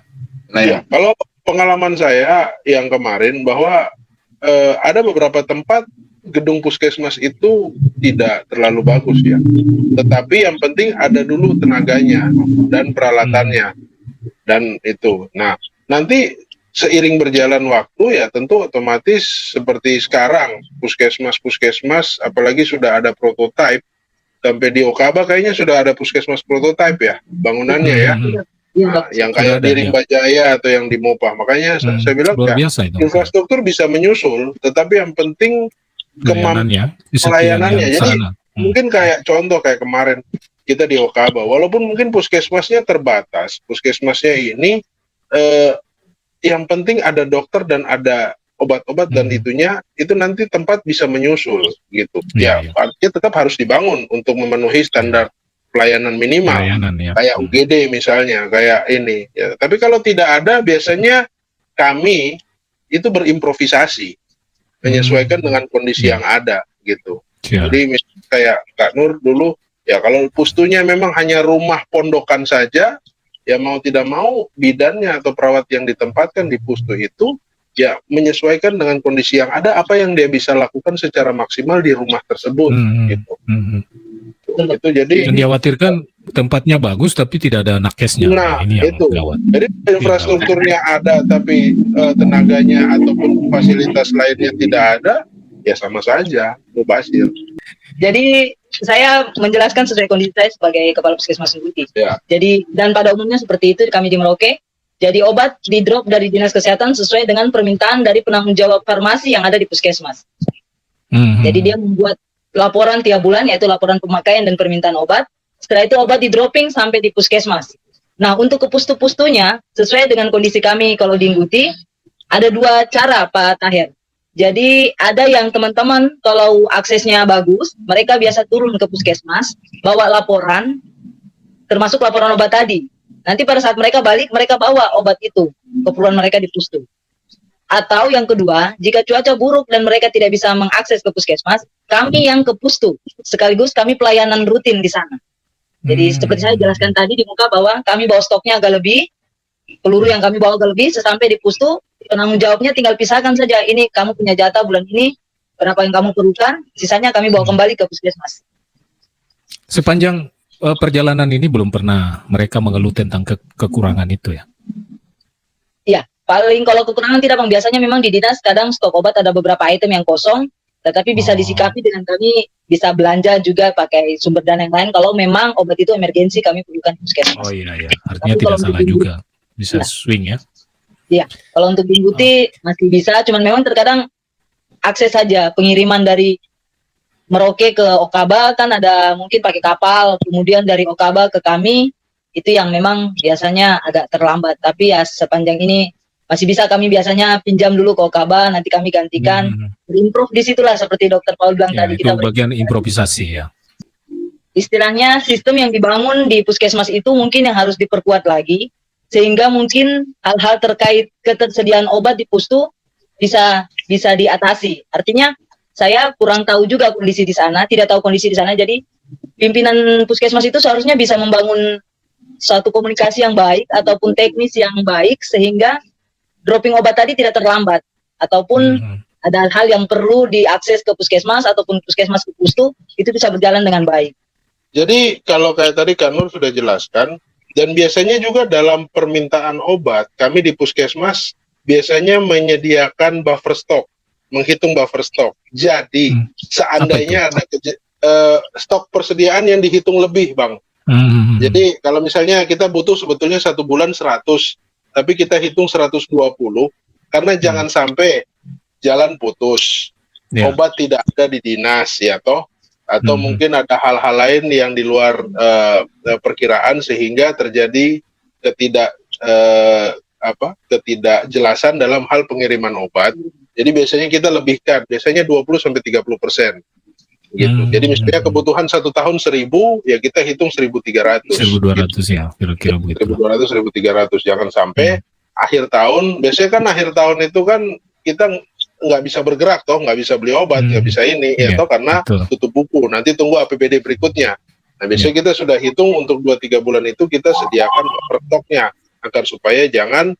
Ya, kalau pengalaman saya yang kemarin bahwa ada beberapa tempat gedung puskesmas itu tidak terlalu bagus ya. Tetapi yang penting ada dulu tenaganya dan peralatannya dan itu. Nah, nanti seiring berjalan waktu ya tentu otomatis seperti sekarang puskesmas apalagi sudah ada prototipe. Sampai di Okaba kayaknya sudah ada puskesmas prototipe ya bangunannya ya. Nah, yang kayak di Rimba Jaya atau yang di Mopah. Makanya saya bilang infrastruktur bisa menyusul, tetapi yang penting pelayanannya. Jadi mungkin kayak contoh kayak kemarin kita di Okaba, walaupun mungkin puskesmasnya terbatas, puskesmasnya ini yang penting ada dokter dan ada obat-obat dan itunya itu nanti tempat bisa menyusul gitu. Artinya tetap harus dibangun untuk memenuhi standar pelayanan minimal, kayak UGD misalnya, kayak ini. Ya. Tapi kalau tidak ada, biasanya kami itu berimprovisasi, menyesuaikan dengan kondisi yang ada, gitu. Jadi misalnya kayak Kak Nur dulu, ya kalau pustunya memang hanya rumah pondokan saja, ya mau tidak mau bidannya atau perawat yang ditempatkan di pustu itu, ya menyesuaikan dengan kondisi yang ada, apa yang dia bisa lakukan secara maksimal di rumah tersebut, gitu. Itu jadi dikhawatirkan tempatnya bagus tapi tidak ada nakesnya. Nah, ini itu. Jadi infrastrukturnya ada tapi tenaganya ataupun fasilitas lainnya tidak ada, ya sama saja mubazir. Jadi saya menjelaskan sesuai kondisi saya sebagai kepala puskesmas Nguti. Ya. Jadi dan pada umumnya seperti itu kami di Merauke. Jadi obat di drop dari Dinas Kesehatan sesuai dengan permintaan dari penanggung jawab farmasi yang ada di puskesmas. Jadi dia membuat laporan tiap bulan, yaitu laporan pemakaian dan permintaan obat. Setelah itu obat di dropping sampai di puskesmas. Nah, untuk ke pustu-pustunya, sesuai dengan kondisi kami kalau di Nguti, ada dua cara Pak Tahir. Jadi ada yang teman-teman kalau aksesnya bagus, mereka biasa turun ke puskesmas, bawa laporan, termasuk laporan obat tadi. Nanti pada saat mereka balik, mereka bawa obat itu, keperluan mereka di pustu. Atau yang kedua, jika cuaca buruk dan mereka tidak bisa mengakses ke puskesmas, kami yang ke pustu, sekaligus kami pelayanan rutin di sana. Jadi seperti saya jelaskan tadi di muka bahwa kami bawa stoknya agak lebih, peluru yang kami bawa agak lebih, sesampai di pustu, penanggung jawabnya tinggal pisahkan saja, ini kamu punya jatah bulan ini, berapa yang kamu perlukan, sisanya kami bawa kembali ke puskesmas. Sepanjang perjalanan ini belum pernah mereka mengeluh tentang kekurangan itu ya? Iya. Paling kalau kekurangan tidak bang, biasanya memang di dinas kadang stok obat ada beberapa item yang kosong, tetapi bisa disikapi dengan kami bisa belanja juga pakai sumber dana yang lain kalau memang obat itu emergensi kami perlukan puskesmas. Oh iya, artinya tidak salah juga, bisa swing ya? Iya, kalau untuk di Nguti masih bisa, cuman memang terkadang akses saja pengiriman dari Merauke ke Okaba kan ada mungkin pakai kapal, kemudian dari Okaba ke kami itu yang memang biasanya agak terlambat, tapi ya sepanjang ini masih bisa kami biasanya pinjam dulu ke Okaba, nanti kami gantikan. Improve disitulah seperti Dokter Paul bilang ya, tadi. Itu bagian improvisasi ya. Istilahnya sistem yang dibangun di puskesmas itu mungkin yang harus diperkuat lagi, sehingga mungkin hal-hal terkait ketersediaan obat di pustu bisa diatasi. Artinya saya kurang tahu juga kondisi di sana, tidak tahu kondisi di sana, jadi pimpinan puskesmas itu seharusnya bisa membangun suatu komunikasi yang baik ataupun teknis yang baik sehingga dropping obat tadi tidak terlambat ataupun ada hal yang perlu diakses ke puskesmas ataupun puskesmas ke pustu itu bisa berjalan dengan baik. Jadi kalau kayak tadi Kak Nur sudah jelaskan, dan biasanya juga dalam permintaan obat, kami di puskesmas biasanya menyediakan buffer stock, menghitung buffer stock. Jadi seandainya ada stok persediaan yang dihitung lebih, Bang. Jadi kalau misalnya kita butuh sebetulnya 1 bulan 100, tapi kita hitung 120, karena jangan sampai jalan putus, obat tidak ada di dinas, ya toh, atau mungkin ada hal-hal lain yang di luar perkiraan sehingga terjadi ketidakjelasan dalam hal pengiriman obat. Jadi biasanya kita lebihkan, biasanya 20-30%. Gitu. Jadi misalnya kebutuhan 1 tahun 1.000, ya kita hitung 1.300. 1.200 ya, kira-kira begitu. 1.200, 1.300. Jangan sampai akhir tahun, biasanya kan akhir tahun itu kan kita nggak bisa bergerak toh, nggak bisa beli obat, nggak bisa ini, ya toh karena tutup buku. Nanti tunggu APBD berikutnya. Nah biasanya kita sudah hitung untuk 2-3 bulan itu kita sediakan stoknya agar supaya jangan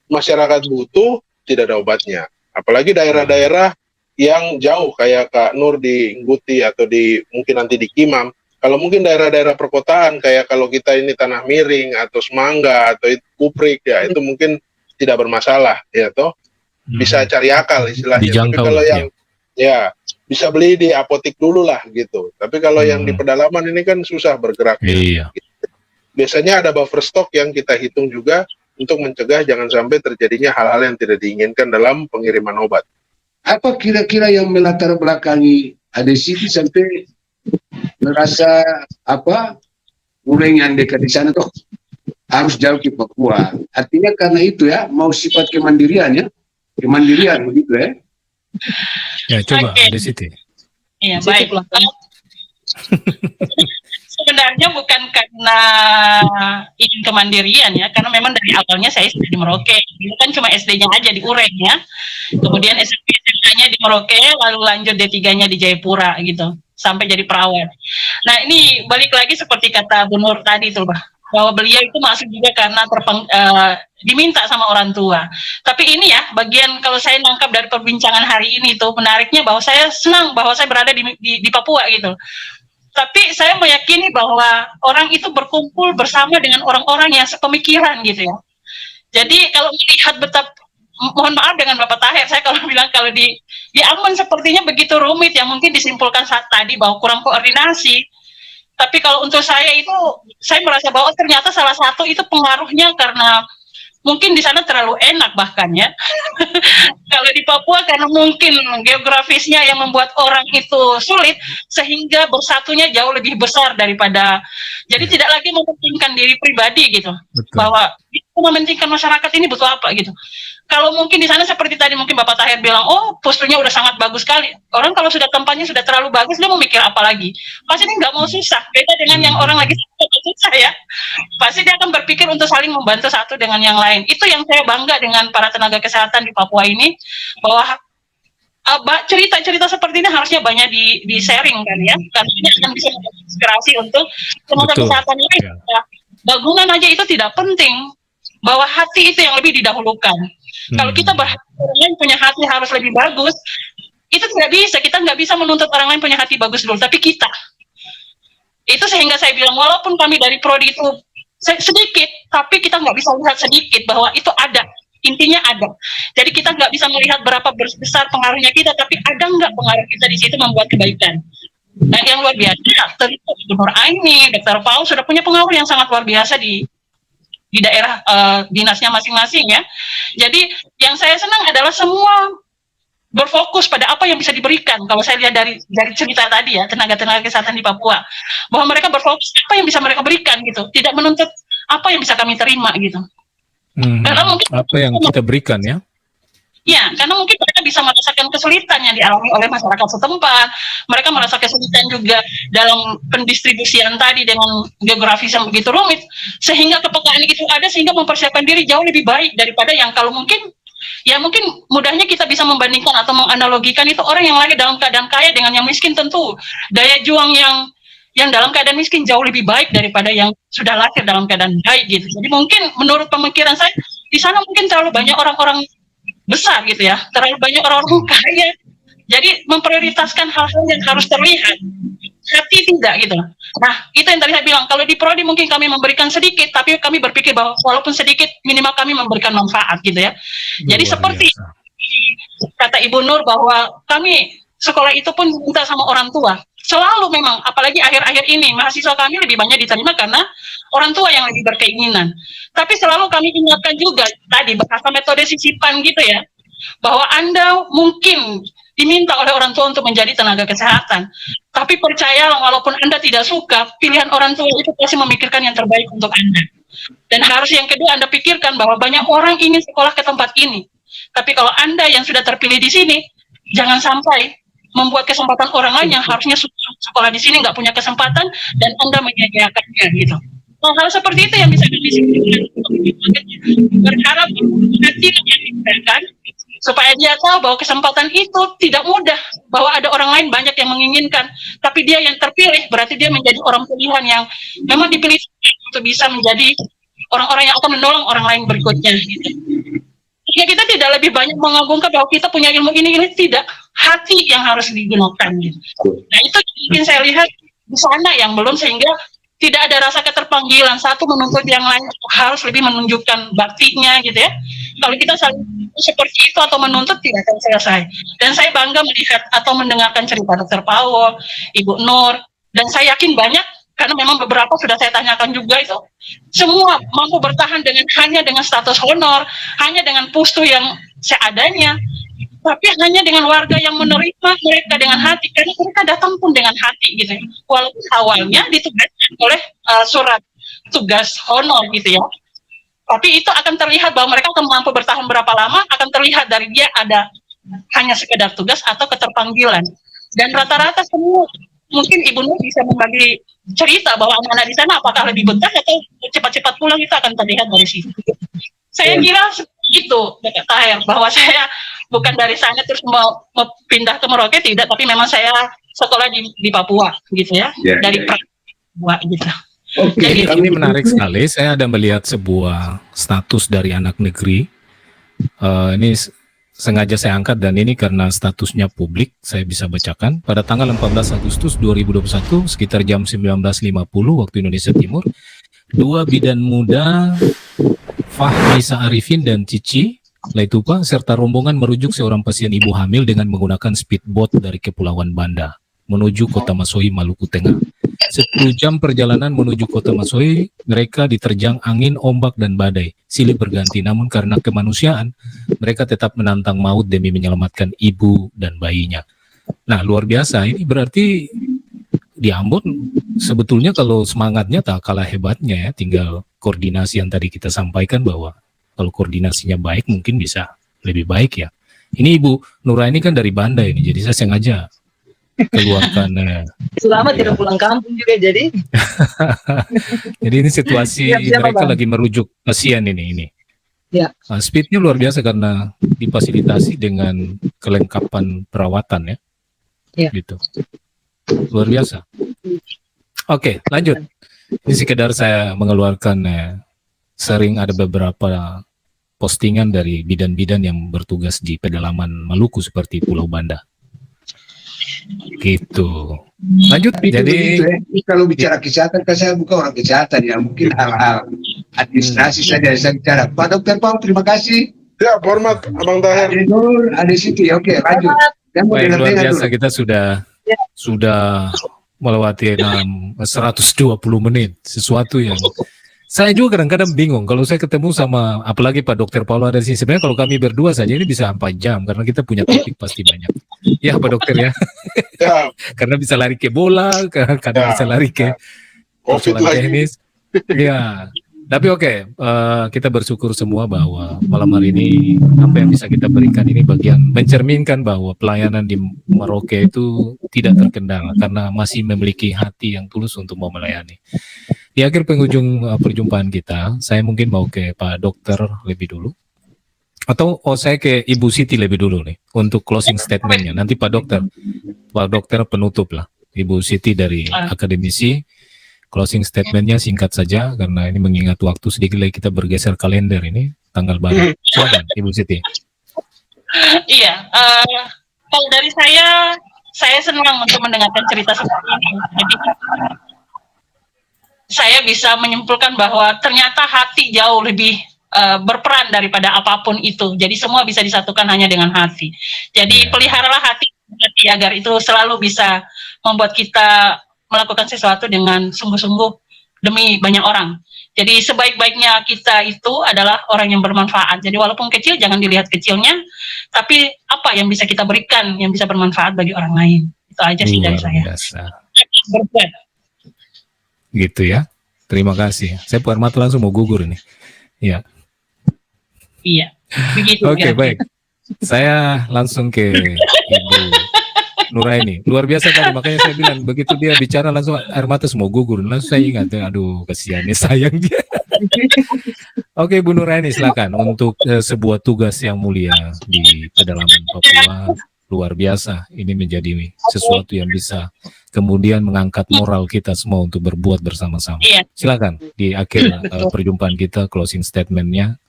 masyarakat butuh tidak ada obatnya. Apalagi daerah-daerah yang jauh kayak Kak Nur di Ngguti atau di mungkin nanti di Kimam. Kalau mungkin daerah-daerah perkotaan kayak kalau kita ini Tanah Miring atau Semangga atau Kuprik ya itu mungkin tidak bermasalah ya toh. Bisa cari akal istilahnya. Tapi kalau yang bisa beli di apotik dulu lah gitu. Tapi kalau yang di pedalaman ini kan susah bergerak. Iya. Gitu. Biasanya ada buffer stock yang kita hitung juga untuk mencegah jangan sampai terjadinya hal-hal yang tidak diinginkan dalam pengiriman obat. Apa kira-kira yang melatar belakangi Adesiti sampai merasa orang yang dekat di sana tuh harus jauh ke Papua? Artinya karena itu ya mau sifat kemandirian begitu ya? Ya coba Adesiti. Iya baik. Sebenarnya bukan karena ingin kemandirian ya, karena memang dari awalnya saya sudah di Merauke. Dulu kan cuma SD-nya aja di Ureng ya. Kemudian SMP-nya di Merauke, lalu lanjut D3-nya di Jayapura gitu, sampai jadi perawat. Nah ini balik lagi seperti kata Bu Nur tadi tuh, bahwa beliau itu masuk juga karena diminta sama orang tua. Tapi ini ya, bagian kalau saya nangkap dari perbincangan hari ini tuh, menariknya bahwa saya senang bahwa saya berada di Papua gitu. Tapi saya meyakini bahwa orang itu berkumpul bersama dengan orang-orang yang sepemikiran gitu ya. Jadi kalau melihat betapa, mohon maaf dengan Bapak Tahir, saya kalau bilang kalau di Ambon sepertinya begitu rumit yang mungkin disimpulkan saat tadi bahwa kurang koordinasi. Tapi kalau untuk saya itu, saya merasa bahwa ternyata salah satu itu pengaruhnya karena mungkin di sana terlalu enak bahkan ya. Kalau di Papua karena mungkin geografisnya yang membuat orang itu sulit sehingga bersatunya jauh lebih besar daripada jadi tidak lagi mementingkan diri pribadi gitu. Betul. Bahwa mementingkan masyarakat ini butuh apa gitu. Kalau mungkin di sana seperti tadi mungkin Bapak Tahir bilang, oh posturnya udah sangat bagus sekali. Orang kalau sudah tempatnya sudah terlalu bagus, dia mau mikir apa lagi? Pasti dia nggak mau susah. Beda dengan yang orang lagi susah ya. Pasti dia akan berpikir untuk saling membantu satu dengan yang lain. Itu yang saya bangga dengan para tenaga kesehatan di Papua ini, bahwa cerita-cerita seperti ini harusnya banyak di-sharing kan ya. Karena ini akan bisa menginspirasi untuk tenaga kesehatan ini. Ya. Bangunan aja itu tidak penting. Bahwa hati itu yang lebih didahulukan. Kalau kita berharap orang lain punya hati harus lebih bagus, itu tidak bisa. Kita nggak bisa menuntut orang lain punya hati bagus dulu, tapi kita. Itu sehingga saya bilang, walaupun kami dari Prodi itu sedikit, tapi kita nggak bisa lihat sedikit bahwa itu ada. Intinya ada. Jadi kita nggak bisa melihat berapa besar pengaruhnya kita, tapi ada nggak pengaruh kita di situ membuat kebaikan. Nah, yang luar biasa, tentu Gubernur Aini, Dr. Paul sudah punya pengaruh yang sangat luar biasa di daerah dinasnya masing-masing ya. Jadi yang saya senang adalah semua berfokus pada apa yang bisa diberikan. Kalau saya lihat dari cerita tadi ya, tenaga-tenaga kesehatan di Papua, bahwa mereka berfokus apa yang bisa mereka berikan gitu, tidak menuntut apa yang bisa kami terima gitu. Karena mungkin apa yang kita berikan ya. Ya, karena mungkin mereka bisa merasakan kesulitan yang dialami oleh masyarakat setempat. Mereka merasa kesulitan juga dalam pendistribusian tadi dengan geografis yang begitu rumit. Sehingga kepekaan itu ada sehingga mempersiapkan diri jauh lebih baik daripada yang kalau mungkin, ya mungkin mudahnya kita bisa membandingkan atau menganalogikan itu orang yang lagi dalam keadaan kaya dengan yang miskin tentu. Daya juang yang yang dalam keadaan miskin jauh lebih baik daripada yang sudah lahir dalam keadaan baik gitu. Jadi mungkin menurut pemikiran saya di sana mungkin terlalu banyak orang-orang besar gitu ya, terlalu banyak orang-orang kaya. Jadi memprioritaskan hal-hal yang harus terlihat, hati tidak gitu. Nah, itu yang tadi saya bilang, kalau di prodi mungkin kami memberikan sedikit, tapi kami berpikir bahwa walaupun sedikit, minimal kami memberikan manfaat gitu ya. Jadi seperti kata Ibu Nur bahwa kami sekolah itu pun minta sama orang tua. Selalu memang, apalagi akhir-akhir ini, mahasiswa kami lebih banyak diterima karena orang tua yang lebih berkeinginan. Tapi selalu kami ingatkan juga, tadi bahasa metode sisipan gitu ya, bahwa Anda mungkin diminta oleh orang tua untuk menjadi tenaga kesehatan. Tapi percayalah, walaupun Anda tidak suka, pilihan orang tua itu pasti memikirkan yang terbaik untuk Anda. Dan harus yang kedua, Anda pikirkan bahwa banyak orang ingin sekolah ke tempat ini. Tapi kalau Anda yang sudah terpilih di sini, jangan sampai membuat kesempatan orang lain yang harusnya sekolah di sini nggak punya kesempatan, dan Anda menyediakannya gitu. Hal seperti itu yang bisa kami simpulkan. Berharap hati yang diberikan, supaya dia tahu bahwa kesempatan itu tidak mudah, bahwa ada orang lain banyak yang menginginkan, tapi dia yang terpilih, berarti dia menjadi orang pilihan yang memang dipilih untuk bisa menjadi orang-orang yang akan menolong orang lain berikutnya gitu. Ya, kita tidak lebih banyak mengagungkan bahwa kita punya ilmu ini, tidak, hati yang harus digunakan gitu. Nah, itu mungkin saya lihat di sana yang belum, sehingga tidak ada rasa keterpanggilan satu menuntut yang lain harus lebih menunjukkan baktinya gitu ya. Kalau kita saling seperti itu atau menuntut, tidak akan selesai. Dan saya bangga melihat atau mendengarkan cerita Dr. Paul, Ibu Nur, dan saya yakin banyak, karena memang beberapa sudah saya tanyakan juga itu, semua mampu bertahan hanya dengan status honor, hanya dengan pustu yang seadanya, tapi hanya dengan warga yang menerima mereka dengan hati, karena mereka datang pun dengan hati gitu ya. Walaupun awalnya ditugaskan oleh surat tugas honor gitu ya, tapi itu akan terlihat bahwa mereka akan mampu bertahan berapa lama, akan terlihat dari dia ada hanya sekedar tugas atau keterpanggilan. Dan rata-rata semua, mungkin Ibu Nur bisa membagi cerita bahwa anak-anak di sana apakah lebih betah atau cepat-cepat pulang, itu akan terlihat dari situ. Saya kira itu, Bapak Tahir, bahwa saya bukan dari sana terus mau pindah ke Merauke, tidak, tapi memang saya sekolah di Papua gitu ya, dari Papua gitu. Jadi ini menarik sekali. Saya ada melihat sebuah status dari anak negeri. Ini sengaja saya angkat dan ini karena statusnya publik, saya bisa bacakan. Pada tanggal 14 Agustus 2021 sekitar jam 19.50 waktu Indonesia Timur, dua bidan muda Fahmisa Arifin dan Cici Leitupa serta rombongan merujuk seorang pasien ibu hamil dengan menggunakan speedboat dari Kepulauan Banda menuju Kota Masoi, Maluku Tengah. 10 jam perjalanan menuju Kota Masoi, mereka diterjang angin, ombak, dan badai. Silih berganti, namun karena kemanusiaan, mereka tetap menantang maut demi menyelamatkan ibu dan bayinya. Nah, luar biasa. Ini berarti di Ambon sebetulnya kalau semangatnya tak kalah hebatnya ya, tinggal koordinasi yang tadi kita sampaikan bahwa kalau koordinasinya baik mungkin bisa lebih baik ya. Ini Ibu Nura ini kan dari Banda ini, jadi saya sengaja keluarkan selama tidak pulang kampung juga jadi jadi ini situasi mereka lagi merujuk pasien ini ya. Speednya luar biasa karena difasilitasi dengan kelengkapan perawatan ya. Gitu luar biasa. Oke, lanjut. Ini sekedar saya mengeluarkan sering ada beberapa postingan dari bidan-bidan yang bertugas di pedalaman Maluku seperti Pulau Banda. Gitu. Lanjut. Jadi kalau bicara kesehatan, kan saya bukan orang kesehatan ya, mungkin hal-hal administrasi saja saya bicara. Pak Dr. Paul, terima kasih. Ya, hormat Abang Tahir. Ada Nur, ada Siti. Oke, lanjut. Baik, luar biasa kita sudah melewati 120 menit, sesuatu yang saya juga kadang-kadang bingung kalau saya ketemu sama apalagi Pak Dr. Paulo ada di sini. Sebenarnya kalau kami berdua saja ini bisa 4 jam karena kita punya topik pasti banyak. Ya Pak Dokter ya. Karena bisa lari ke bola, kadang bisa lari ke COVID teknis. Ya. Tapi oke, kita bersyukur semua bahwa malam hari ini apa yang bisa kita berikan ini bagian mencerminkan bahwa pelayanan di Merauke itu tidak terkendala karena masih memiliki hati yang tulus untuk mau melayani. Di akhir penghujung perjumpaan kita, saya mungkin mau ke Pak Dokter lebih dulu. Atau saya ke Ibu Siti lebih dulu nih untuk closing statementnya. Nanti Pak Dokter penutup lah. Ibu Siti dari akademisi. Closing statementnya singkat saja karena ini mengingat waktu sedikit lagi kita bergeser kalender ini tanggal baru. Silakan Ibu Siti. Iya, kalau dari saya senang untuk mendengarkan cerita seperti ini. Jadi saya bisa menyimpulkan bahwa ternyata hati jauh lebih berperan daripada apapun itu. Jadi semua bisa disatukan hanya dengan hati. Jadi peliharalah hati agar itu selalu bisa membuat kita melakukan sesuatu dengan sungguh-sungguh demi banyak orang. Jadi sebaik-baiknya kita itu adalah orang yang bermanfaat. Jadi walaupun kecil jangan dilihat kecilnya, tapi apa yang bisa kita berikan yang bisa bermanfaat bagi orang lain. Itu aja sih dari saya. Berbuat. Gitu ya. Terima kasih. Saya Pak Armato langsung mau gugur ini. Ya. Iya. Begitu. Oke, baik. Saya langsung ke Ibu Nuraini. Luar biasa tadi, makanya saya bilang begitu dia bicara langsung air mata semua gugur. Langsung saya ingat, aduh kasihan nih, sayang dia. Oke, Bu Nuraini silakan untuk sebuah tugas yang mulia di pedalaman Papua. Luar biasa. Ini menjadi sesuatu yang bisa kemudian mengangkat moral kita semua untuk berbuat bersama-sama. Silakan di akhir perjumpaan kita closing statementnya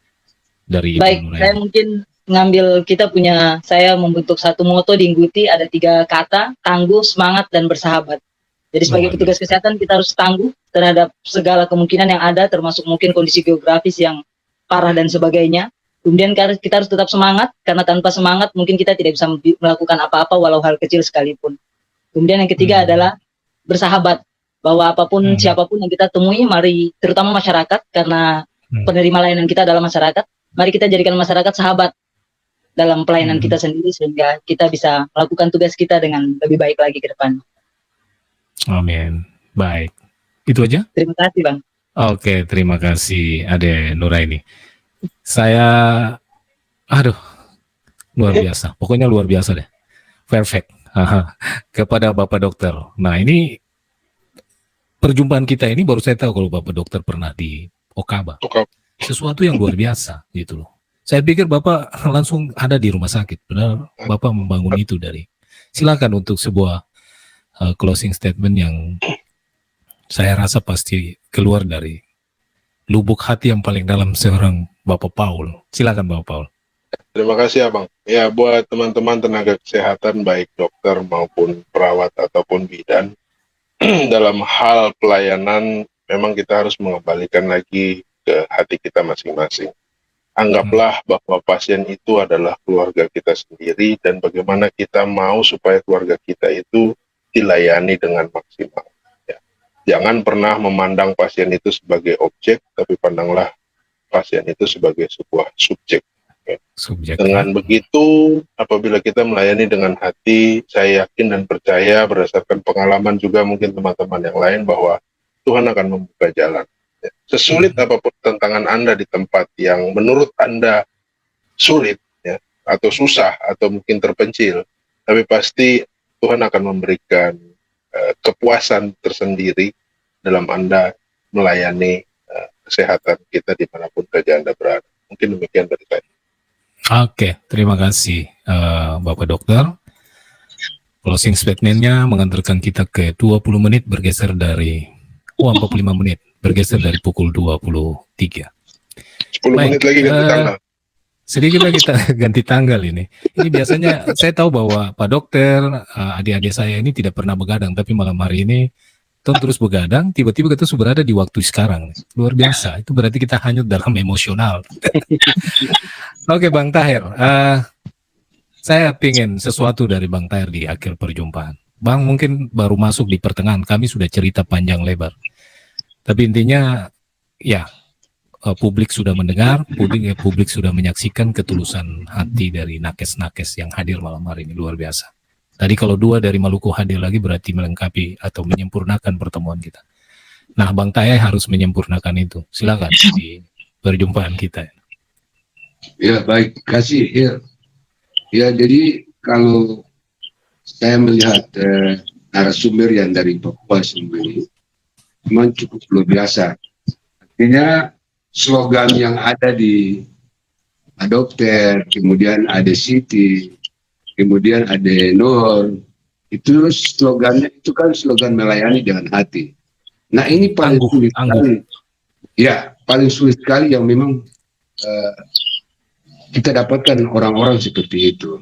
dari Ibu Nuraini. Saya mungkin saya membentuk satu moto di Ngguti, ada 3 kata, tangguh, semangat, dan bersahabat. Jadi sebagai petugas kesehatan kita harus tangguh terhadap segala kemungkinan yang ada, termasuk mungkin kondisi geografis yang parah dan sebagainya. Kemudian kita harus tetap semangat, karena tanpa semangat mungkin kita tidak bisa melakukan apa-apa walau hal kecil sekalipun. Kemudian yang ketiga adalah bersahabat, bahwa apapun siapapun yang kita temui, mari terutama masyarakat, karena penerima layanan kita adalah masyarakat, mari kita jadikan masyarakat sahabat dalam pelayanan kita sendiri sehingga kita bisa melakukan tugas kita dengan lebih baik lagi ke depan. Amin. Baik. Itu aja? Terima kasih, Bang. Oke, terima kasih Ade Nuraini. Saya luar biasa. Pokoknya luar biasa deh. Perfect. Kepada Bapak Dokter. Nah, ini perjumpaan kita ini baru saya tahu kalau Bapak Dokter pernah di Okaba. Sesuatu yang luar biasa gitu loh. Saya pikir Bapak langsung ada di rumah sakit, benar Bapak membangun itu dari. Silakan untuk sebuah closing statement yang saya rasa pasti keluar dari lubuk hati yang paling dalam seorang Bapak Paul. Silakan Bapak Paul. Terima kasih Abang. Ya, buat teman-teman tenaga kesehatan baik dokter maupun perawat ataupun bidan dalam hal pelayanan memang kita harus mengembalikan lagi ke hati kita masing-masing. Anggaplah bahwa pasien itu adalah keluarga kita sendiri dan bagaimana kita mau supaya keluarga kita itu dilayani dengan maksimal. Ya. Jangan pernah memandang pasien itu sebagai objek, tapi pandanglah pasien itu sebagai sebuah subjek. Ya. Dengan begitu, apabila kita melayani dengan hati, saya yakin dan percaya berdasarkan pengalaman juga mungkin teman-teman yang lain bahwa Tuhan akan membuka jalan. Sesulit apapun tantangan Anda di tempat yang menurut Anda sulit, ya, atau susah, atau mungkin terpencil, tapi pasti Tuhan akan memberikan kepuasan tersendiri dalam Anda melayani kesehatan kita dimanapun saja Anda berada. Mungkin demikian dari saya. Oke, terima kasih Bapak Dokter. Closing statement-nya mengantarkan kita ke 20 menit bergeser dari 45 menit. Bergeser dari pukul 23. 10 menit lagi ganti tanggal. Sedikit lagi kita ganti tanggal ini. Ini biasanya saya tahu bahwa Pak Dokter, adik-adik saya ini tidak pernah begadang, tapi malam hari ini terus begadang, tiba-tiba kita sudah berada di waktu sekarang. Luar biasa, itu berarti kita hanyut dalam emosional. Oke Bang Tahir, saya pingin sesuatu dari Bang Tahir di akhir perjumpaan. Bang mungkin baru masuk di pertengahan, kami sudah cerita panjang lebar. Tapi intinya, ya, publik sudah mendengar, publik sudah menyaksikan ketulusan hati dari nakes-nakes yang hadir malam hari ini, luar biasa. Tadi kalau 2 dari Maluku hadir lagi berarti melengkapi atau menyempurnakan pertemuan kita. Nah, Bang Tahir harus menyempurnakan itu. Silakan di perjumpaan kita. Ya, baik, kasih. Ya, jadi kalau saya melihat narasumber yang dari Papua semua ini, memang cukup luar biasa. Artinya slogan yang ada di Dokter, kemudian ada Siti, kemudian ada Nur, Itu slogannya itu kan slogan melayani dengan hati. Nah ini paling sulit sekali. Ya, paling sulit sekali yang memang kita dapatkan orang-orang seperti itu.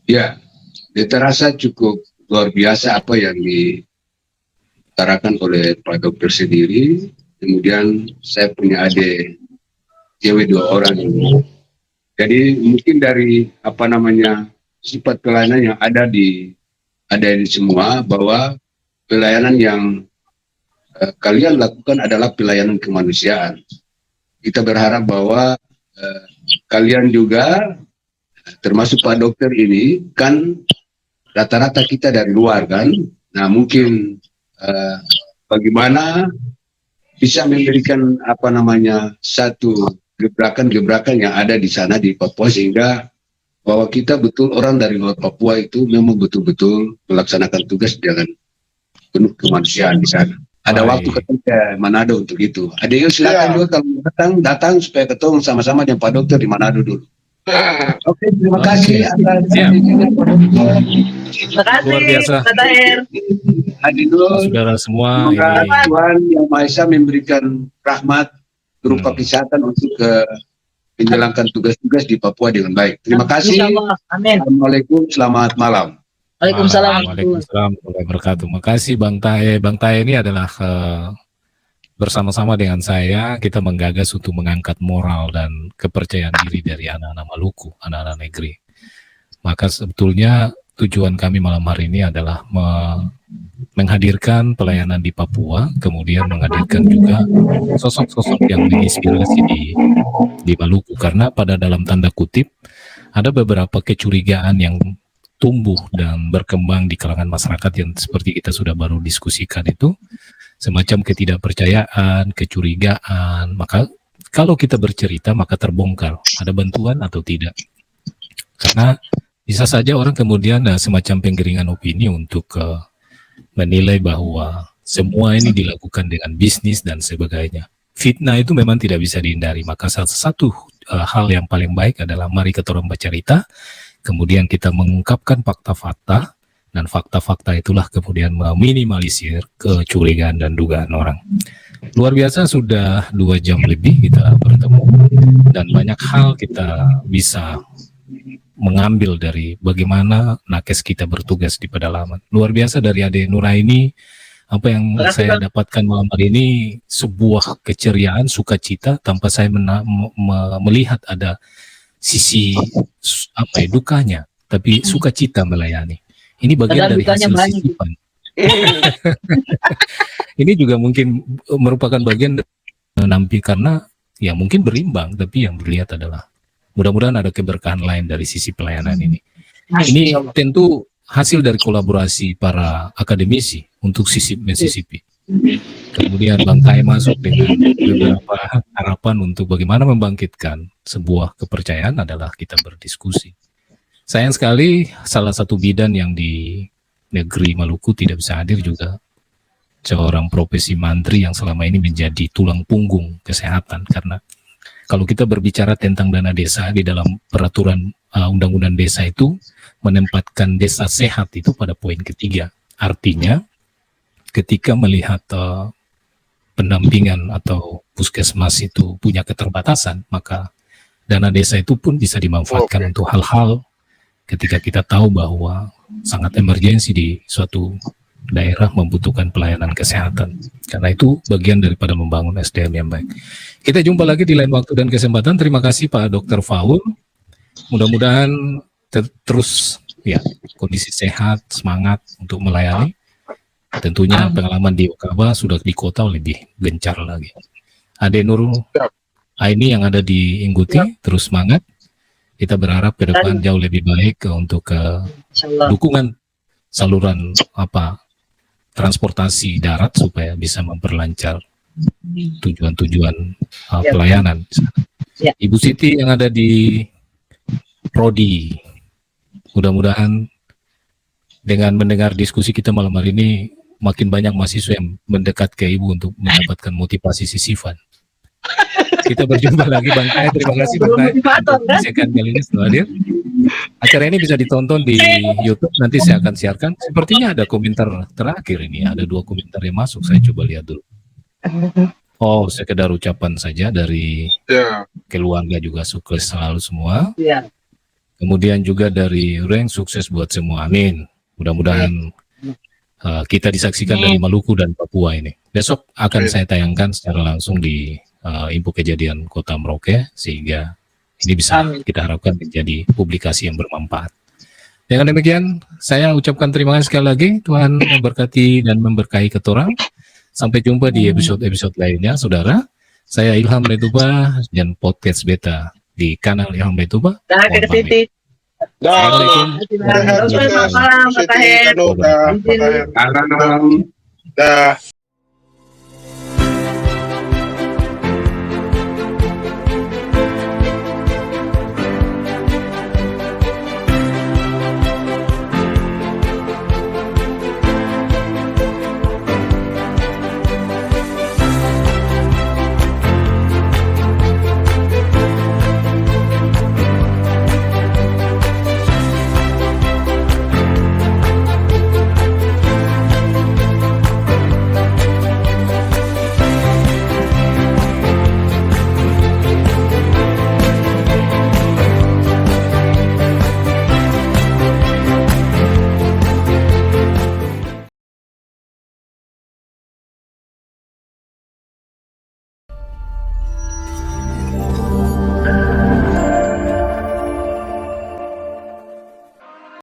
Ya, terasa cukup luar biasa apa yang diutarakan oleh Pak Dokter sendiri. Kemudian saya punya adik cewek 2 orang ini. Jadi mungkin dari sifat pelayanan yang ada di semua, bahwa pelayanan yang kalian lakukan adalah pelayanan kemanusiaan. Kita berharap bahwa kalian juga, termasuk Pak Dokter ini, kan rata-rata kita dari luar kan. Nah mungkin bagaimana bisa memberikan satu gebrakan-gebrakan yang ada di sana di Papua, sehingga bahwa kita betul orang dari luar Papua itu memang betul-betul melaksanakan tugas dengan penuh kemanusiaan di sana. Ada waktu ketemu ke Manado untuk itu. Adik silakan juga kalau datang supaya ketemu sama-sama dengan Pak Dokter di Manado dulu. Oke, terima kasih atas Terima kasih, luar biasa. Pak Tahir. hadir dulu. Saudara semua, Semoga ini Tuhan Yang Maha Esa memberikan rahmat berupa kesehatan untuk menjalankan tugas-tugas di Papua dengan baik. Terima kasih. Insyaallah. Amin. Assalamualaikum, selamat malam. Waalaikumsalam. Waalaikumsalam warahmatullahi wabarakatuh. Makasih Bang Tae. Bang Tae ini adalah bersama-sama dengan saya kita menggagas untuk mengangkat moral dan kepercayaan diri dari anak-anak Maluku, anak-anak negeri. Maka sebetulnya tujuan kami malam hari ini adalah menghadirkan pelayanan di Papua, kemudian menghadirkan juga sosok-sosok yang menginspirasi di Maluku, karena pada dalam tanda kutip ada beberapa kecurigaan yang tumbuh dan berkembang di kalangan masyarakat yang seperti kita sudah baru diskusikan itu, semacam ketidakpercayaan, kecurigaan. Maka kalau kita bercerita maka terbongkar ada bantuan atau tidak, karena bisa saja orang kemudian semacam penggiringan opini untuk menilai bahwa semua ini dilakukan dengan bisnis dan sebagainya. Fitnah itu memang tidak bisa dihindari, maka salah satu hal yang paling baik adalah mari kita orang bercerita, kemudian kita mengungkapkan fakta-fakta, dan fakta-fakta itulah kemudian meminimalisir kecurigaan dan dugaan orang. Luar biasa, sudah 2 jam lebih kita bertemu, dan banyak hal kita bisa mengambil dari bagaimana nakes kita bertugas di pedalaman. Luar biasa dari Ade Nuraini, apa yang saya dapatkan malam hari ini, sebuah keceriaan, sukacita, tanpa saya melihat ada sisi dukanya, tapi sukacita melayani. Ini bagian dari hasil sisipan. Ini juga mungkin merupakan bagian menampil, karena ya mungkin berimbang, tapi yang dilihat adalah mudah-mudahan ada keberkahan lain dari sisi pelayanan ini. Ini tentu hasil dari kolaborasi para akademisi untuk sisi Mississippi. Kemudian Bang Tae masuk dengan beberapa harapan untuk bagaimana membangkitkan sebuah kepercayaan adalah kita berdiskusi. Sayang sekali salah satu bidan yang di negeri Maluku tidak bisa hadir juga seorang profesi mantri yang selama ini menjadi tulang punggung kesehatan, karena kalau kita berbicara tentang dana desa di dalam peraturan undang-undang desa itu menempatkan desa sehat itu pada poin ketiga. Artinya ketika melihat pendampingan atau puskesmas itu punya keterbatasan, maka dana desa itu pun bisa dimanfaatkan untuk hal-hal ketika kita tahu bahwa sangat emergensi di suatu daerah membutuhkan pelayanan kesehatan. Karena itu bagian daripada membangun SDM yang baik. Kita jumpa lagi di lain waktu dan kesempatan. Terima kasih Pak Dr. Faul. Mudah-mudahan terus ya kondisi sehat, semangat untuk melayani. Tentunya pengalaman di Okaba sudah di kota lebih gencar lagi. Ade Nurul Aini yang ada di Ingguti, terus semangat. Kita berharap ke depan jauh lebih baik untuk dukungan saluran transportasi darat supaya bisa memperlancar tujuan-tujuan pelayanan. Ya. Ibu Siti yang ada di Prodi, mudah-mudahan dengan mendengar diskusi kita malam hari ini makin banyak mahasiswa yang mendekat ke Ibu untuk mendapatkan motivasi sisifan. Kita berjumpa lagi Bang Tay. Terima kasih Bang Tay. Sekian kali ini setelah hadir. Acara ini bisa ditonton di YouTube. Nanti saya akan siarkan. Sepertinya ada komentar terakhir ini. Ada 2 komentar yang masuk. Saya coba lihat dulu. Oh, sekedar ucapan saja dari keluarga juga sukses selalu semua. Ya. Kemudian juga dari Reng sukses buat semua. Amin. Mudah-mudahan kita disaksikan dari Maluku dan Papua ini. Besok akan saya tayangkan secara langsung di Info Kejadian Kota Merauke, sehingga ini bisa kita harapkan menjadi publikasi yang bermanfaat. Dengan demikian, saya ucapkan terima kasih sekali lagi. Tuhan memberkati dan memberkahi ketorang. Sampai jumpa di episode-episode lainnya, saudara. Saya Ilham Letuba dan podcast beta di kanal Ilham Letuba. Assalamualaikum. Selamat malam, Pak Taher. Dah.